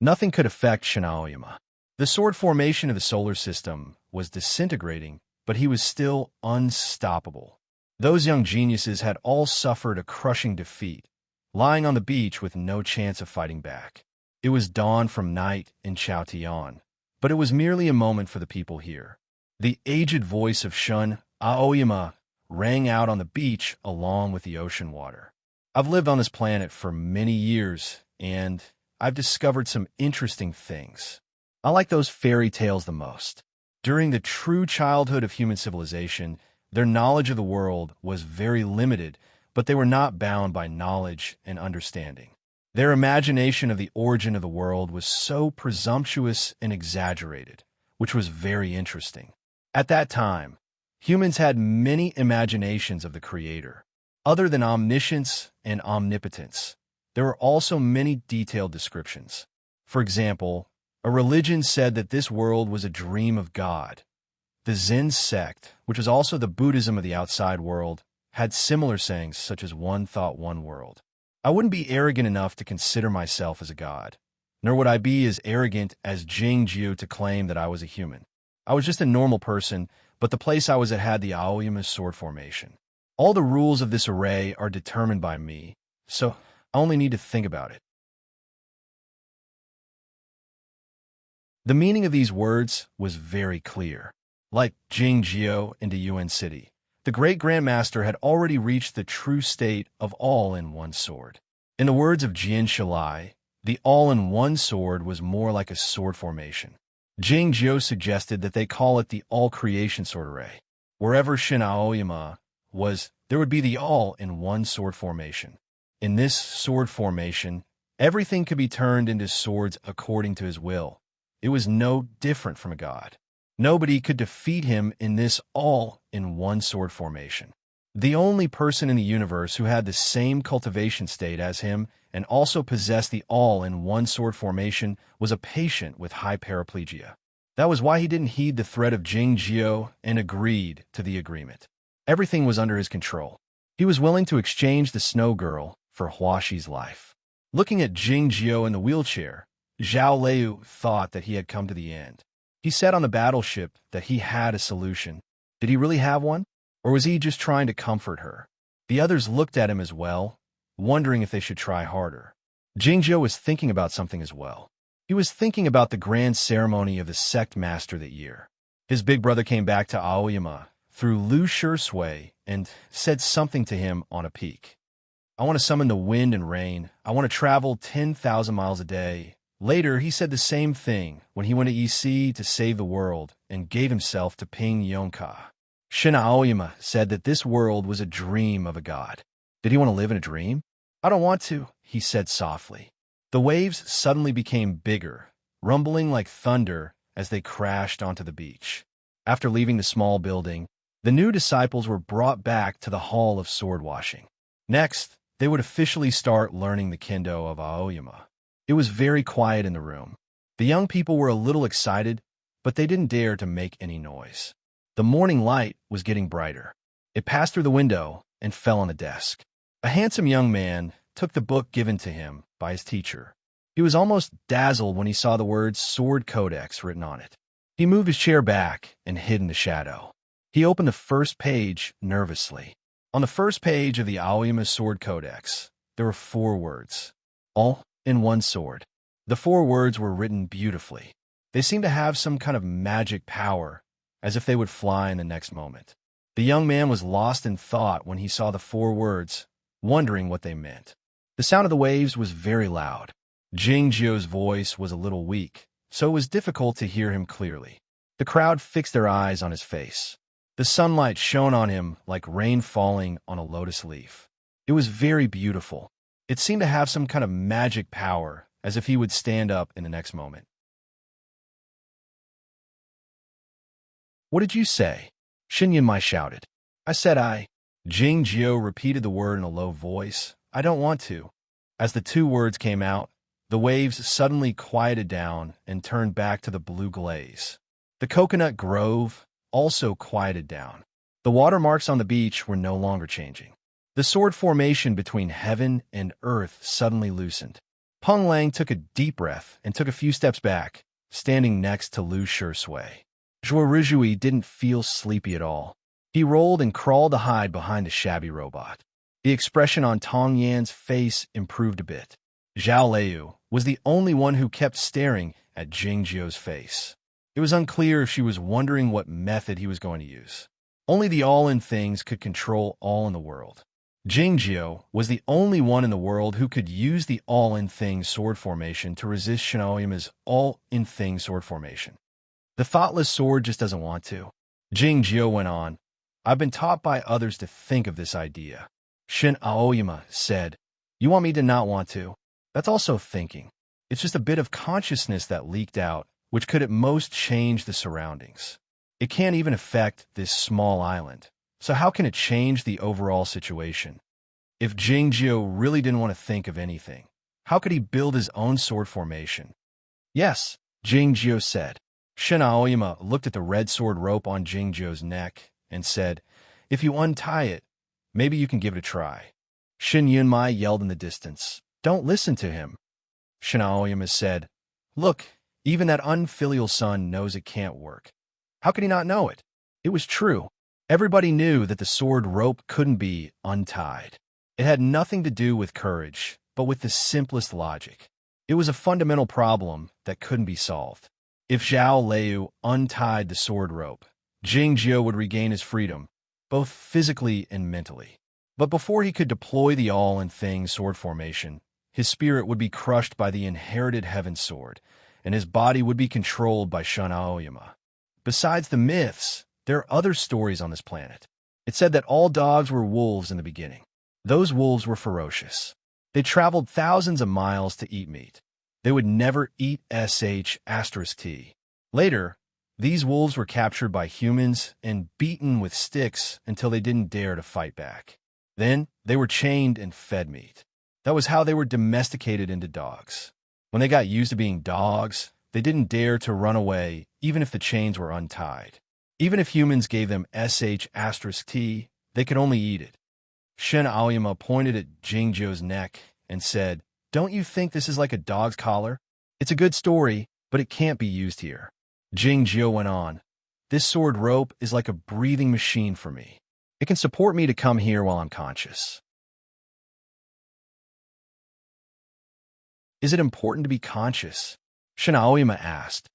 Nothing could affect Shinaoyama. The sword formation of the solar system was disintegrating, but he was still unstoppable. Those young geniuses had all suffered a crushing defeat, lying on the beach with no chance of fighting back. It was dawn from night in Chaotian, but it was merely a moment for the people here. The aged voice of Shun Aoyama rang out on the beach along with the ocean water. "I've lived on this planet for many years, and I've discovered some interesting things. I like those fairy tales the most. During the true childhood of human civilization, their knowledge of the world was very limited, but they were not bound by knowledge and understanding. Their imagination of the origin of the world was so presumptuous and exaggerated, which was very interesting. At that time, humans had many imaginations of the Creator. Other than omniscience and omnipotence, there were also many detailed descriptions. For example, a religion said that this world was a dream of God. The Zen sect, which was also the Buddhism of the outside world, had similar sayings such as "one thought, one world." I wouldn't be arrogant enough to consider myself as a god, nor would I be as arrogant as Jing Jiao to claim that I was a human. I was just a normal person, but the place I was at had the Aoyama sword formation. All the rules of this array are determined by me, so I only need to think about it. The meaning of these words was very clear. Like Jing Jiao into Yuan City, the great Grand Master had already reached the true state of all-in-one sword. In the words of Jian Shalai, the all-in-one sword was more like a sword formation. Jing Jiao suggested that they call it the all-creation sword array. Wherever Shin Aoyama was, there would be the all-in-one sword formation. In this sword formation, everything could be turned into swords according to his will. It was no different from a god. Nobody could defeat him in this all-in-one sword formation. The only person in the universe who had the same cultivation state as him and also possessed the all-in-one sword formation was a patient with high paraplegia. That was why he didn't heed the threat of Jing Jiao and agreed to the agreement. Everything was under his control. He was willing to exchange the snow girl for Huaxi's life. Looking at Jing Jiao in the wheelchair, Zhao Liu thought that he had come to the end. He said on the battleship that he had a solution. Did he really have one? Or was he just trying to comfort her? The others looked at him as well, wondering if they should try harder. Jing Jiao was thinking about something as well. He was thinking about the grand ceremony of the sect master that year. His big brother came back to Aoyama through Lu Shui and said something to him on a peak. "I want to summon the wind and rain. I want to travel 10,000 miles a day. Later, he said the same thing when he went to EC to save the world and gave himself to Ping Yonka. Shin Aoyama said that this world was a dream of a god. Did he want to live in a dream? I don't want to, he said softly. The waves suddenly became bigger, rumbling like thunder as they crashed onto the beach. After leaving the small building, the new disciples were brought back to the hall of sword washing. Next, they would officially start learning the kendo of Aoyama. It was very quiet in the room. The young people were a little excited, but they didn't dare to make any noise. The morning light was getting brighter. It passed through the window and fell on the desk. A handsome young man took the book given to him by his teacher. He was almost dazzled when he saw the words Sword Codex written on it. He moved his chair back and hid in the shadow. He opened the first page nervously. On the first page of the Aoyama Sword Codex, there were 4 words, all in one sword. The 4 words were written beautifully. They seemed to have some kind of magic power, as if they would fly in the next moment. The young man was lost in thought when he saw the 4 words, wondering what they meant. The sound of the waves was very loud. Jingjio's voice was a little weak, so it was difficult to hear him clearly. The crowd fixed their eyes on his face. The sunlight shone on him like rain falling on a lotus leaf. It was very beautiful. It seemed to have some kind of magic power, as if he would stand up in the next moment. What did you say? Shin Yunmai shouted. I said I. Jingjio repeated the word in a low voice. I don't want to. As the 2 words came out, the waves suddenly quieted down and turned back to the blue glaze. The coconut grove also quieted down. The watermarks on the beach were no longer changing. The sword formation between heaven and earth suddenly loosened. Peng Lang took a deep breath and took a few steps back, standing next to Lu Shui. Zhuo Rizhui didn't feel sleepy at all. He rolled and crawled to hide behind the shabby robot. The expression on Tong Yan's face improved a bit. Zhao Liu was the only one who kept staring at Jingjio's face. It was unclear if she was wondering what method he was going to use. Only the all-in things could control all in the world. Jingjio was the only one in the world who could use the all-in thing sword formation to resist Shin Aoyama's all-in thing sword formation. The thoughtless sword just doesn't want to. Jingjio went on. I've been taught by others to think of this idea. Shin Aoyama said, you want me to not want to? That's also thinking. It's just a bit of consciousness that leaked out, which could at most change the surroundings. It can't even affect this small island. So how can it change the overall situation? If Jingjio really didn't want to think of anything, how could he build his own sword formation? Yes, Jingjio said. Shin Aoyama looked at the red sword rope on Jingjio's neck and said, if you untie it, maybe you can give it a try. Shin Yunmai yelled in the distance, don't listen to him. Shin Aoyama said, look, even that unfilial son knows it can't work. How could he not know it? It was true. Everybody knew that the sword rope couldn't be untied. It had nothing to do with courage, but with the simplest logic. It was a fundamental problem that couldn't be solved. If Zhao Liu untied the sword rope, Jingjio would regain his freedom, both physically and mentally. But before he could deploy the all-in-thing sword formation, his spirit would be crushed by the inherited heaven sword, and his body would be controlled by Shin Aoyama. Besides the myths, there are other stories on this planet. It said that all dogs were wolves in the beginning. Those wolves were ferocious. They traveled thousands of miles to eat meat. They would never eat sh*t. Later, these wolves were captured by humans and beaten with sticks until they didn't dare to fight back. Then, they were chained and fed meat. That was how they were domesticated into dogs. When they got used to being dogs, they didn't dare to run away even if the chains were untied. Even if humans gave them sh*t, they could only eat it. Shin Aoyama pointed at Jingjio's neck and said, don't you think this is like a dog's collar? It's a good story, but it can't be used here. Jingjio went on, this sword rope is like a breathing machine for me. It can support me to come here while I'm conscious. Is it important to be conscious? Shin Aoyama asked.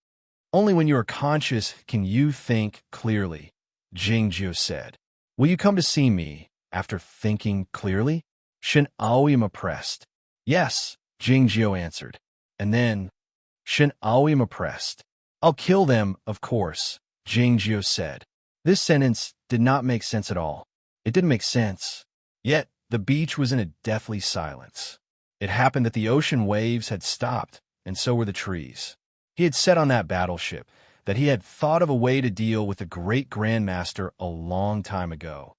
Only when you are conscious can you think clearly, Jingjio said. Will you come to see me after thinking clearly? Shin Aoyama pressed. Yes, Jingjio answered. And then, Shen Aoyama pressed. I'll kill them, of course, Jing Jiao said. This sentence did not make sense at all. It didn't make sense. Yet, the beach was in a deathly silence. It happened that the ocean waves had stopped, and so were the trees. He had said on that battleship that he had thought of a way to deal with the great Grandmaster a long time ago,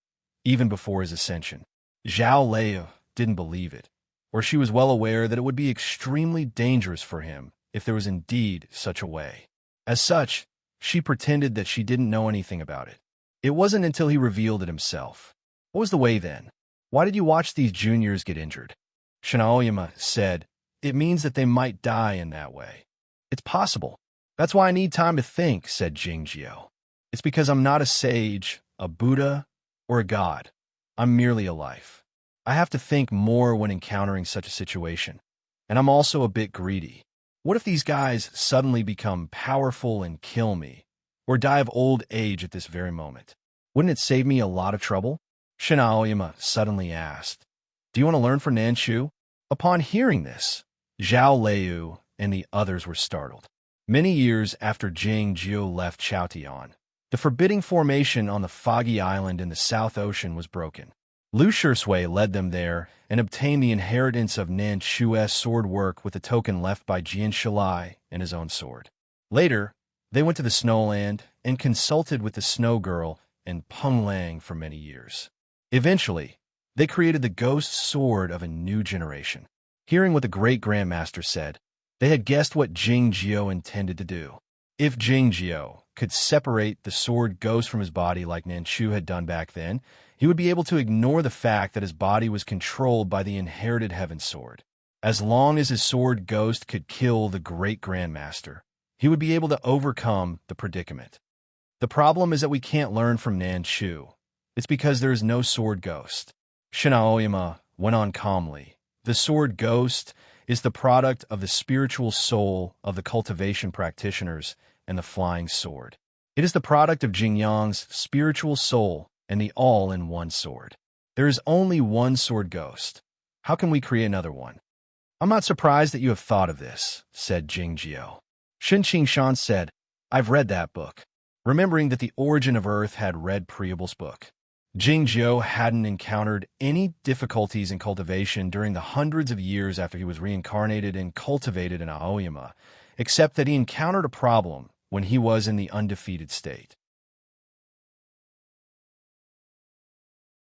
even before his ascension. Zhao Lei didn't believe it, or she was well aware that it would be extremely dangerous for him if there was indeed such a way. As such, she pretended that she didn't know anything about it. It wasn't until he revealed it himself. What was the way then? Why did you watch these juniors get injured? Shen Aoyama said, It means that they might die in that way. It's possible. That's why I need time to think, said Jing Jiao. It's because I'm not a sage, a Buddha, or a god. I'm merely a life. I have to think more when encountering such a situation. And I'm also a bit greedy. What if these guys suddenly become powerful and kill me, or die of old age at this very moment? Wouldn't it save me a lot of trouble? Shen Aoyama suddenly asked. Do you want to learn from Nanshu? Upon hearing this, Zhao Lei and the others were startled. Many years after Jing Jiao left Chaotian, the forbidding formation on the foggy island in the South Ocean was broken. Lu Shisui led them there and obtained the inheritance of Nanshu's sword work with the token left by Jian Shilai and his own sword. Later, they went to the Snowland and consulted with the Snow Girl and Peng Lang for many years. Eventually, they created the ghost sword of a new generation. Hearing what the great Grandmaster said, they had guessed what Jing Jiao intended to do. If Jing Jiao could separate the sword ghost from his body like Nanshu had done back then, he would be able to ignore the fact that his body was controlled by the inherited heaven sword. As long as his sword ghost could kill the great Grandmaster, he would be able to overcome the predicament. The problem is that we can't learn from Nanshu. It's because there is no sword ghost. Shen Aoyama went on calmly. The sword ghost is the product of the spiritual soul of the cultivation practitioners and the flying sword. It is the product of Jingyang's spiritual soul and the all-in-one sword. There is only one sword ghost. How can we create another one? I'm not surprised that you have thought of this, said Jing Jiao. Shen Qingshan said, I've read that book, remembering that the Origin of Earth had read Preable's book. Jing Jiao hadn't encountered any difficulties in cultivation during the hundreds of years after he was reincarnated and cultivated in Aoyama, except that he encountered a problem when he was in the undefeated state.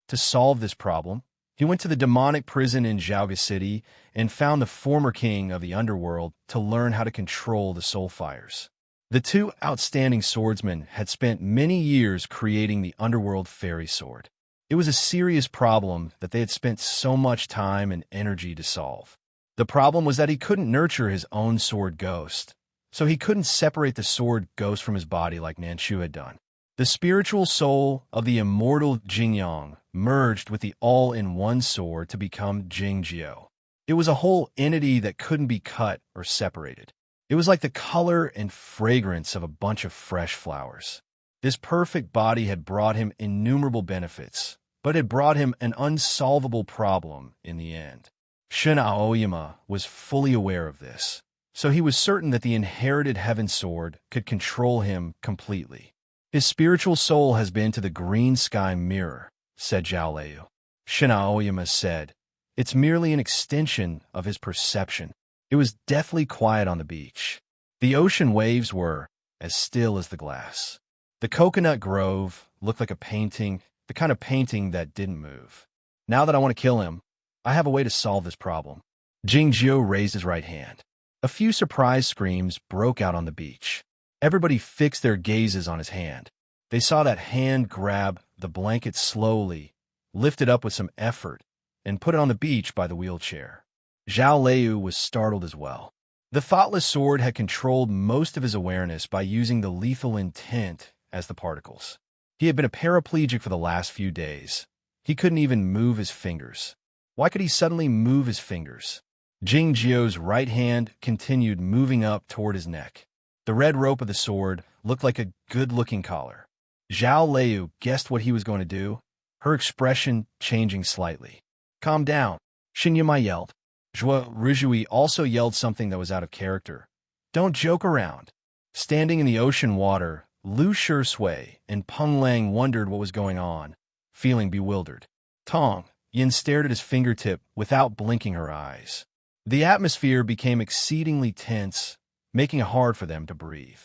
To solve this problem, he went to the demonic prison in Zhaoga City and found the former king of the underworld to learn how to control the soul fires. The two outstanding swordsmen had spent many years creating the underworld fairy sword. It was a serious problem that they had spent so much time and energy to solve. The problem was that he couldn't nurture his own sword ghost, so he couldn't separate the sword ghost from his body like Nanshu had done. The spiritual soul of the immortal Jingyang merged with the all-in-one sword to become Jing Jiao. It was a whole entity that couldn't be cut or separated. It was like the color and fragrance of a bunch of fresh flowers. This perfect body had brought him innumerable benefits, but it brought him an unsolvable problem in the end. Shen Aoyama was fully aware of this, so he was certain that the inherited heaven sword could control him completely. His spiritual soul has been to the green sky mirror, said Zhao Lei. Shen Aoyama said, It's merely an extension of his perception. It was deathly quiet on the beach. The ocean waves were as still as the glass. The coconut grove looked like a painting, the kind of painting that didn't move. Now that I want to kill him, I have a way to solve this problem. Jing Jiao raised his right hand. A few surprised screams broke out on the beach. Everybody fixed their gazes on his hand. They saw that hand grab the blanket slowly, lift it up with some effort, and put it on the beach by the wheelchair. Zhao Lei was startled as well. The thoughtless sword had controlled most of his awareness by using the lethal intent as the particles. He had been a paraplegic for the last few days. He couldn't even move his fingers. Why could he suddenly move his fingers? Jing Jiao's right hand continued moving up toward his neck. The red rope of the sword looked like a good-looking collar. Zhao Lei guessed what he was going to do, her expression changing slightly. Calm down, Shen Yimai yelled. Zhou Rizhui also yelled something that was out of character, Don't joke around. Standing in the ocean water, Lu Shui and Peng Lang wondered what was going on, feeling bewildered. Tong Yin stared at his fingertip without blinking her eyes. The atmosphere became exceedingly tense, making it hard for them to breathe.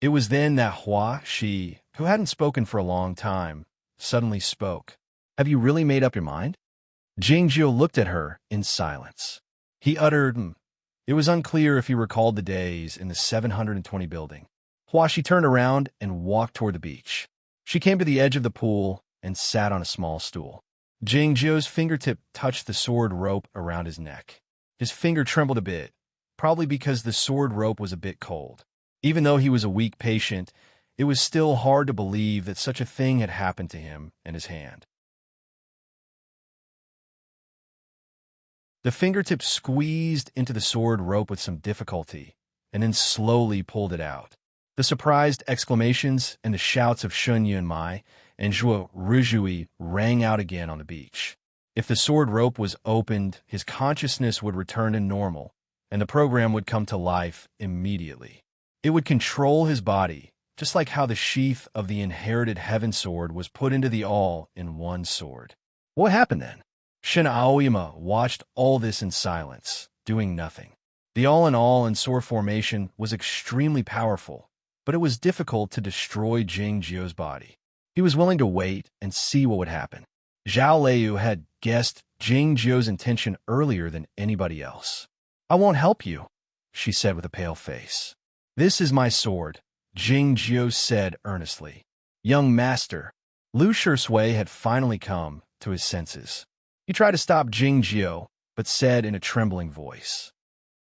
It was then that Hua Shi, who hadn't spoken for a long time, suddenly spoke. Have you really made up your mind? Jingjiu looked at her in silence. He uttered, It was unclear if he recalled the days in the 720 building. Hua Shi turned around and walked toward the beach. She came to the edge of the pool and sat on a small stool. Jingjiu's fingertip touched the sword rope around his neck. His finger trembled a bit, probably because the sword rope was a bit cold. Even though he was a weak patient, it was still hard to believe that such a thing had happened to him and his hand. The fingertip squeezed into the sword rope with some difficulty, and then slowly pulled it out. The surprised exclamations and the shouts of Shun Yunmai and Zhuo Rizhui rang out again on the beach. If the sword rope was opened, his consciousness would return to normal, and the program would come to life immediately. It would control his body, just like how the sheath of the inherited heaven sword was put into the all-in-one sword. What happened then? Shin Aoyama watched all this in silence, doing nothing. The all-in-all in sword formation was extremely powerful, but it was difficult to destroy Jingjiu's body. He was willing to wait and see what would happen. Zhao Liu had guessed Jingjiu's intention earlier than anybody else. I won't help you, she said with a pale face. This is my sword, Jingjiu said earnestly. Young master, Lu Shui had finally come to his senses. He tried to stop Jingjiu, but said in a trembling voice.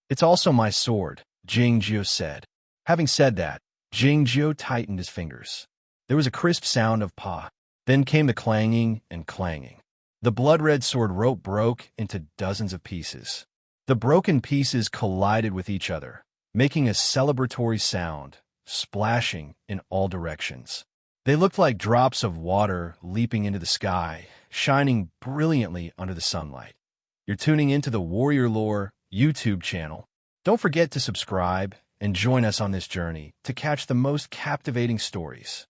It's also my sword, Jingjiu said. Having said that, Jingjiu tightened his fingers. There was a crisp sound of pa. Then came the clanging and clanging. The blood-red sword rope broke into dozens of pieces. The broken pieces collided with each other, making a celebratory sound, splashing in all directions. They looked like drops of water leaping into the sky, shining brilliantly under the sunlight. You're tuning into the Warrior Lore YouTube channel. Don't forget to subscribe and join us on this journey to catch the most captivating stories.